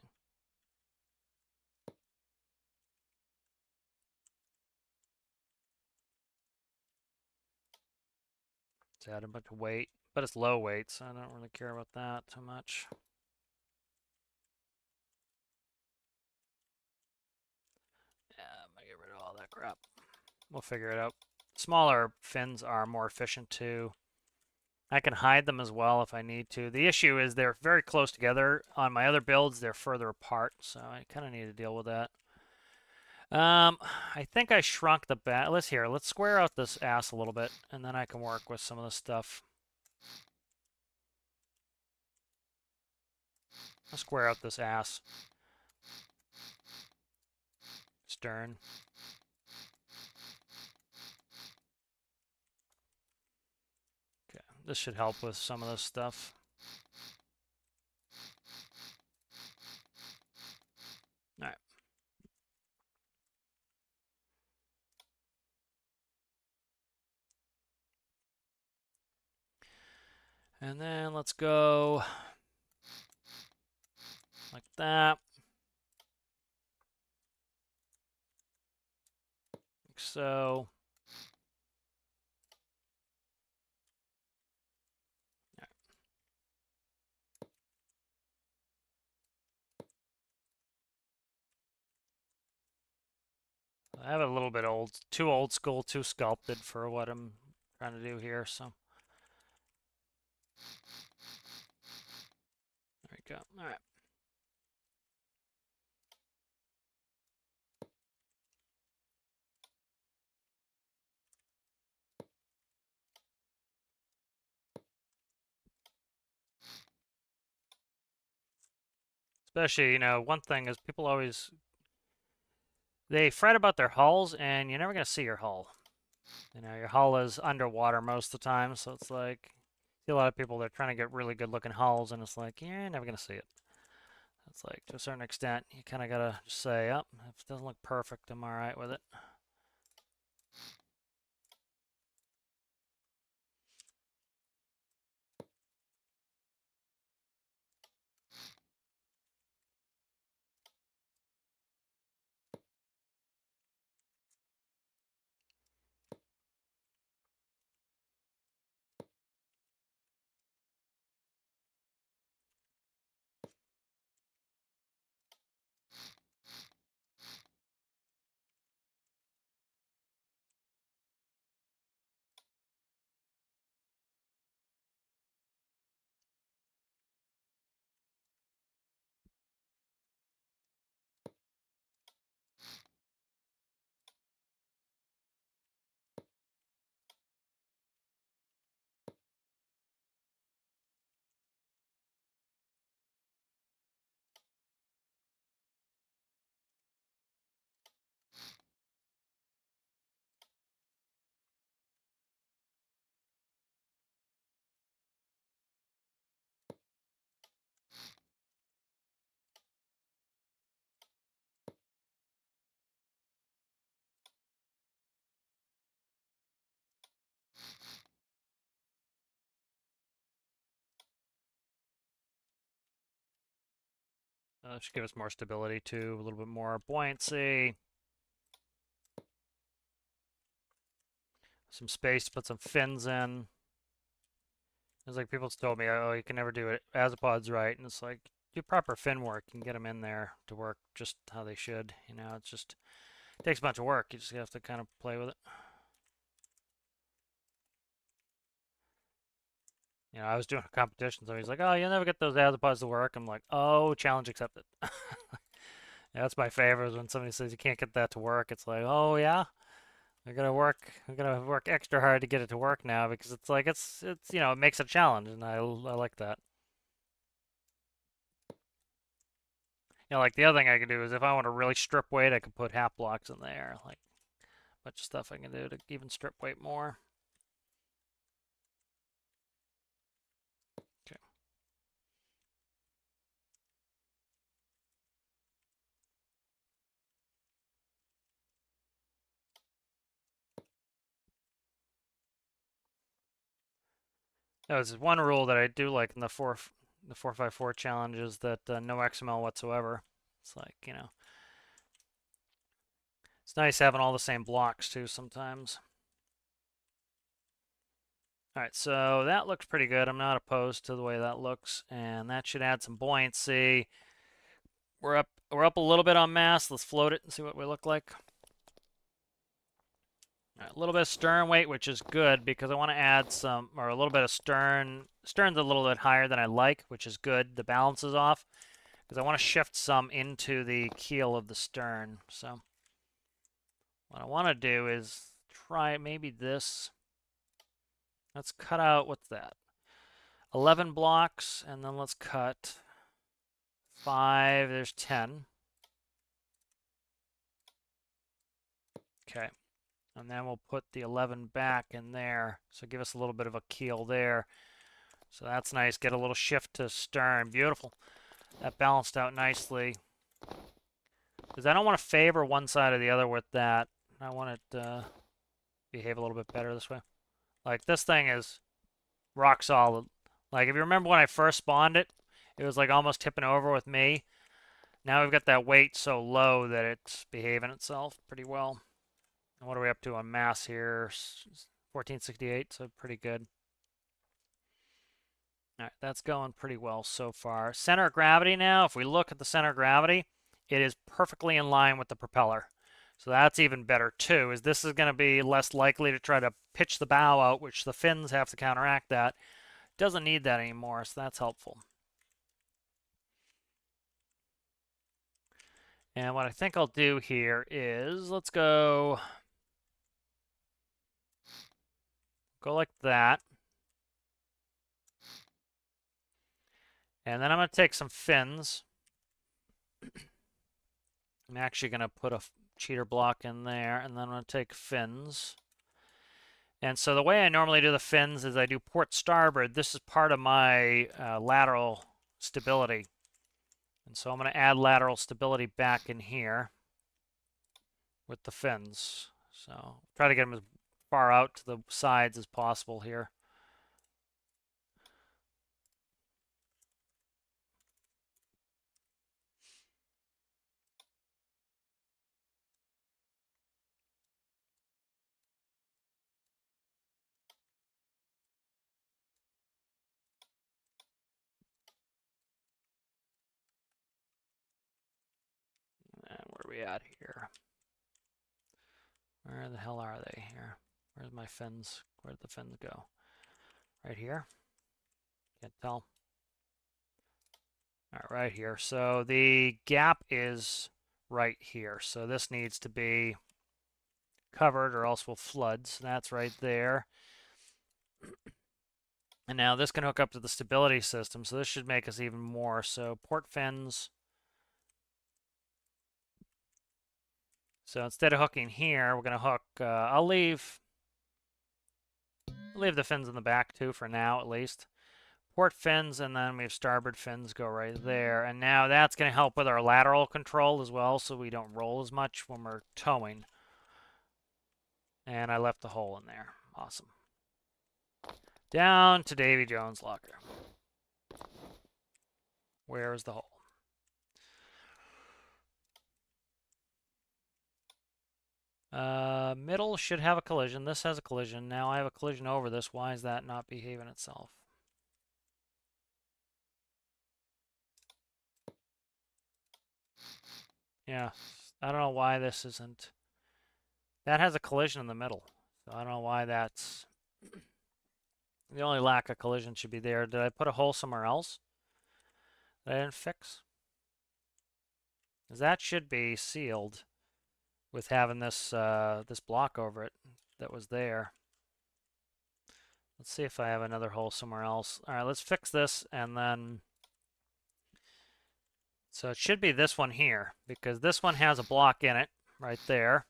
It's add a bunch of weight, but it's low weight, so I don't really care about that too much. Yeah, I'm gonna get rid of all that crap. We'll figure it out. Smaller fins are more efficient too. I can hide them as well if I need to. The issue is they're very close together. On my other builds, they're further apart, so I kind of need to deal with that. I think I shrunk the back. Let's square out this ass a little bit, and then I can work with some of the stuff. Let's square out this ass. Stern. Okay, this should help with some of this stuff. All right. And then let's go like that. Like so. I have a little bit too old school, too sculpted for what I'm trying to do here, so. There we go. All right. Especially, you know, one thing is people always, they fret about their hulls, and you're never going to see your hull. You know, your hull is underwater most of the time, so it's like, see a lot of people, they're trying to get really good looking hulls, and it's like, you're never going to see it. It's like, to a certain extent, you kind of got to just say, oh, if it doesn't look perfect, I'm all right with it. Should give us more stability too, a little bit more buoyancy, some space to put some fins in. It's like people told me, oh, you can never do it azipods right, and it's like, do proper fin work and get them in there to work just how they should. You know, it's just, it takes a bunch of work. You just have to kind of play with it. You know, I was doing a competition, so he's like, oh, you'll never get those azipods to work. I'm like, oh, challenge accepted. Yeah, that's my favorite is when somebody says you can't get that to work. It's like, oh, yeah? We're gonna work extra hard to get it to work now because it's like, you know, it makes a challenge, and I like that. You know, like the other thing I can do is if I want to really strip weight, I can put half blocks in there. Like a bunch of stuff I can do to even strip weight more. Okay. Now, there's one rule that I do like in the 454 challenge is that no XML whatsoever. It's like, you know, it's nice having all the same blocks too sometimes. All right, so that looks pretty good. I'm not opposed to the way that looks, and that should add some buoyancy. We're up a little bit on mass. Let's float it and see what we look like. All right, a little bit of stern weight, which is good because I want to add some, or a little bit of stern. Stern's a little bit higher than I like, which is good. The balance is off because I want to shift some into the keel of the stern. So what I want to do is try maybe this. Let's cut out, what's that? 11 blocks, and then let's cut 5. There's 10. Okay. And then we'll put the 11 back in there. So give us a little bit of a keel there. So that's nice. Get a little shift to stern. Beautiful. That balanced out nicely. Because I don't want to favor one side or the other with that. I want it to behave a little bit better this way. Like this thing is rock solid. Like if you remember when I first spawned it, it was like almost tipping over with me. Now we've got that weight so low that it's behaving itself pretty well. And what are we up to on mass here? 1468, so pretty good. All right, that's going pretty well so far. Center of gravity now, if we look at the center of gravity, it is perfectly in line with the propeller. So that's even better too, is this is going to be less likely to try to pitch the bow out, which the fins have to counteract that. Doesn't need that anymore, so that's helpful. And what I think I'll do here is, let's go like that. And then I'm going to take some fins. I'm actually going to put a cheater block in there, and then I'm going to take fins. And so the way I normally do the fins is I do port starboard. This is part of my lateral stability. And so I'm going to add lateral stability back in here with the fins. So try to get them as far out to the sides as possible here. And where are we at here? Where the hell are they here? Where's my fins? Where'd the fins go? Right here? Can't tell. All right, right here. So the gap is right here. So this needs to be covered or else we'll flood. So that's right there. And now this can hook up to the stability system. So this should make us even more. So port fins. So instead of hooking here, we're going to hook, I'll leave the fins in the back too for now at least. Port fins, and then we have starboard fins go right there. And now that's going to help with our lateral control as well, so we don't roll as much when we're towing. And I left the hole in there. Awesome. Down to Davy Jones' locker. Where is the hole? Middle should have a collision. This has a collision. Now I have a collision over this. Why is that not behaving itself? Yeah, I don't know why this isn't. That has a collision in the middle. So I don't know why that's. The only lack of collision should be there. Did I put a hole somewhere else that I didn't fix? Because that should be sealed with having this this block over it that was there. Let's see if I have another hole somewhere else. All right, let's fix this and then. So it should be this one here because this one has a block in it right there.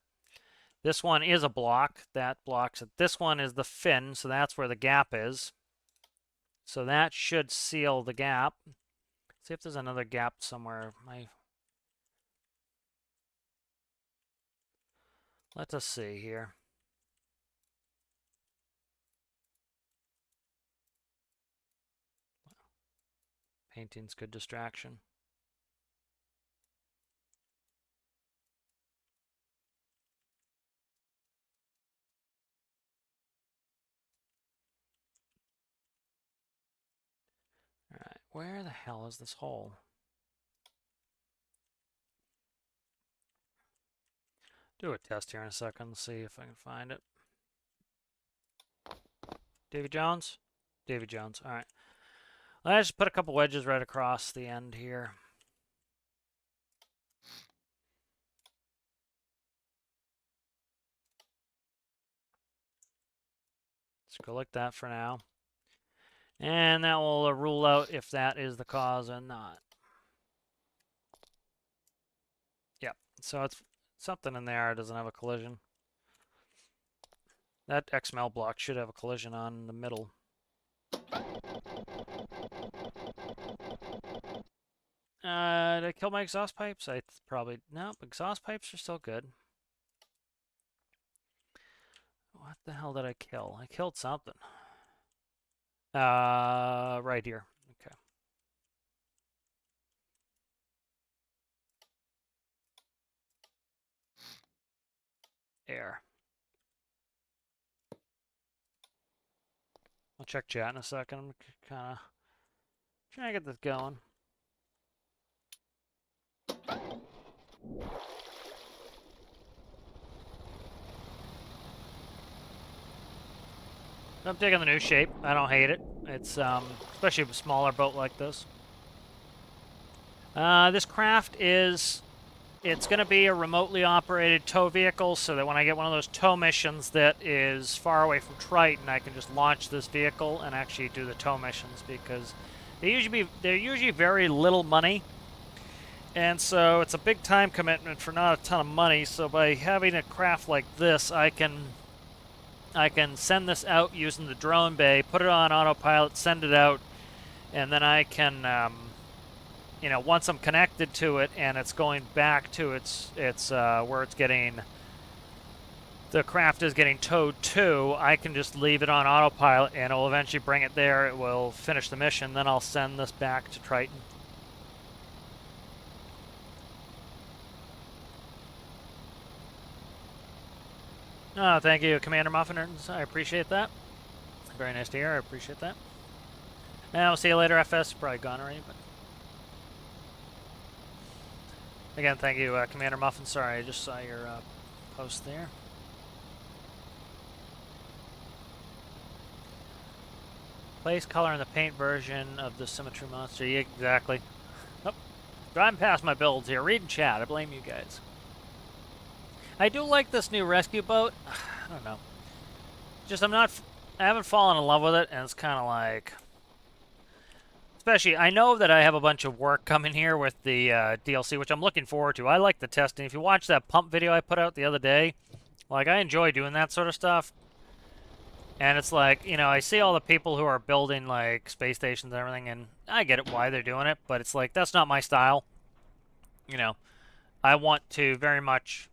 This one is a block. That blocks it. This one is the fin, so that's where the gap is. So that should seal the gap. See if there's another gap somewhere. Let us see here. Painting's good distraction. All right, where the hell is this hole? Do a test here in a second, see if I can find it. Davy Jones? Davy Jones, all right. I just put a couple wedges right across the end here. Let's go like that for now. And that will rule out if that is the cause or not. Yep, so it's something in there doesn't have a collision. That XML block should have a collision on the middle. Did I kill my exhaust pipes? I probably... Nope, exhaust pipes are still good. What the hell did I kill? I killed something. Right here. Okay. Air. I'll check chat in a second. I'm kind of trying to get this going. I'm taking the new shape. I don't hate it. It's, especially a smaller boat like this. This craft is... It's going to be a remotely operated tow vehicle, so that when I get one of those tow missions that is far away from Triton, I can just launch this vehicle and actually do the tow missions, because they're usually very little money, and so it's a big time commitment for not a ton of money. So by having a craft like this, I can send this out using the drone bay, put it on autopilot, send it out, and then I can you know, once I'm connected to it and it's going back to its where it's getting, the craft is getting towed to, I can just leave it on autopilot and it will eventually bring it there. It will finish the mission, then I'll send this back to Triton. Oh, thank you, Commander Muffiners. I appreciate that. Very nice to hear. I appreciate that. And I'll see you later, FS. Probably gone already, but... Again, thank you, Commander Muffin. Sorry, I just saw your post there. Place color in the paint version of the Symmetry Monster. Yeah, exactly. Oh, driving past my builds here. Reading chat. I blame you guys. I do like this new rescue boat. I don't know. Just I haven't fallen in love with it, and it's kind of like... Especially, I know that I have a bunch of work coming here with the DLC, which I'm looking forward to. I like the testing. If you watch that pump video I put out the other day, like, I enjoy doing that sort of stuff. And it's like, you know, I see all the people who are building, like, space stations and everything, and I get it why they're doing it, but it's like, that's not my style. You know, I want to very much...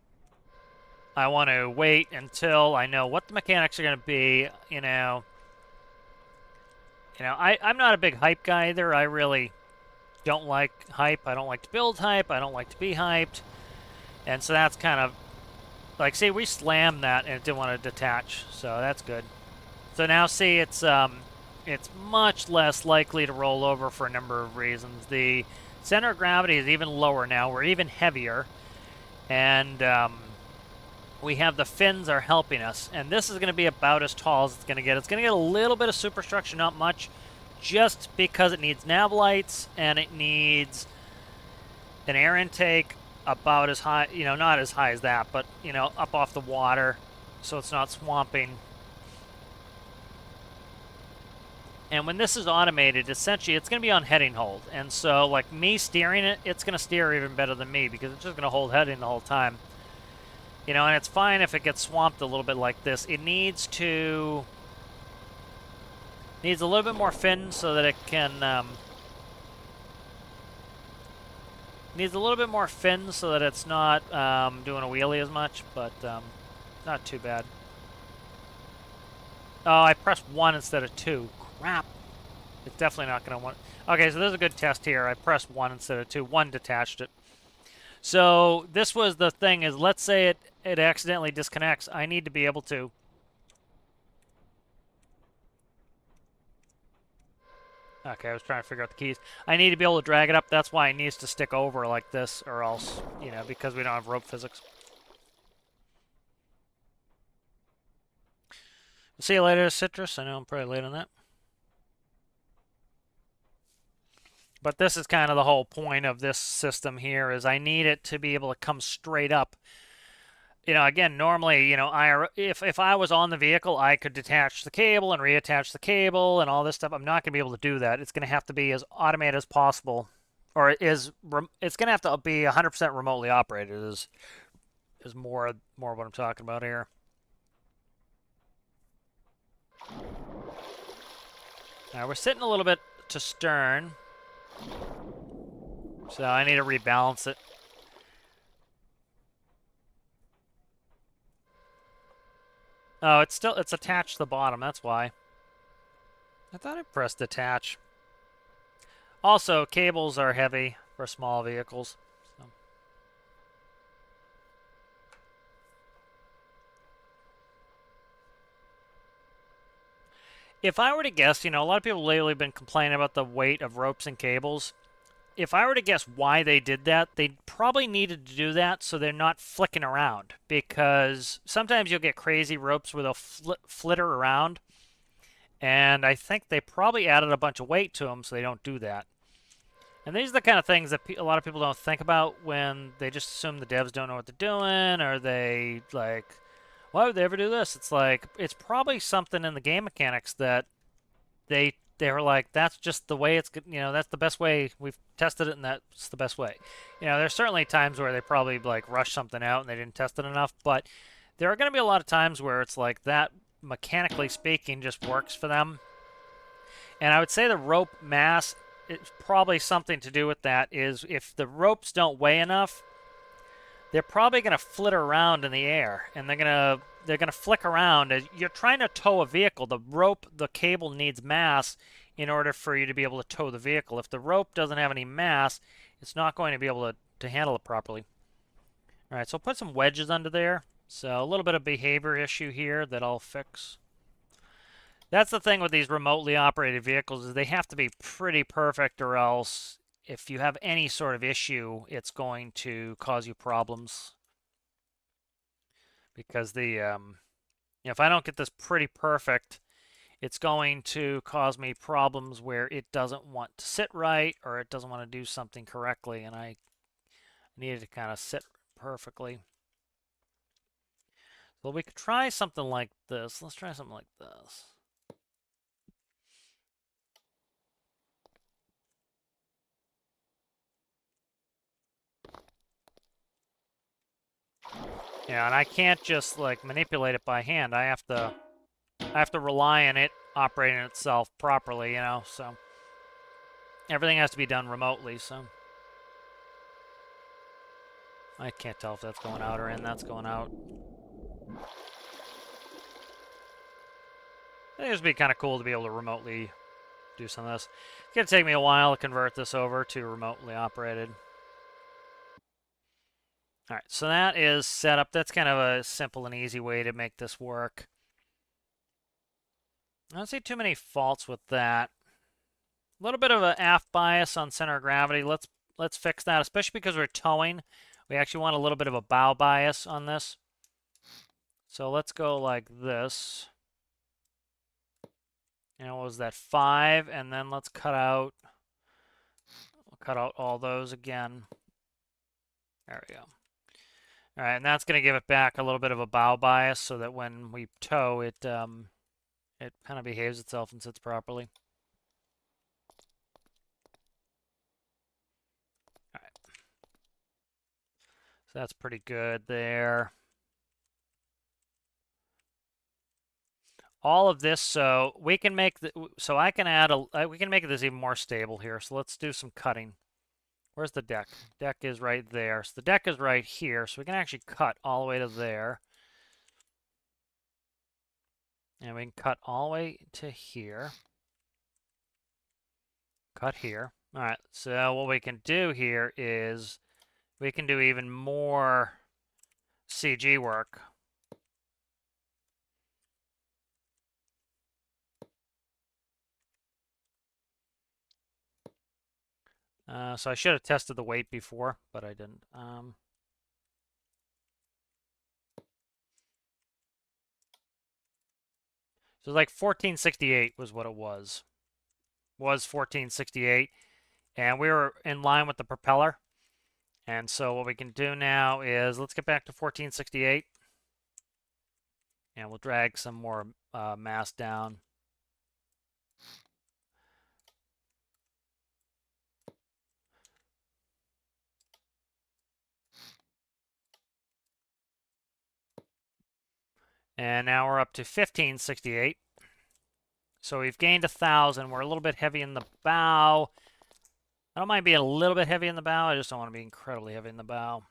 I want to wait until I know what the mechanics are going to be, you know... You know, I'm not a big hype guy either. I really don't like hype. I don't like to build hype. I don't like to be hyped. And so that's kind of... Like, see, we slammed that and it didn't want to detach. So that's good. So now, see, it's much less likely to roll over for a number of reasons. The center of gravity is even lower now. We're even heavier. And... we have the fins are helping us, and this is going to be about as tall as it's going to get. It's going to get a little bit of superstructure, not much, just because it needs nav lights, and it needs an air intake about as high, you know, not as high as that, but, you know, up off the water, so it's not swamping. And when this is automated, essentially, it's going to be on heading hold, and so, like, me steering it, it's going to steer even better than me, because it's just going to hold heading the whole time. You know, and it's fine if it gets swamped a little bit like this. It needs a little bit more fin so that it can, needs a little bit more fin so that it's not doing a wheelie as much, but not too bad. Oh, I pressed 1 instead of 2. Crap. It's definitely not going to want... Okay, so there's a good test here. I pressed 1 instead of 2. 1 detached it. So this was the thing is, let's say it accidentally disconnects. I need to be able to... Okay, I was trying to figure out the keys. I need to be able to drag it up. That's why it needs to stick over like this, or else, you know, because we don't have rope physics. See you later, Citrus. I know I'm probably late on that. But this is kind of the whole point of this system here, is I need it to be able to come straight up. You know, again, normally, you know, if I was on the vehicle, I could detach the cable and reattach the cable and all this stuff. I'm not going to be able to do that. It's going to have to be as automated as possible. Or it's going to have to be 100% remotely operated is more what I'm talking about here. Now, we're sitting a little bit to stern. So I need to rebalance it. Oh, it's attached to the bottom, that's why. I thought I pressed attach. Also, cables are heavy for small vehicles. So. If I were to guess, you know, a lot of people lately have been complaining about the weight of ropes and cables. If I were to guess why they did that, they probably needed to do that so they're not flicking around. Because sometimes you'll get crazy ropes where they'll flitter around. And I think they probably added a bunch of weight to them so they don't do that. And these are the kind of things that a lot of people don't think about when they just assume the devs don't know what they're doing, or they like, why would they ever do this? It's like, it's probably something in the game mechanics that they were like, that's just the way it's, that's the best way. We've tested it, and that's the best way. There's certainly times where they probably like rushed something out and they didn't test it enough, but there are going to be a lot of times where it's like that, mechanically speaking, just works for them. And I would say the rope mass, it's probably something to do with that. Is if the ropes don't weigh enough, they're probably going to flitter around in the air, and they're gonna flick around. As you're trying to tow a vehicle, the cable needs mass in order for you to be able to tow the vehicle. If the rope doesn't have any mass, it's not going to be able to handle it properly. All right, so I'll put some wedges under there. So a little bit of behavior issue here that I'll fix. That's the thing with these remotely operated vehicles, is they have to be pretty perfect, or else if you have any sort of issue, it's going to cause you problems. Because if I don't get this pretty perfect, it's going to cause me problems where it doesn't want to sit right, or it doesn't want to do something correctly, and I need it to kind of sit perfectly. Well, we could try something like this. Let's try something like this. Yeah, and I can't just like manipulate it by hand. I have to rely on it operating itself properly, so everything has to be done remotely, so I can't tell if that's going out or in. That's going out. I think it would be kind of cool to be able to remotely do some of this. It's going to take me a while to convert this over to remotely operated. All right, so that is set up. That's kind of a simple and easy way to make this work. I don't see too many faults with that. A little bit of an aft bias on center of gravity. Let's fix that, especially because we're towing. We actually want a little bit of a bow bias on this. So let's go like this. And what was that, 5? And then let's cut out all those again. There we go. All right, and that's going to give it back a little bit of a bow bias so that when we tow, it kind of behaves itself and sits properly. All right. So that's pretty good there. All of this, so we can make I can add we can make this even more stable here. So let's do some cutting. Where's the deck? Deck is right there. So the deck is right here. So we can actually cut all the way to there. And we can cut all the way to here. Cut here. All right. So what we can do here is we can do even more CG work. So I should have tested the weight before, but I didn't. So like 1468 was what it was. Was 1468. And we were in line with the propeller. And so what we can do now is let's get back to 1468. And we'll drag some more mass down. And now we're up to 1568. So we've gained 1,000. We're a little bit heavy in the bow. I don't mind being a little bit heavy in the bow. I just don't want to be incredibly heavy in the bow.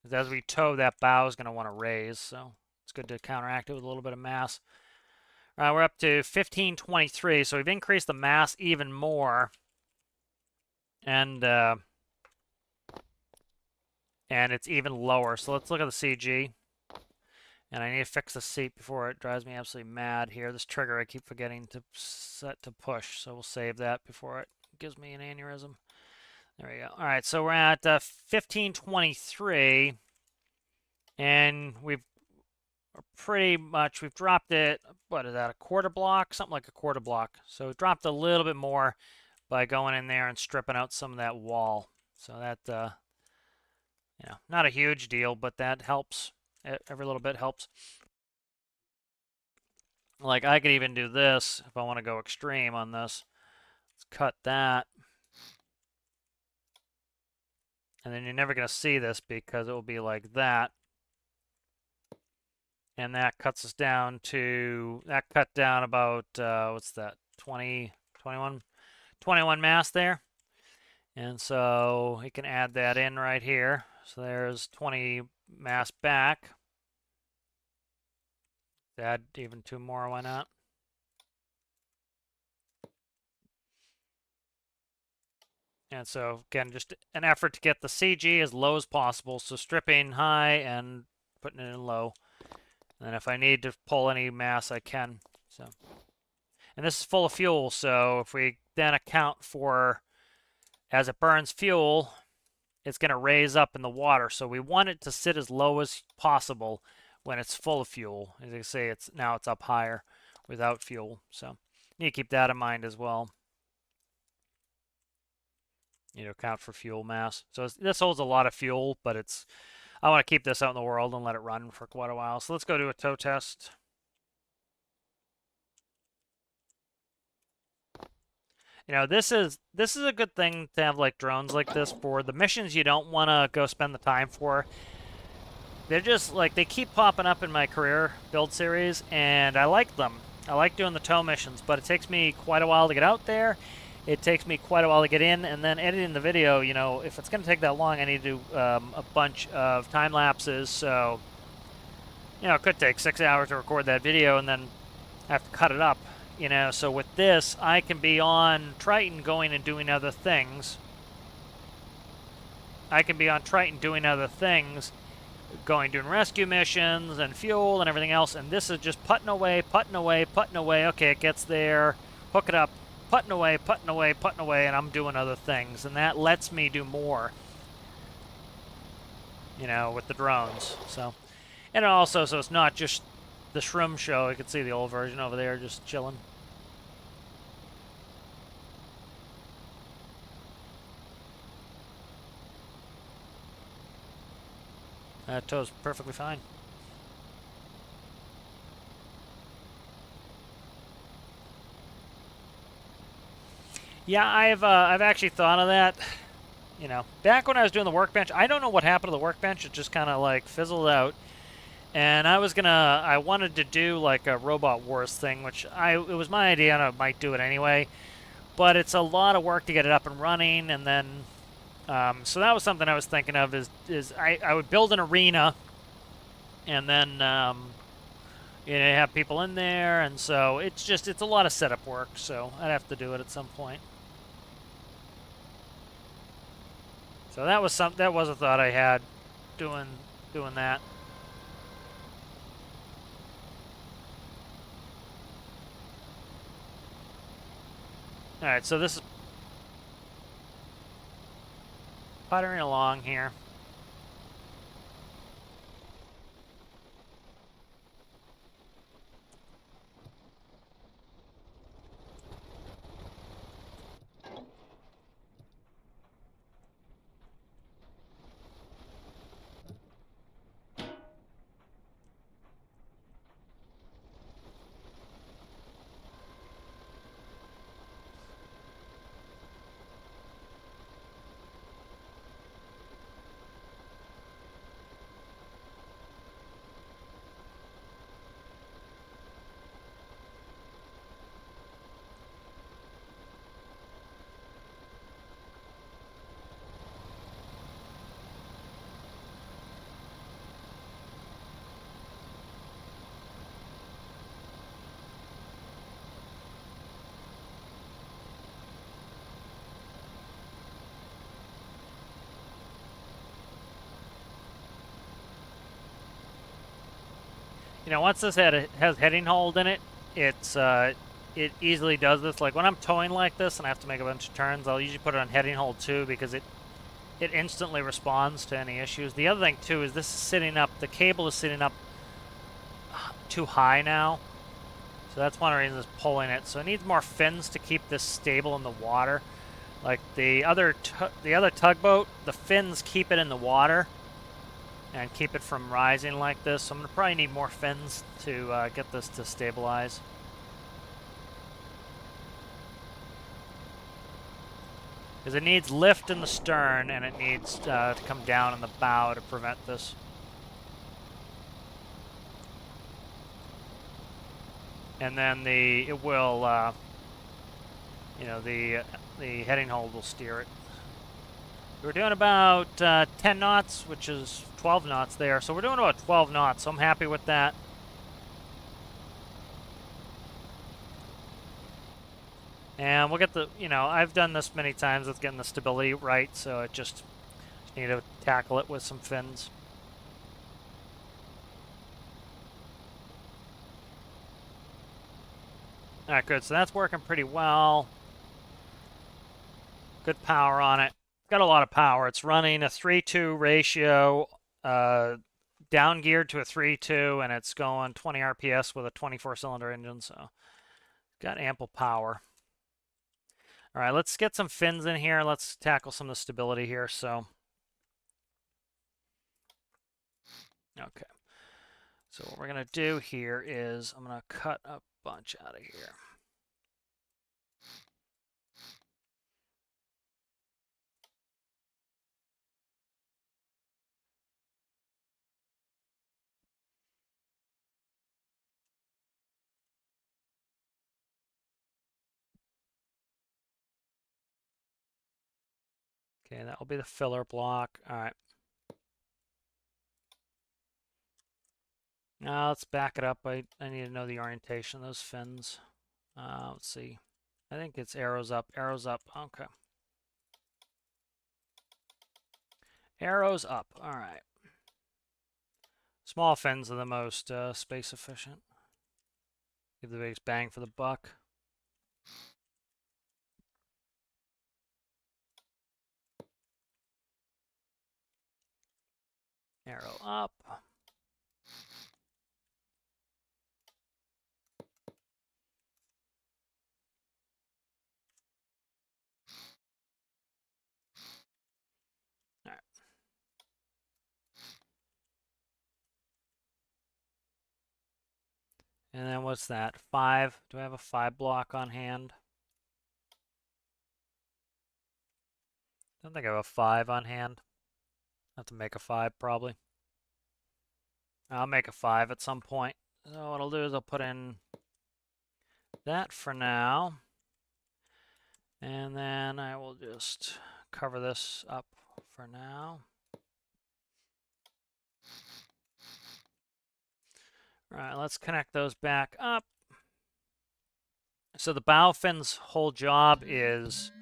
Because as we tow, that bow is going to want to raise. So it's good to counteract it with a little bit of mass. All right, we're up to 1523. So we've increased the mass even more. And it's even lower. So let's look at the CG. And I need to fix the seat before it drives me absolutely mad here. This trigger I keep forgetting to set to push. So we'll save that before it gives me an aneurysm. There we go. All right, so we're at 1523. And pretty much, we've dropped it, what is that, a quarter block? Something like a quarter block. So we dropped a little bit more by going in there and stripping out some of that wall. So that, not a huge deal, but that helps. Every little bit helps. Like, I could even do this if I want to go extreme on this. Let's cut that. And then you're never going to see this because it will be like that. And that cuts us down to, that cut down about, what's that, 21 mass there. And so we can add that in right here. So there's 20 mass back. Add even 2 more, why not? And so again, just an effort to get the CG as low as possible. So stripping high and putting it in low. And if I need to pull any mass, I can. So, and this is full of fuel, so if we then account for, as it burns fuel, it's going to raise up in the water. So we want it to sit as low as possible when it's full of fuel. As I say, it's up higher without fuel. So you need to keep that in mind as well. You know, account for fuel mass. So this holds a lot of fuel, but I want to keep this out in the world and let it run for quite a while. So let's go do a tow test. You know, this is a good thing to have like drones like this for the missions you don't want to go spend the time for. They're just like, they keep popping up in my career build series, and I like them. I like doing the tow missions, but it takes me quite a while to get out there. It takes me quite a while to get in, and then editing the video, you know, if it's going to take that long, I need to do a bunch of time lapses. So, you know, it could take 6 hours to record that video, and then I have to cut it up. You know, so with this, I can be on Triton going and doing other things. I can be on Triton doing other things, doing rescue missions and fuel and everything else, and this is just putting away, putting away, putting away. Okay, it gets there, hook it up, putting away, putting away, putting away, and I'm doing other things, and that lets me do more, you know, with the drones. So, and also, so it's not just the shroom show. You can see the old version over there just chilling. That tow's perfectly fine. Yeah, I've actually thought of that. You know, back when I was doing the workbench, I don't know what happened to the workbench. It just kind of like fizzled out. And I wanted to do like a Robot Wars thing, which it was my idea and I might do it anyway. But it's a lot of work to get it up and running, and then, so that was something I was thinking of is I would build an arena, and then, you know, have people in there, and so it's a lot of setup work, so I'd have to do it at some point. So that was a thought I had, doing that. All right, so this is puttering along here. You know, once this has heading hold in it, it easily does this. Like when I'm towing like this and I have to make a bunch of turns, I'll usually put it on heading hold too, because it instantly responds to any issues. The other thing too is this is sitting up, the cable is sitting up too high now. So that's one of the reasons it's pulling it. So it needs more fins to keep this stable in the water. Like the other tugboat, the fins keep it in the water and keep it from rising like this. So I'm going to probably need more fins to get this to stabilize. Because it needs lift in the stern and it needs to come down in the bow to prevent this. And then it will, you know, the heading hold will steer it. We're doing about 10 knots, which is 12 knots there. So we're doing about 12 knots, so I'm happy with that. And we'll get the, you know, I've done this many times with getting the stability right, so I just need to tackle it with some fins. All right, good. So that's working pretty well. Good power on it. Got a lot of power. It's running a 3-2 ratio, down geared to a 3-2, and it's going 20 RPS with a 24-cylinder engine, so got ample power. All right, let's get some fins in here. Let's tackle some of the stability here. So, okay. So what we're going to do here is I'm going to cut a bunch out of here. Okay, that will be the filler block. All right. Now let's back it up. I need to know the orientation of those fins. Let's see. I think it's arrows up, arrows up. Okay. Arrows up. All right. Small fins are the most space efficient. Give the biggest bang for the buck. Arrow up. All right. And then what's that? 5. Do I have a 5 block on hand? I don't think I have a 5 on hand. I have to make a 5 probably. I'll make a 5 at some point. So what I'll do is I'll put in that for now. And then I will just cover this up for now. All right, let's connect those back up. So the bow fin's whole job is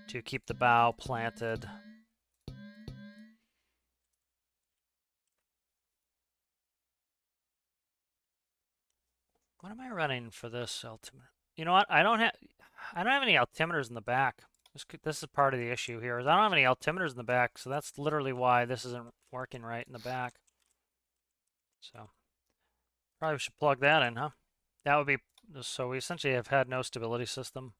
to keep the bow planted. What am I running for this altimeter? You know what? I don't have any altimeters in the back. This is part of the issue here. Is I don't have any altimeters in the back, so that's literally why this isn't working right in the back. So probably should plug that in, huh? That would be, so we essentially have had no stability system.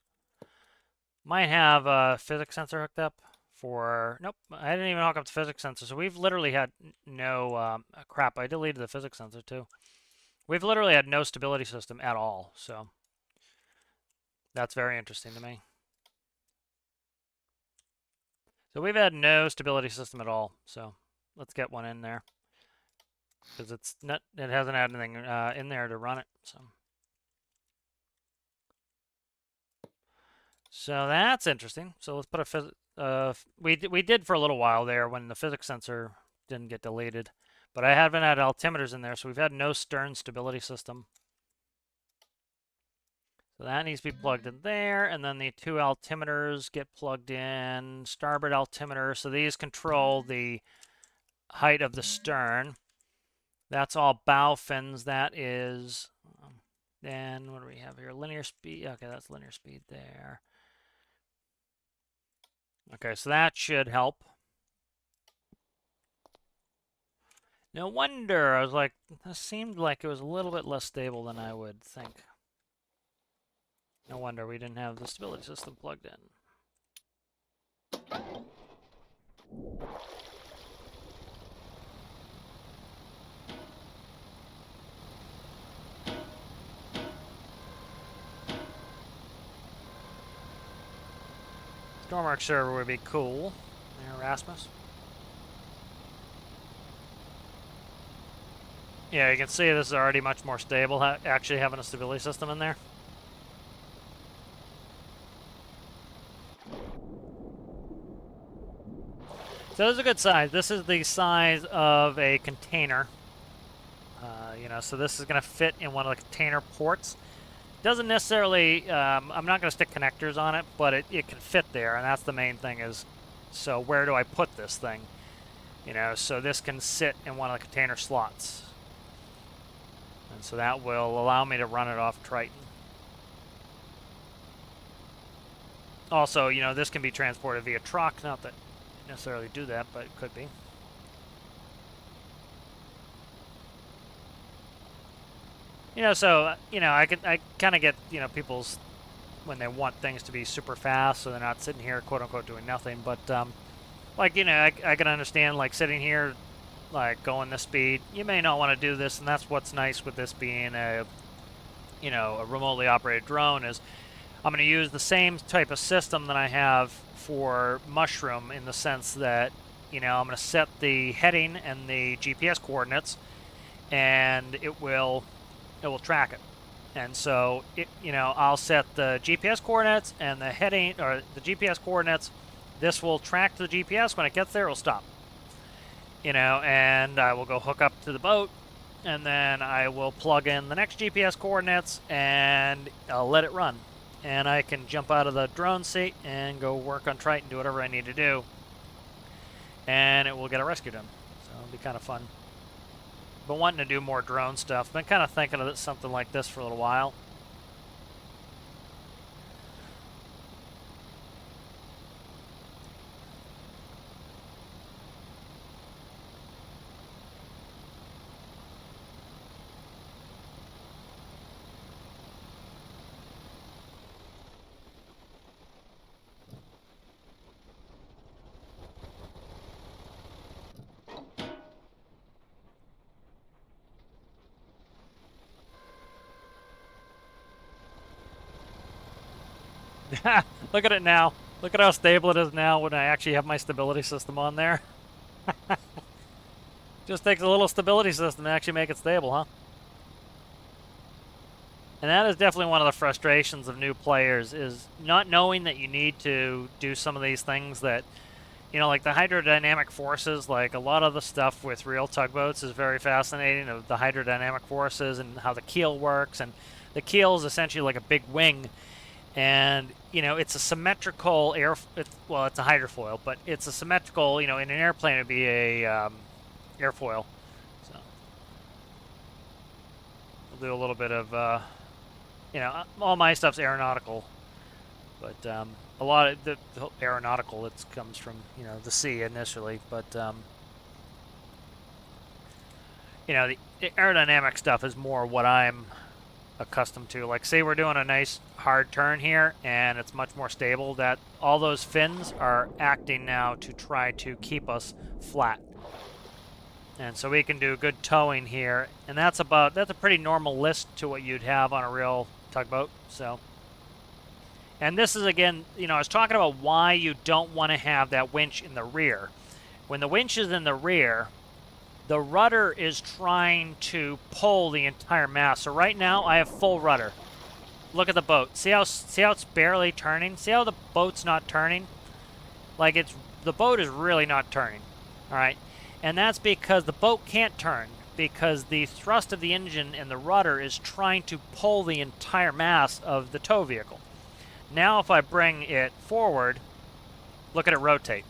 Might have a physics sensor hooked up for, nope, I didn't even hook up the physics sensor. So we've literally had no, crap, I deleted the physics sensor too. We've literally had no stability system at all, so that's very interesting to me. So we've had no stability system at all, so let's get one in there. Because it hasn't had anything in there to run it, so that's interesting. So let's put a we did for a little while there when the physics sensor didn't get deleted, but I haven't had altimeters in there, so we've had no stern stability system. So that needs to be plugged in there, and then the 2 altimeters get plugged in. Starboard altimeter, so these control the height of the stern. That's all bow fins. That is, then what do we have here? Linear speed. Okay, that's linear speed there. Okay, so that should help. No wonder. I was like, this seemed like it was a little bit less stable than I would think. No wonder we didn't have the stability system plugged in. Stormworks server would be cool. There, Rasmus. Yeah, you can see this is already much more stable, actually having a stability system in there. So this is a good size. This is the size of a container. You know, so this is going to fit in one of the container ports. Doesn't necessarily, I'm not going to stick connectors on it, but it can fit there, and that's the main thing is, so where do I put this thing? You know, so this can sit in one of the container slots. And so that will allow me to run it off Triton. Also, you know, this can be transported via truck, not that you necessarily do that, but it could be. You know, so, you know, I kind of get, you know, people's, when they want things to be super fast, so they're not sitting here, quote-unquote, doing nothing, but, like, you know, I can understand, like, sitting here, like, going this speed, you may not want to do this, and that's what's nice with this being a, you know, a remotely operated drone, is I'm going to use the same type of system that I have for Mushroom, in the sense that, you know, I'm going to set the heading and the GPS coordinates, and it will track it. And so, you know, I'll set the GPS coordinates and the heading, or the GPS coordinates. This will track to the GPS. When it gets there, it'll stop. You know, and I will go hook up to the boat, and then I will plug in the next GPS coordinates, and I'll let it run. And I can jump out of the drone seat and go work on Triton, do whatever I need to do. And it will get a rescue done. So it'll be kind of fun. Been wanting to do more drone stuff. Been kind of thinking of something like this for a little while. Look at it now. Look at how stable it is now when I actually have my stability system on there. Just takes a little stability system to actually make it stable, huh? And that is definitely one of the frustrations of new players, is not knowing that you need to do some of these things that, you know, like the hydrodynamic forces. Like a lot of the stuff with real tugboats is very fascinating, of the hydrodynamic forces and how the keel works. And the keel is essentially like a big wing. And, you know, it's a symmetrical well, it's a hydrofoil, but it's a symmetrical, you know, in an airplane it would be a airfoil. So we'll do a little bit of, you know, all my stuff's aeronautical, but a lot of the aeronautical, it comes from, you know, the sea initially, but, you know, the aerodynamic stuff is more what I'm accustomed to. Like, say we're doing a nice hard turn here and it's much more stable, that all those fins are acting now to try to keep us flat, and so we can do good towing here, and that's a pretty normal list to what you'd have on a real tugboat. So, and this is, again, you know, I was talking about why you don't want to have that winch in the rear. When the winch is in the rear, the rudder is trying to pull the entire mast. So right now I have full rudder. Look at the boat. See how it's barely turning? See how the boat's not turning? Like, the boat is really not turning. All right? And that's because the boat can't turn, because the thrust of the engine and the rudder is trying to pull the entire mass of the tow vehicle. Now if I bring it forward, look at it rotate.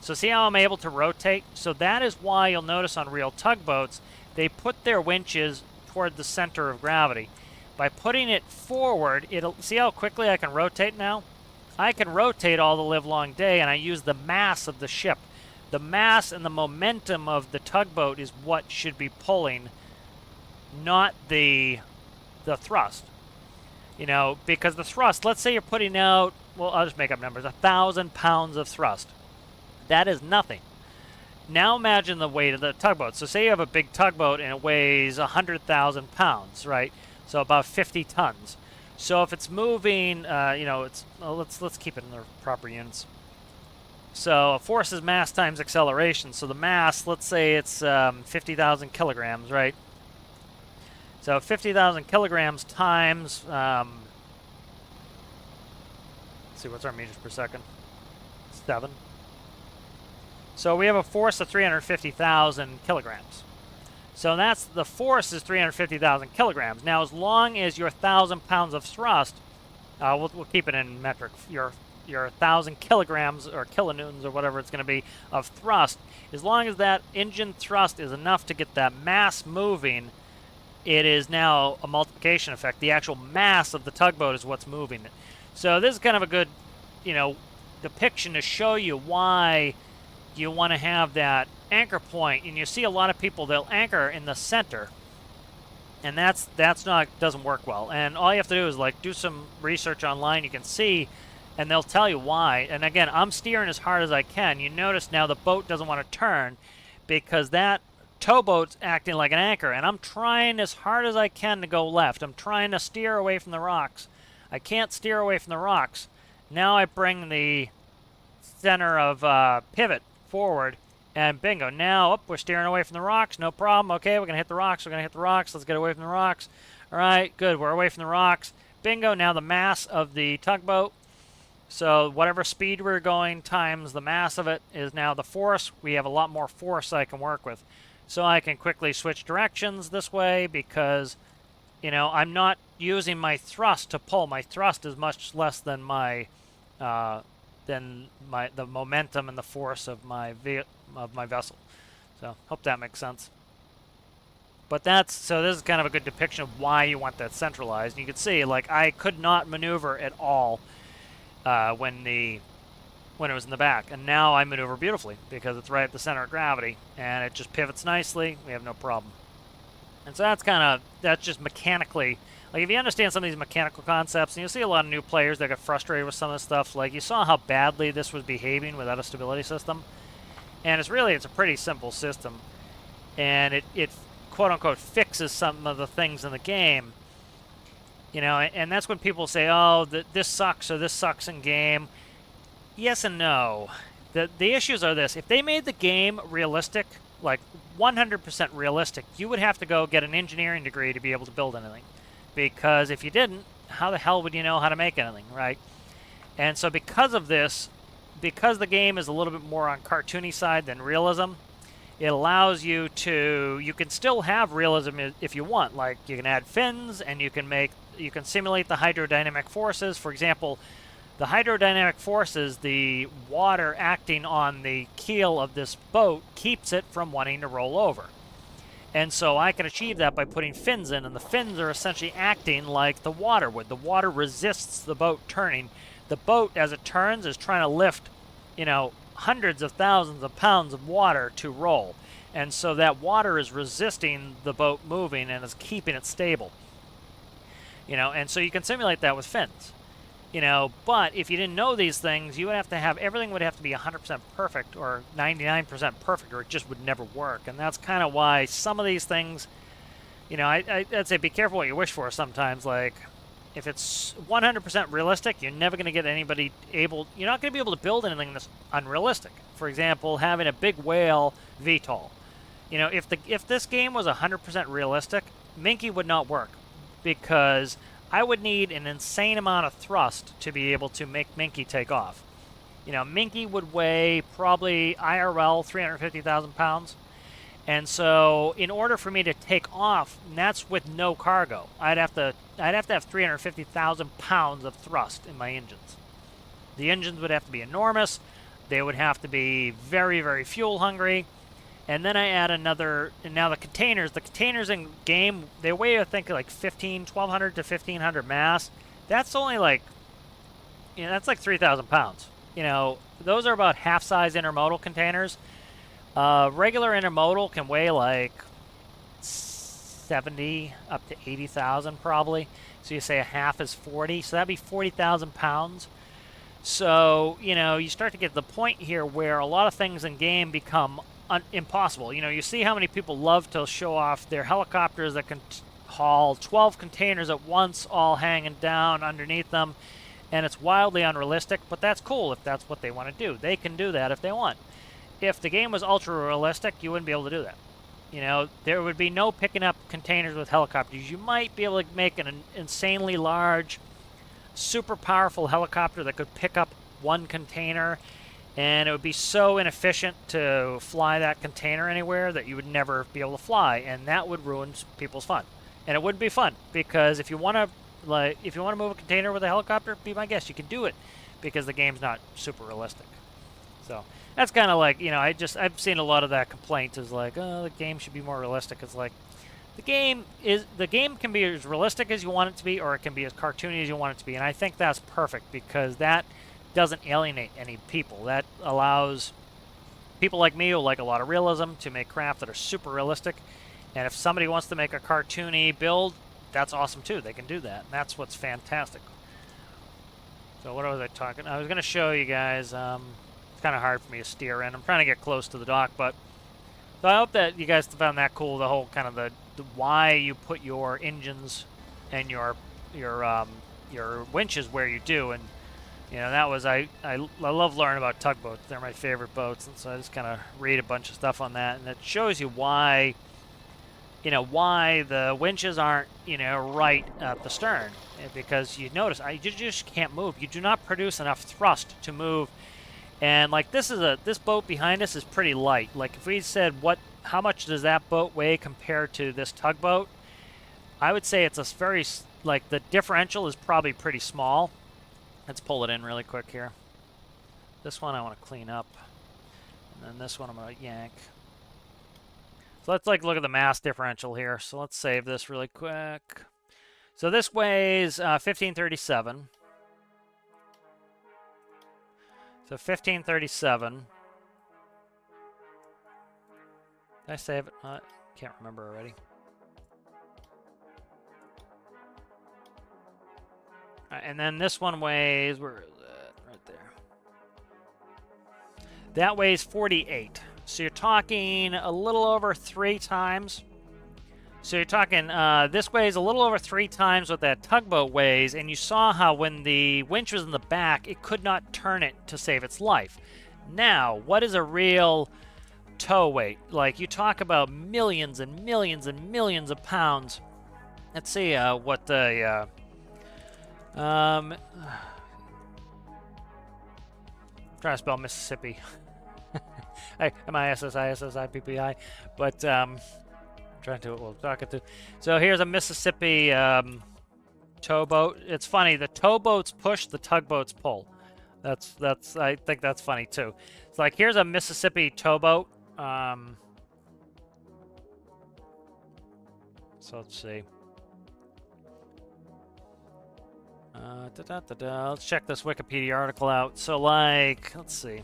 So see how I'm able to rotate? So that is why you'll notice on real tugboats, they put their winches toward the center of gravity. By putting it forward, see how quickly I can rotate now? I can rotate all the livelong day, and I use the mass of the ship. The mass and the momentum of the tugboat is what should be pulling, not the thrust. You know, because the thrust, let's say you're putting out, well, I'll just make up numbers, 1,000 pounds of thrust. That is nothing. Now imagine the weight of the tugboat. So say you have a big tugboat and it weighs 100,000 pounds, right? So about 50 tons. So if it's moving, you know, let's keep it in the proper units. So force is mass times acceleration. So the mass, let's say it's 50,000 kilograms, right? So 50,000 kilograms times, let's see, what's our meters per second? 7. So we have a force of 350,000 kilograms. So that's, the force is 350,000 kilograms. Now, as long as your 1,000 pounds of thrust, we'll keep it in metric, your 1,000 kilograms or kilonewtons or whatever it's going to be of thrust, as long as that engine thrust is enough to get that mass moving, it is now a multiplication effect. The actual mass of the tugboat is what's moving it. So this is kind of a good, you know, depiction to show you why you want to have that anchor point. And you see a lot of people, they'll anchor in the center, and that's not, doesn't work well. And all you have to do is like do some research online. You can see, and they'll tell you why. And again, I'm steering as hard as I can. You notice now the boat doesn't want to turn because that towboat's acting like an anchor, and I'm trying as hard as I can to go left. I'm trying to steer away from the rocks. I can't steer away from the rocks. Now I bring the center of pivot forward, and bingo. Now, we're steering away from the rocks. No problem. Okay, we're going to hit the rocks. We're going to hit the rocks. Let's get away from the rocks. All right, good. We're away from the rocks. Bingo. Now the mass of the tugboat. So whatever speed we're going times the mass of it is now the force. We have a lot more force I can work with. So I can quickly switch directions this way because, you know, I'm not using my thrust to pull. My thrust is much less than my the momentum and the force of my vessel. So hope that makes sense. But so this is kind of a good depiction of why you want that centralized. And you can see, like, I could not maneuver at all when it was in the back, and now I maneuver beautifully because it's right at the center of gravity, and it just pivots nicely. We have no problem. And so that's just mechanically. Like, if you understand some of these mechanical concepts, and you'll see a lot of new players that get frustrated with some of this stuff, like you saw how badly this was behaving without a stability system. And it's a pretty simple system. And it quote-unquote fixes some of the things in the game. You know, and that's when people say, oh, this sucks or this sucks in game. Yes and no. The issues are this. If they made the game realistic, like 100% realistic, you would have to go get an engineering degree to be able to build anything. Because if you didn't, how the hell would you know how to make anything, right? And so because of this, because the game is a little bit more on cartoony side than realism, it allows you to, you can still have realism if you want. Like, you can add fins, and you can simulate the hydrodynamic forces. For example, the hydrodynamic forces, the water acting on the keel of this boat keeps it from wanting to roll over. And so I can achieve that by putting fins in, and the fins are essentially acting like the water would. The water resists the boat turning. The boat, as it turns, is trying to lift, you know, hundreds of thousands of pounds of water to roll. And so that water is resisting the boat moving and is keeping it stable. You know, and so you can simulate that with fins. You know, but if you didn't know these things, you would have to have, everything would have to be 100% perfect or 99% perfect, or it just would never work. And that's kind of why some of these things, you know, I'd say be careful what you wish for sometimes. Like, if it's 100% realistic, you're never going to get anybody you're not going to be able to build anything that's unrealistic. For example, having a big whale VTOL. You know, if this game was 100% realistic, Minky would not work, because I would need an insane amount of thrust to be able to make Minky take off. You know, Minky would weigh probably IRL 350,000 pounds. And so in order for me to take off, and that's with no cargo, I'd have to have 350,000 pounds of thrust in my engines. The engines would have to be enormous. They would have to be very, very fuel hungry. And then I add another, and now the containers in game, they weigh, I think, like 1,200 to 1,500 mass. That's only like, you know, that's like 3,000 pounds. You know, those are about half-size intermodal containers. Regular intermodal can weigh like 70 up to 80,000 probably. So you say a half is 40, so that'd be 40,000 pounds. So, you know, you start to get to the point here where a lot of things in game become impossible. You know, you see how many people love to show off their helicopters that can haul 12 containers at once, all hanging down underneath them, and it's wildly unrealistic, but that's cool if that's what they want to do. They can do that if they want. If the game was ultra realistic, you wouldn't be able to do that. You know, there would be no picking up containers with helicopters. You might be able to make an insanely large, super powerful helicopter that could pick up one container, and it would be so inefficient to fly that container anywhere that you would never be able to fly, and that would ruin people's fun. And it wouldn't be fun, because if you want to move a container with a helicopter, be my guest, you can do it, because the game's not super realistic. So that's kind of like, you know, I've seen a lot of that complaint is like, oh, the game should be more realistic. It's like, the game can be as realistic as you want it to be, or it can be as cartoony as you want it to be, and I think that's perfect, because that doesn't alienate any people. That allows people like me who like a lot of realism to make craft that are super realistic, and if somebody wants to make a cartoony build, that's awesome too. They can do that, and that's what's fantastic. So what was I talking? I was going to show you guys. It's kind of hard for me to steer in. I'm trying to get close to the dock, but so I hope that you guys found that cool. The whole kind of the why you put your engines and your winches where you do, and you know, that was I love learning about tugboats. They're my favorite boats, and so I just kind of read a bunch of stuff on that, and it shows you why, you know, why the winches aren't, you know, right at the stern, because you notice you just can't move. You do not produce enough thrust to move. And like this boat behind us is pretty light. Like if we said how much does that boat weigh compared to this tugboat, I would say it's a very, like, the differential is probably pretty small. Let's pull it in really quick here. This one I want to clean up, and then this one I'm going to yank. So let's like look at the mass differential here. So let's save this really quick. So this weighs 1537. So 1537. Did I save it? Can't remember already. And then this one weighs, where is it? Right there. That weighs 48. So you're talking a little over 3 times. So you're talking, this weighs a little over 3 times what that tugboat weighs, and you saw how when the winch was in the back, it could not turn it to save its life. Now, what is a real tow weight? Like, you talk about millions and millions and millions of pounds. Let's see what the, I'm trying to spell Mississippi. M-I-S-S-I-S-S-I-P-P-I, but, trying to, well, talking to. So here's a Mississippi towboat. It's funny, the towboats push, the tugboats pull. That's I think that's funny too. It's like, here's a Mississippi towboat. So let's see. Let's check this Wikipedia article out. So like, let's see.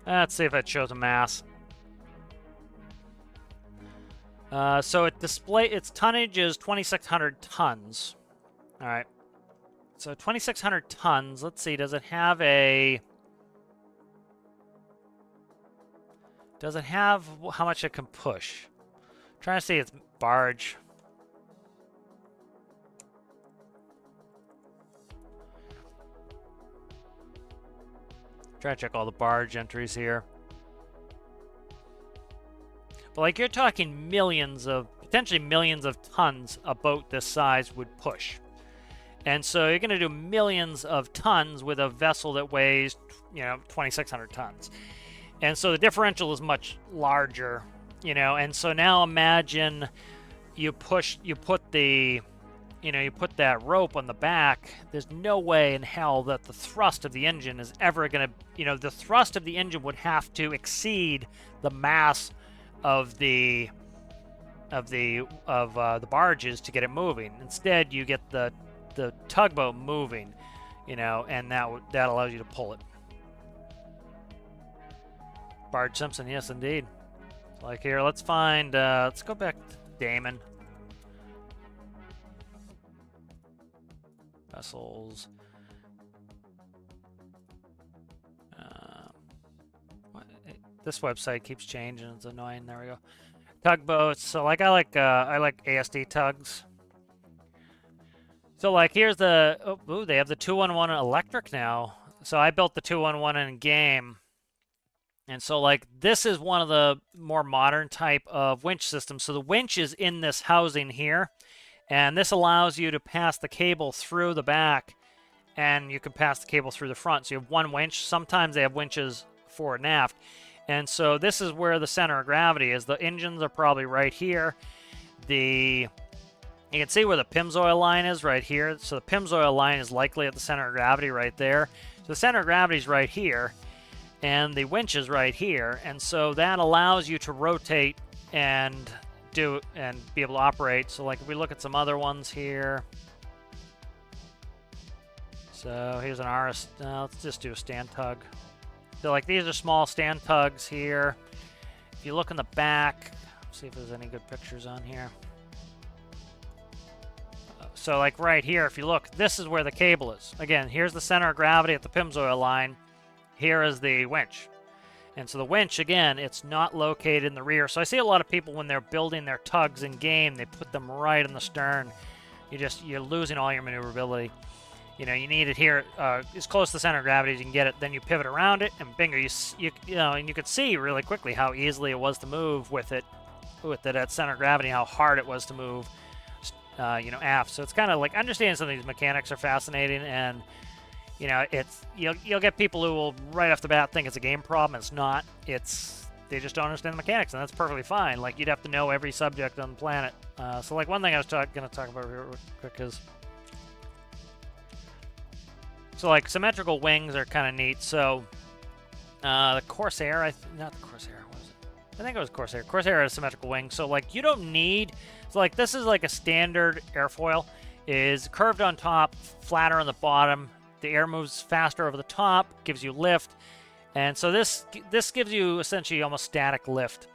Let's see if it shows a mass. So its tonnage is 2,600 tons. All right. So 2,600 tons. Let's see. Does it have how much it can push? I'm trying to see its barge. Try to check all the barge entries here. But like, you're talking potentially millions of tons a boat this size would push. And so you're going to do millions of tons with a vessel that weighs, you know, 2,600 tons. And so the differential is much larger, you know, and so now imagine you put that rope on the back. There's no way in hell that the thrust of the engine is ever going to, you know, the thrust of the engine would have to exceed the mass of the the barges to get it moving. Instead, you get the tugboat moving, you know, and that allows you to pull it. Barge Simpson, yes, indeed. Like here, let's find. Let's go back to Damon. Vessels. This website keeps changing. It's annoying. There we go. Tugboats. So like I like ASD tugs. So like here's the they have the 211 electric now. So I built the 211 in game. And so like this is one of the more modern type of winch systems. So the winch is in this housing here, and this allows you to pass the cable through the back, and you can pass the cable through the front. So you have one winch. Sometimes they have winches fore and aft. And so this is where the center of gravity is. The engines are probably right here. You can see where the Pimsoil line is right here. So the Pimsoil line is likely at the center of gravity right there. So the center of gravity is right here, and the winch is right here. And so that allows you to rotate and be able to operate. So like if we look at some other ones here. So here's an RS. Let's just do a stand tug. So like these are small stand tugs here. If you look in the back, see if there's any good pictures on here. So like right here, if you look, this is where the cable is. Again, here's the center of gravity at the Pimsoil line. Here is the winch. And so the winch, again, it's not located in the rear. So I see a lot of people when they're building their tugs in game, they put them right in the stern. You're losing all your maneuverability. You know, you need it here as close to the center of gravity as you can get it. Then you pivot around it, and bingo, you know, and you could see really quickly how easily it was to move with it at center of gravity, how hard it was to move, you know, aft. So it's kind of like understanding some of these mechanics are fascinating, and you know, you'll get people who will right off the bat think it's a game problem. It's not. They just don't understand the mechanics, and that's perfectly fine. Like you'd have to know every subject on the planet. So like one thing I was going to talk about real quick is. So like symmetrical wings are kind of neat. So the Corsair, not the Corsair, what was it? I think it was Corsair. Corsair has symmetrical wings. So like you don't need, so like this is like a standard airfoil, is curved on top, flatter on the bottom. The air moves faster over the top, gives you lift, and so this gives you essentially almost static lift.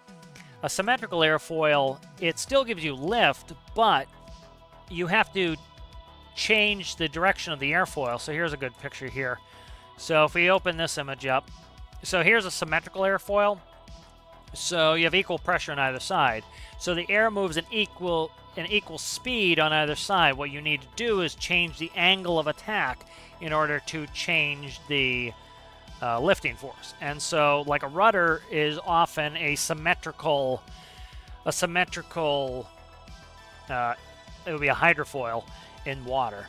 A symmetrical airfoil, it still gives you lift, but you have to change the direction of the airfoil. So here's a good picture here. So if we open this image up, so here's a symmetrical airfoil. So you have equal pressure on either side. So the air moves in equal speed on either side. What you need to do is change the angle of attack in order to change the lifting force. And so like a rudder is often a symmetrical it would be a hydrofoil in water,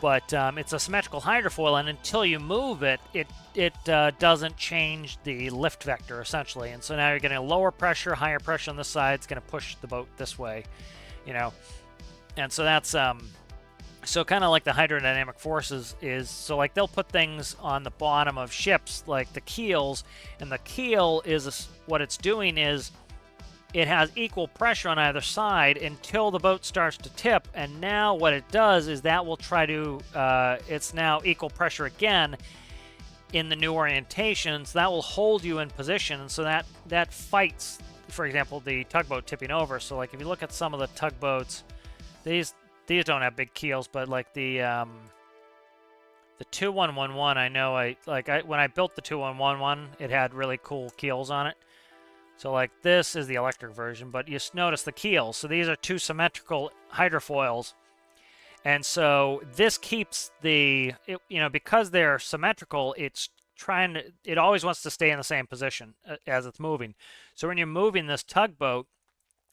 but it's a symmetrical hydrofoil, and until you move it, it doesn't change the lift vector essentially. And so now you're getting a lower pressure, higher pressure on this side. It's going to push the boat this way, you know. And so that's so kind of like the hydrodynamic forces is, so like they'll put things on the bottom of ships like the keels, and the keel is what it's doing is it has equal pressure on either side until the boat starts to tip, and now what it does is that will try to, it's now equal pressure again in the new orientation, so that will hold you in position, and so that fights, for example, the tugboat tipping over. So like if you look at some of the tugboats, these don't have big keels, but like the 2111, I know when I built the 2111, it had really cool keels on it. So like this is the electric version, but you notice the keels. So these are two symmetrical hydrofoils. And so this keeps you know, because they're symmetrical, it always wants to stay in the same position as it's moving. So when you're moving this tugboat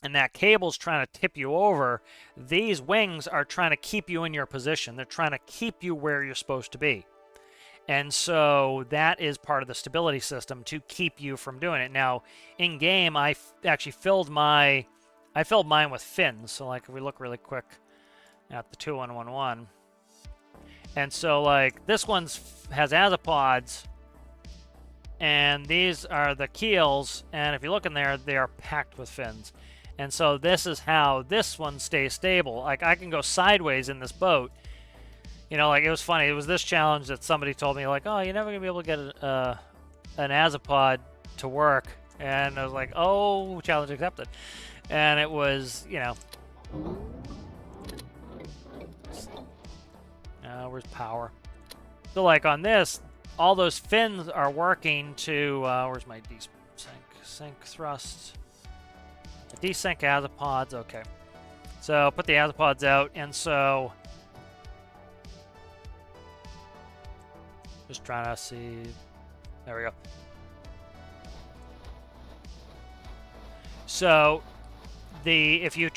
and that cable's trying to tip you over, these wings are trying to keep you in your position. They're trying to keep you where you're supposed to be. And so that is part of the stability system to keep you from doing it. Now, in game, I actually filled mine with fins. So like if we look really quick at the 2111, and so like this one has azipods, and these are the keels. And if you look in there, they are packed with fins. And so this is how this one stays stable. Like I can go sideways in this boat. You know, like it was funny. It was this challenge that somebody told me, like, oh, you're never gonna be able to get an Azipod to work. And I was like, oh, challenge accepted. And it was, you know, where's power? So like on this, all those fins are working to, where's my desync thrust? Desync Azipods, okay. So put the Azipods out, and so just trying to see, there we go. So if you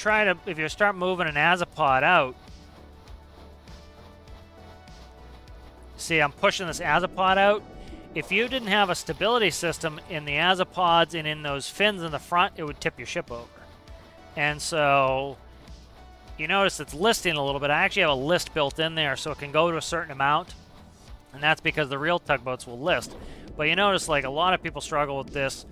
start moving an Azipod out, see, I'm pushing this Azipod out. If you didn't have a stability system in the Azipods and in those fins in the front, it would tip your ship over. And so you notice it's listing a little bit. I actually have a list built in there so it can go to a certain amount. And that's because the real tugboats will list. But you notice like a lot of people struggle with this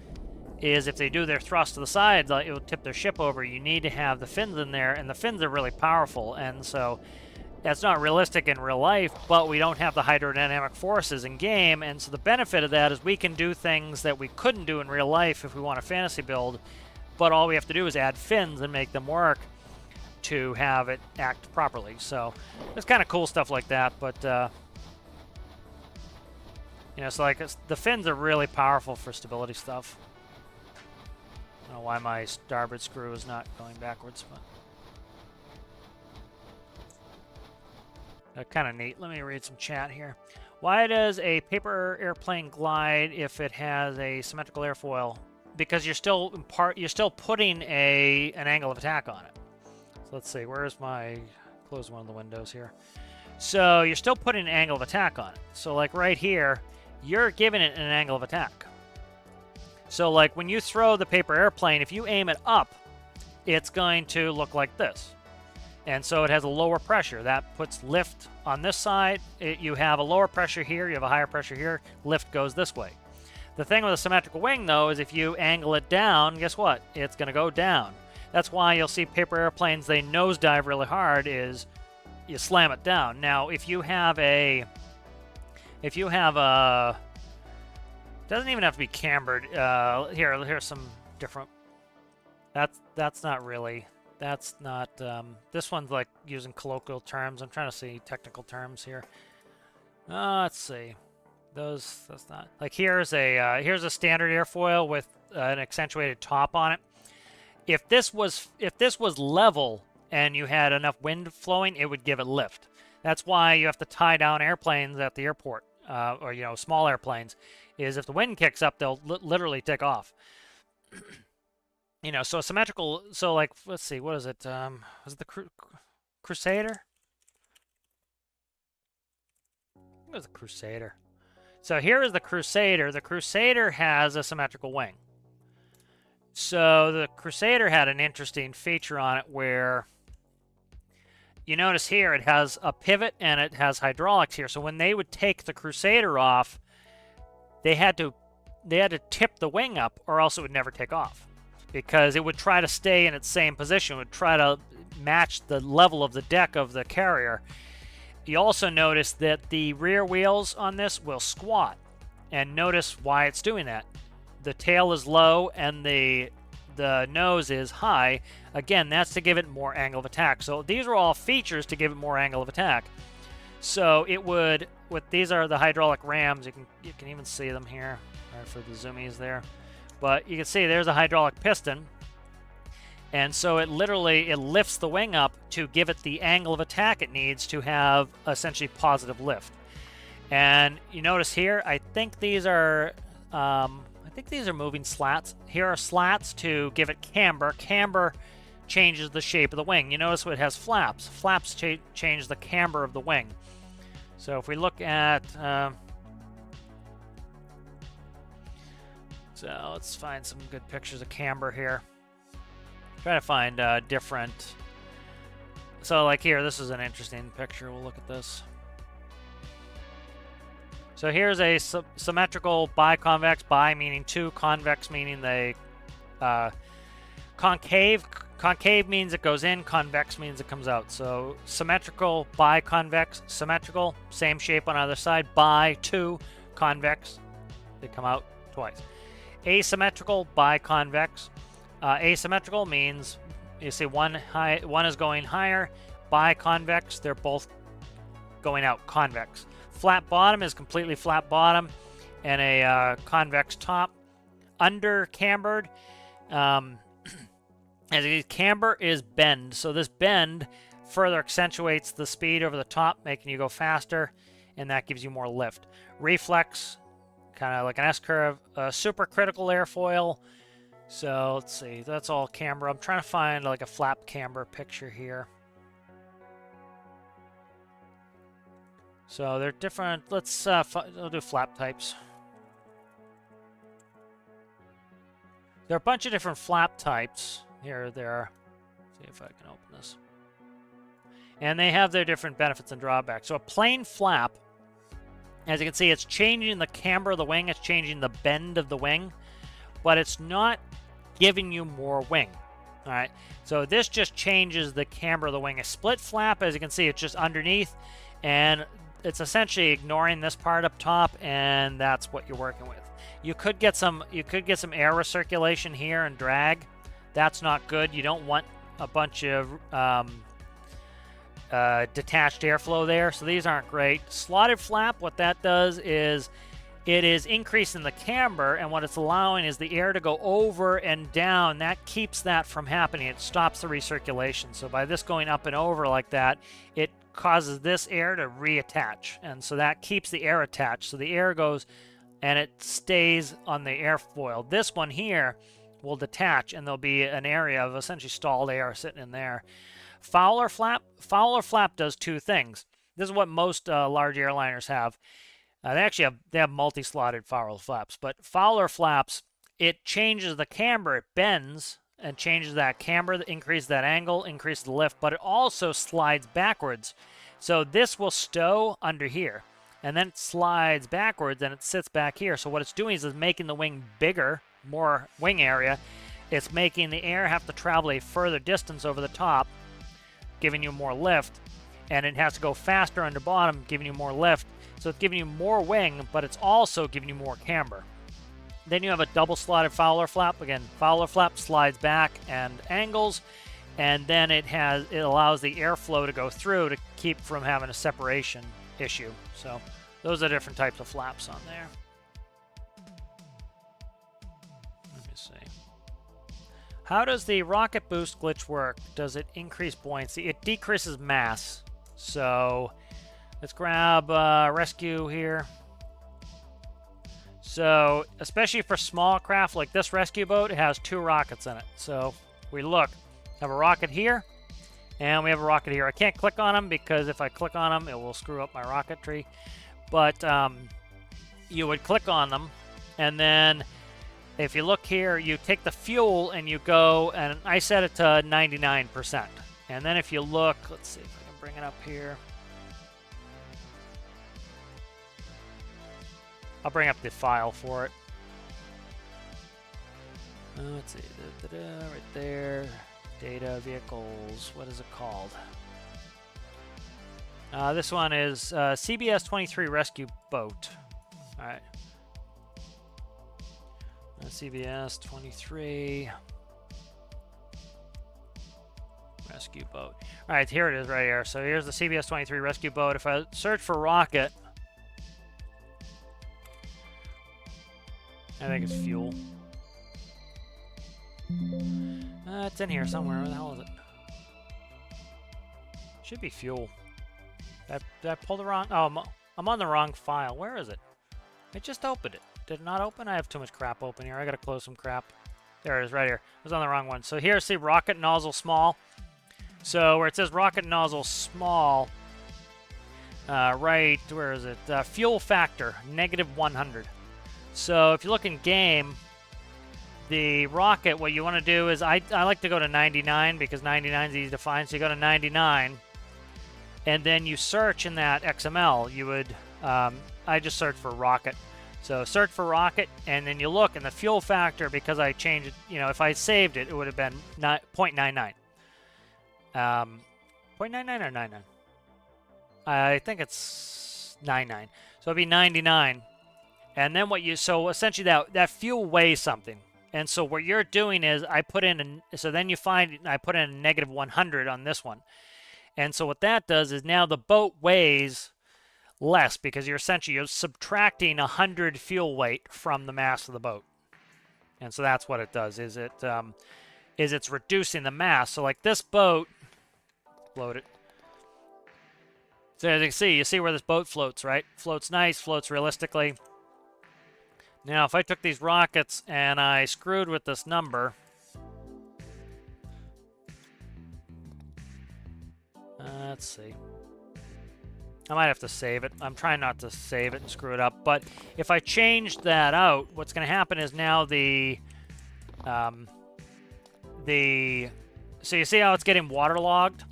is if they do their thrust to the sides, it will tip their ship over. You need to have the fins in there, and the fins are really powerful. And so that's not realistic in real life, but we don't have the hydrodynamic forces in game, and so the benefit of that is we can do things that we couldn't do in real life if we want a fantasy build, but all we have to do is add fins and make them work to have it act properly. So there's kind of cool stuff like that, but you know, so like the fins are really powerful for stability stuff. I don't know why my starboard screw is not going backwards, but kind of neat. Let me read some chat here. Why does a paper airplane glide if it has a symmetrical airfoil? Because you're still putting an angle of attack on it. So let's see. Where's my close one of the windows here? So you're still putting an angle of attack on it. So like right here, you're giving it an angle of attack. So like when you throw the paper airplane, if you aim it up, it's going to look like this. And so it has a lower pressure. That puts lift on this side. You have a lower pressure here. You have a higher pressure here. Lift goes this way. The thing with a symmetrical wing, though, is if you angle it down, guess what? It's going to go down. That's why you'll see paper airplanes, they nosedive really hard, is you slam it down. Now, if you have a... doesn't even have to be cambered. Here's some different... That's not really... That's not, this one's like using colloquial terms. I'm trying to see technical terms here. Let's see. That's not, like here's a standard airfoil with an accentuated top on it. If this was level and you had enough wind flowing, it would give it lift. That's why you have to tie down airplanes at the airport, or, you know, small airplanes, is if the wind kicks up, they'll literally take off. You know, so a symmetrical, so like, let's see, what is it? Was it the Crusader? What was the Crusader? So here is the Crusader. The Crusader has a symmetrical wing. So the Crusader had an interesting feature on it where you notice here it has a pivot and it has hydraulics here. So when they would take the Crusader off, they had to tip the wing up or else it would never take off. Because it would try to stay in its same position, would try to match the level of the deck of the carrier. You also notice that the rear wheels on this will squat. And notice why it's doing that. The tail is low and the nose is high. Again, that's to give it more angle of attack. So these are all features to give it more angle of attack. So it would, these are the hydraulic rams. You can even see them here, right, for the zoomies there. But you can see there's a hydraulic piston. And so it lifts the wing up to give it the angle of attack it needs to have essentially positive lift. And you notice here, I think these are moving slats. Here are slats to give it camber. Camber changes the shape of the wing. You notice it has flaps. Flaps change the camber of the wing. So if we look at... So let's find some good pictures of camber here. Try to find different. So like here, this is an interesting picture. We'll look at this. So here's a symmetrical biconvex, bi meaning two, convex meaning they concave. Concave means it goes in, convex means it comes out. So symmetrical, biconvex, symmetrical, same shape on either side, bi, two, convex, they come out twice. Asymmetrical, biconvex. Asymmetrical means you see one is going higher, biconvex, they're both going out, convex. Flat bottom is completely flat bottom and a convex top. Under cambered, as a camber is bend. So this bend further accentuates the speed over the top, making you go faster, and that gives you more lift. Reflex, kind of like an S-curve. Supercritical airfoil. So let's see, that's all camber. I'm trying to find like a flap camber picture here. So they're different. Let's we'll do flap types. There are a bunch of different flap types. Here, there. See if I can open this. And they have their different benefits and drawbacks. So a plain flap, as you can see, it's changing the camber of the wing. It's changing the bend of the wing. But it's not giving you more wing. All right. So this just changes the camber of the wing. A split flap, as you can see, it's just underneath. And it's essentially ignoring this part up top. And that's what you're working with. You could get some air recirculation here and drag. That's not good. You don't want a bunch of detached airflow there, so these aren't great. Slotted flap, what that does is it is increasing the camber, and what it's allowing is the air to go over and down. That keeps that from happening. It stops the recirculation. So by this going up and over like that, it causes this air to reattach, and so that keeps the air attached. So the air goes and it stays on the airfoil. This one here will detach, and there'll be an area of essentially stalled air sitting in there. Fowler flap does two things. This is what most large airliners have. They have multi-slotted Fowler flaps, but Fowler flaps, it changes the camber, it bends and changes that camber, increases that angle, increases the lift, but it also slides backwards. So this will stow under here, and then it slides backwards and it sits back here. So what it's doing is it's making the wing bigger, more wing area. It's making the air have to travel a further distance over the top, giving you more lift, and it has to go faster under bottom, giving you more lift. So it's giving you more wing, but it's also giving you more camber. Then you have a double slotted Fowler flap. Again, Fowler flap slides back and angles, and then it allows the airflow to go through to keep from having a separation issue. So those are different types of flaps on there. How does the rocket boost glitch work? Does it increase buoyancy? It decreases mass. So let's grab rescue here. So especially for small craft like this rescue boat, it has 2 rockets in it. So we look, have a rocket here, and we have a rocket here. I can't click on them because if I click on them, it will screw up my rocketry. But you would click on them, and then if you look here, you take the fuel and you go, and I set it to 99%. And then if you look, let's see if I can bring it up here. I'll bring up the file for it. Let's see, right there. Data, vehicles, what is it called? This one is CBS 23 Rescue Boat. All right. CBS 23 Rescue Boat. All right, here it is right here. So here's the CBS 23 Rescue Boat. If I search for rocket, I think it's fuel. It's in here somewhere. Where the hell is it? Should be fuel. Did I pull the wrong? Oh, I'm on the wrong file. Where is it? I just opened it. Did it not open? I have too much crap open here. I gotta close some crap. There it is, right here. I was on the wrong one. So here, see rocket nozzle small. So where it says rocket nozzle small, right, where is it? Fuel factor, -100. So if you look in game, the rocket, what you want to do is, I like to go to 99 because 99 is easy to find. So you go to 99, and then you search in that XML. You would, I just search for rocket. So search for rocket, and then you look, and the fuel factor, because I changed it, you know, if I saved it, it would have been 0.99. 0.99 or 99? I think it's 99. So it'd be 99. And then so essentially that fuel weighs something. And so what you're doing is I put in, so then you find, I put in a negative 100 on this one. And so what that does is now the boat weighs less because you're subtracting 100 fuel weight from the mass of the boat. And so that's what it does, is it's reducing the mass. So like this boat, load it. So as you see where this boat floats, right? Floats nice, floats realistically. Now if I took these rockets and I screwed with this number, let's see. I might have to save it. I'm trying not to save it and screw it up. But if I change that out, what's going to happen is now so you see how it's getting waterlogged?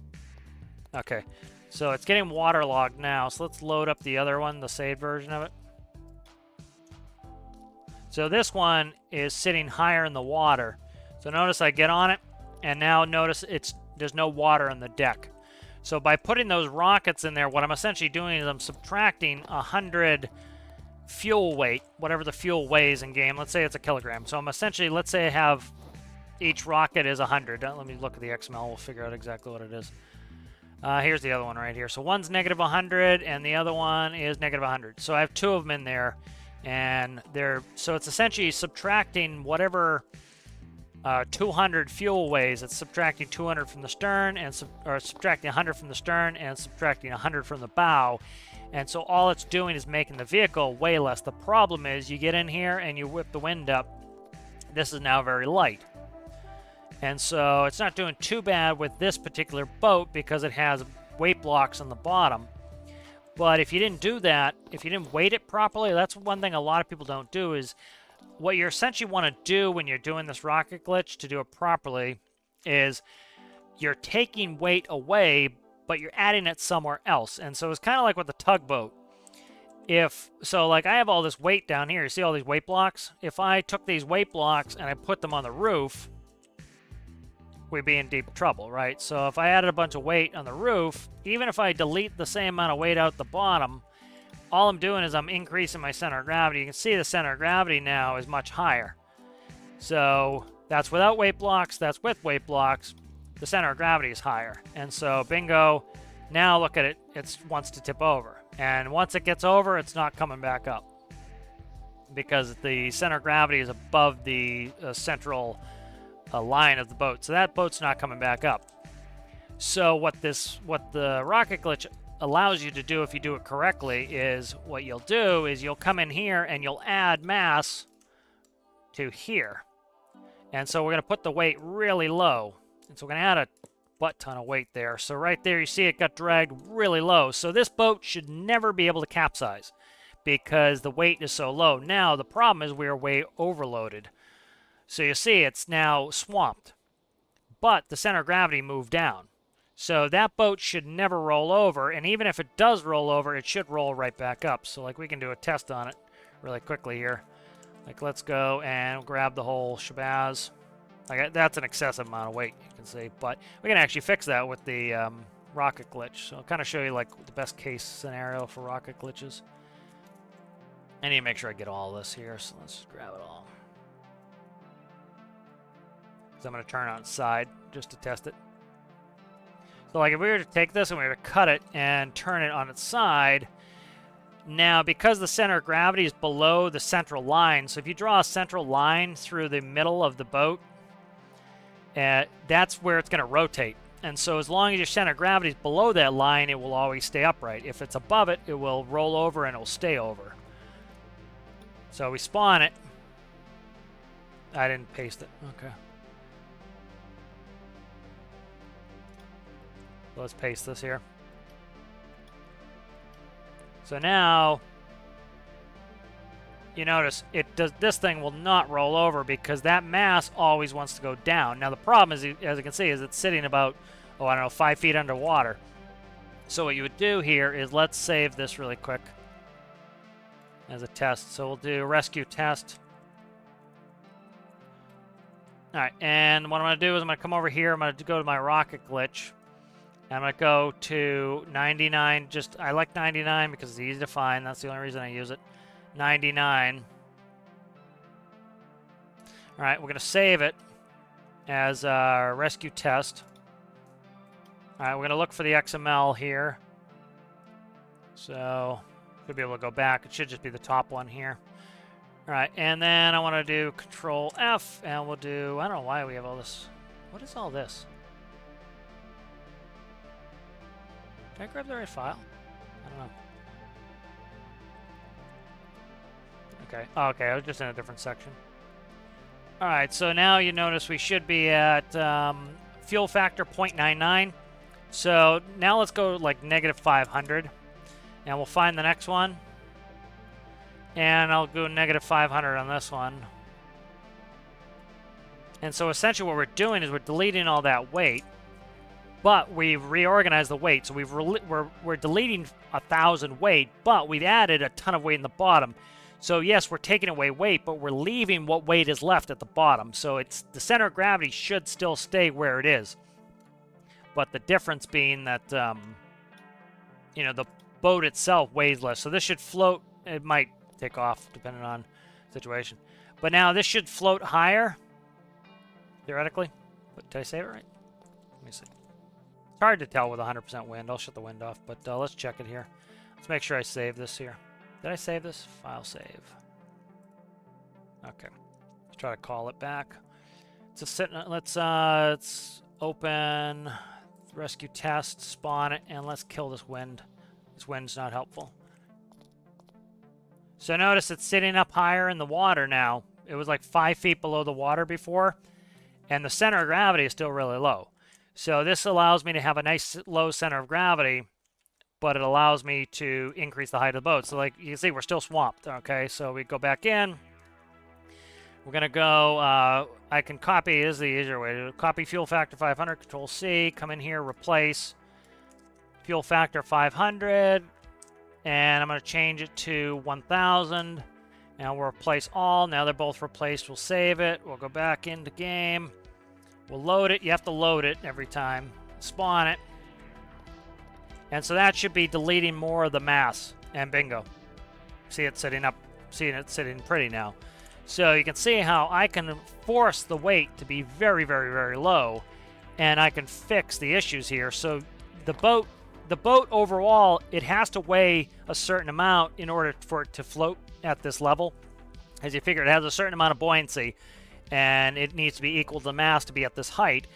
Okay. So it's getting waterlogged now. So let's load up the other one, the saved version of it. So this one is sitting higher in the water. So notice I get on it, and now notice there's no water on the deck. So by putting those rockets in there, what I'm essentially doing is I'm subtracting 100 fuel weight, whatever the fuel weighs in game. Let's say it's a kilogram. So I'm essentially, let's say I have each rocket is 100. Let me look at the XML. We'll figure out exactly what it is. Here's the other one right here. So one's negative 100, and the other one is negative 100. So I have two of them in there, and so it's essentially subtracting whatever 200 fuel weighs. It's subtracting 200 from the stern, or subtracting 100 from the stern and subtracting 100 from the bow. And so all it's doing is making the vehicle weigh less. The problem is you get in here and you whip the wind up. This is now very light. And so it's not doing too bad with this particular boat because it has weight blocks on the bottom. But if you didn't do that, if you didn't weight it properly, that's one thing a lot of people don't do, is what you essentially want to do when you're doing this rocket glitch to do it properly is you're taking weight away, but you're adding it somewhere else. And so it's kind of like with the tugboat. Like I have all this weight down here. You see all these weight blocks? If I took these weight blocks and I put them on the roof, we'd be in deep trouble, right? So if I added a bunch of weight on the roof, even if I delete the same amount of weight out the bottom, all I'm doing is I'm increasing my center of gravity. You can see the center of gravity now is much higher. So that's without weight blocks. That's with weight blocks. The center of gravity is higher. And so bingo, now look at it. It wants to tip over. And once it gets over, it's not coming back up because the center of gravity is above the central line of the boat. So that boat's not coming back up. So what the rocket glitch allows you to do, if you do it correctly, is what you'll do is you'll come in here and you'll add mass to here. And so we're going to put the weight really low. And so we're going to add a butt ton of weight there. So right there, you see it got dragged really low. So this boat should never be able to capsize because the weight is so low. Now, the problem is we are way overloaded. So you see it's now swamped. But the center of gravity moved down. So that boat should never roll over, and even if it does roll over, it should roll right back up. So like we can do a test on it really quickly here. Like let's go and grab the whole shabazz. Like that's an excessive amount of weight, you can see, but we can actually fix that with the rocket glitch. So I'll kind of show you like the best case scenario for rocket glitches. I need to make sure I get all this here, so let's just grab it all. So I'm going to turn it on its side just to test it. So like if we were to take this and we were to cut it and turn it on its side, now because the center of gravity is below the central line, so if you draw a central line through the middle of the boat, that's where it's going to rotate. And so as long as your center of gravity is below that line, it will always stay upright. If it's above it, it will roll over and it will stay over. So we spawn it. I didn't paste it. Okay. Let's paste this here. So now you notice this thing will not roll over because that mass always wants to go down. Now the problem is, as you can see, is it's sitting about, I don't know, 5 feet underwater. So what you would do here is let's save this really quick. as a test. So we'll do rescue test. All right, and what I'm going to do is I'm going to come over here. I'm going to go to my rocket glitch. And I'm going to go to 99. I like 99 because it's easy to find. That's the only reason I use it. 99. All right, we're going to save it as a rescue test. All right, we're going to look for the XML here. So, should be able to go back. It should just be the top one here. All right, and then I want to do Control F, and we'll do, I don't know why we have all this. What is all this? Did I grab the right file? I don't know. Okay, oh, okay, I was just in a different section. All right, so now you notice we should be at fuel factor 0.99. So now let's go like -500, and we'll find the next one. And I'll go -500 on this one. And so essentially what we're doing is we're deleting all that weight, but we've reorganized the weight. So we're deleting 1,000 weight, but we've added a ton of weight in the bottom. So yes, we're taking away weight, but we're leaving what weight is left at the bottom. So it's the center of gravity should still stay where it is. But the difference being that, you know, the boat itself weighs less. So this should float. It might take off depending on the situation. But now this should float higher, theoretically. But did I save it right? Let me see. It's hard to tell with 100% wind. I'll shut the wind off, but let's check it here. Let's make sure I save this here. Did I save this? File save. Okay. Let's try to call it back. Let's open rescue test, spawn it, and let's kill this wind. This wind's not helpful. So notice it's sitting up higher in the water now. It was like 5 feet below the water before, and the center of gravity is still really low. So this allows me to have a nice low center of gravity, but it allows me to increase the height of the boat. So like you can see, we're still swamped, okay? So we go back in. We're going to go, I can copy, this is the easier way to copy fuel factor 500, Control C, come in here, replace fuel factor 500, and I'm going to change it to 1,000, and we'll replace all. Now they're both replaced. We'll save it. We'll go back into game. We'll load it. You have to load it every time. Spawn it. And so that should be deleting more of the mass, and bingo. See it sitting up, seeing it sitting pretty now. So you can see how I can force the weight to be very, very, very low, and I can fix the issues here. So the boat overall, it has to weigh a certain amount in order for it to float at this level. As you figure, it has a certain amount of buoyancy, and it needs to be equal to the mass to be at this height.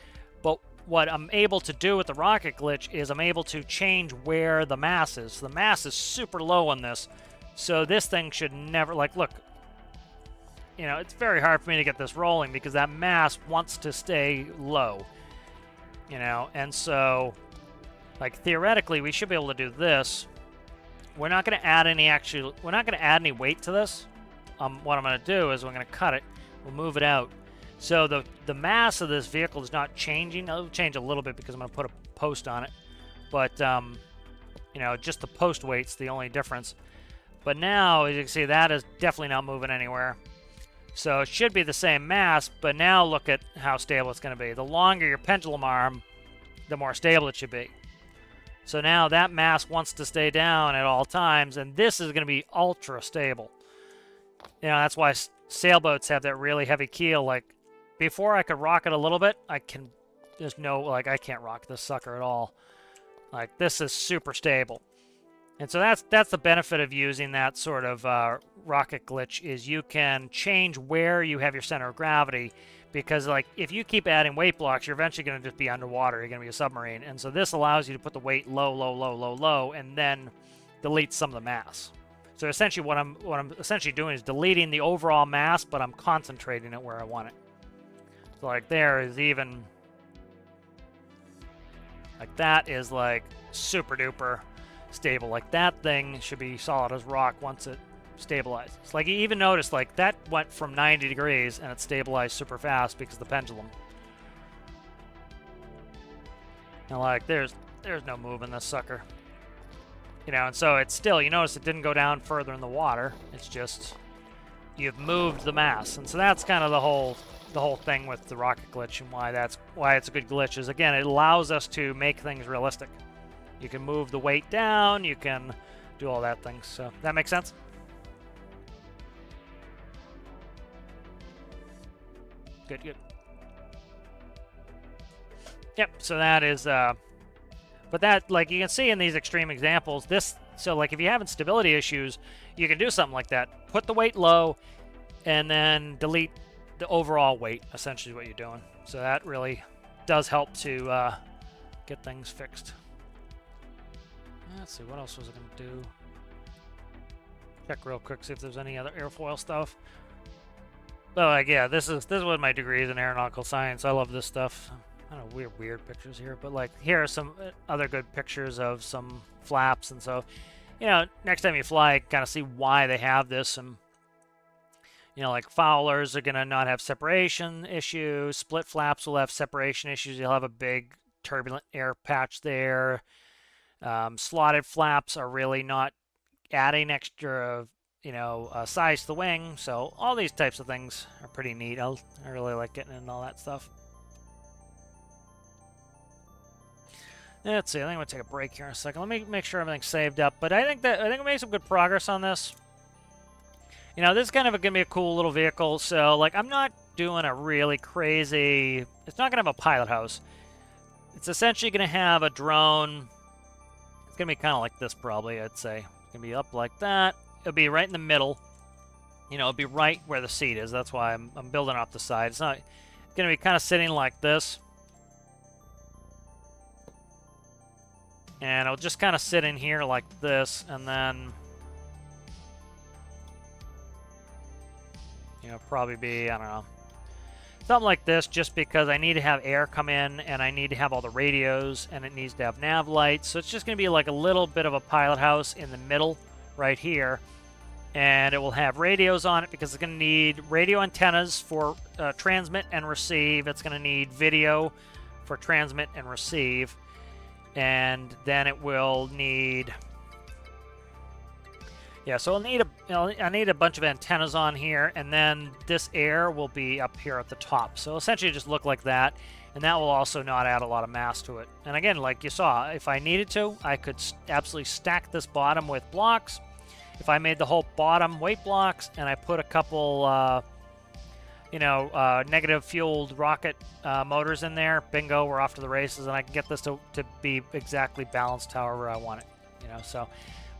But what I'm able to do with the rocket glitch is I'm able to change where the mass is. So the mass is super low on this, so this thing should never, like, look, you know, it's very hard for me to get this rolling because that mass wants to stay low, you know, and so, like, theoretically, we should be able to do this. We're not going to add any weight to this. What I'm going to do is we're going to cut it. We'll move it out. So the mass of this vehicle is not changing. It'll change a little bit because I'm going to put a post on it. But, you know, just the post weight's the only difference. But now, as you can see, that is definitely not moving anywhere. So it should be the same mass, but now look at how stable it's going to be. The longer your pendulum arm, the more stable it should be. So now that mass wants to stay down at all times, and this is going to be ultra stable. You know, that's why sailboats have that really heavy keel. Like, before I could rock it a little bit, I can't rock this sucker at all. Like, this is super stable. And so that's the benefit of using that sort of rocket glitch, is you can change where you have your center of gravity, because, like, if you keep adding weight blocks, you're eventually going to just be underwater. You're going to be a submarine. And so this allows you to put the weight low, low, low, low, low, and then delete some of the mass. So essentially what I'm essentially doing is deleting the overall mass, but I'm concentrating it where I want it. So like there is even, like that is like super duper stable. Like that thing should be solid as rock once it stabilizes. Like you even notice, like that went from 90 degrees and it stabilized super fast because of the pendulum. And like there's no move in this sucker. You know, and so it's still, you notice it didn't go down further in the water. It's just you've moved the mass, and so that's kind of the whole thing with the rocket glitch, and why it's a good glitch is, again, it allows us to make things realistic. You can move the weight down, you can do all that things. So that makes sense. Good, good. Yep. So that is. But that, like you can see in these extreme examples, so like if you're having stability issues, you can do something like that. Put the weight low, and then delete the overall weight, essentially is what you're doing. So that really does help to get things fixed. Let's see, what else was I going to do? Check real quick, see if there's any other airfoil stuff. Oh, like, yeah, this is what my degree is in aeronautical science. I love this stuff. I don't know, weird pictures here, but like here are some other good pictures of some flaps, and so, you know, next time you fly, kind of see why they have this. And you know, like Fowlers are gonna not have separation issues. Split flaps will have separation issues. You'll have a big turbulent air patch there. Slotted flaps are really not adding extra, you know, size to the wing. So all these types of things are pretty neat. I really like getting into all that stuff. Let's see. I think I'm gonna take a break here in a second. Let me make sure everything's saved up. But I think we made some good progress on this. You know, this is kind of gonna be a cool little vehicle. So like, I'm not doing a really crazy. It's not gonna have a pilot house. It's essentially gonna have a drone. It's gonna be kind of like this, probably. I'd say it's gonna be up like that. It'll be right in the middle. You know, it'll be right where the seat is. That's why I'm building off the side. It's not. It's gonna be kind of sitting like this. And I'll just kind of sit in here like this, and then, you know, probably be, I don't know, something like this, just because I need to have air come in, and I need to have all the radios, and it needs to have nav lights. So it's just going to be like a little bit of a pilot house in the middle right here. And it will have radios on it because it's going to need radio antennas for transmit and receive. It's going to need video for transmit and receive. And then it will need, yeah, so I need a bunch of antennas on here, and then this air will be up here at the top. So essentially just look like that, and that will also not add a lot of mass to it. And again, like you saw, if I needed to, I could absolutely stack this bottom with blocks. If I made the whole bottom weight blocks, and I put a couple you know, negative fueled rocket motors in there, bingo, we're off to the races, and I can get this to be exactly balanced however I want it, you know. So,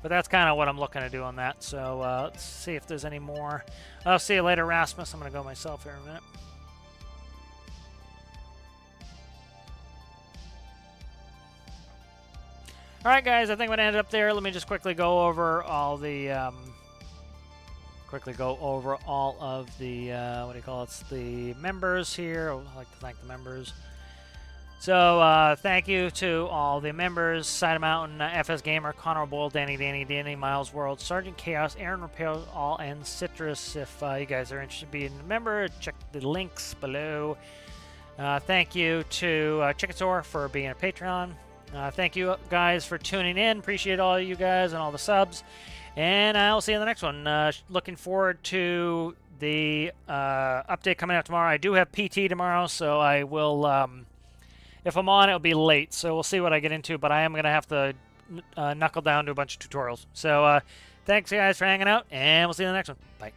but that's kind of what I'm looking to do on that. So let's see if there's any more. I'll see you later, Rasmus. I'm going to go myself here in a minute. All right, guys, I think I'm going to end it up there. Let me just quickly go over all the what do you call it, the members here. I'd like to thank the members. So thank you to all the members: Side Mountain, FS Gamer, Connor Boyle, Danny, Miles World, Sergeant Chaos, Aaron Repair, All, and Citrus. If you guys are interested in being a member, check the links below. Thank you to Chickasaur for being a Patreon. Thank you guys for tuning in. Appreciate all you guys and all the subs. And I'll see you in the next one. Looking forward to the update coming out tomorrow. I do have PT tomorrow, so I will, if I'm on, it'll be late. So we'll see what I get into, but I am going to have to knuckle down to a bunch of tutorials. So thanks, guys, for hanging out, and we'll see you in the next one. Bye.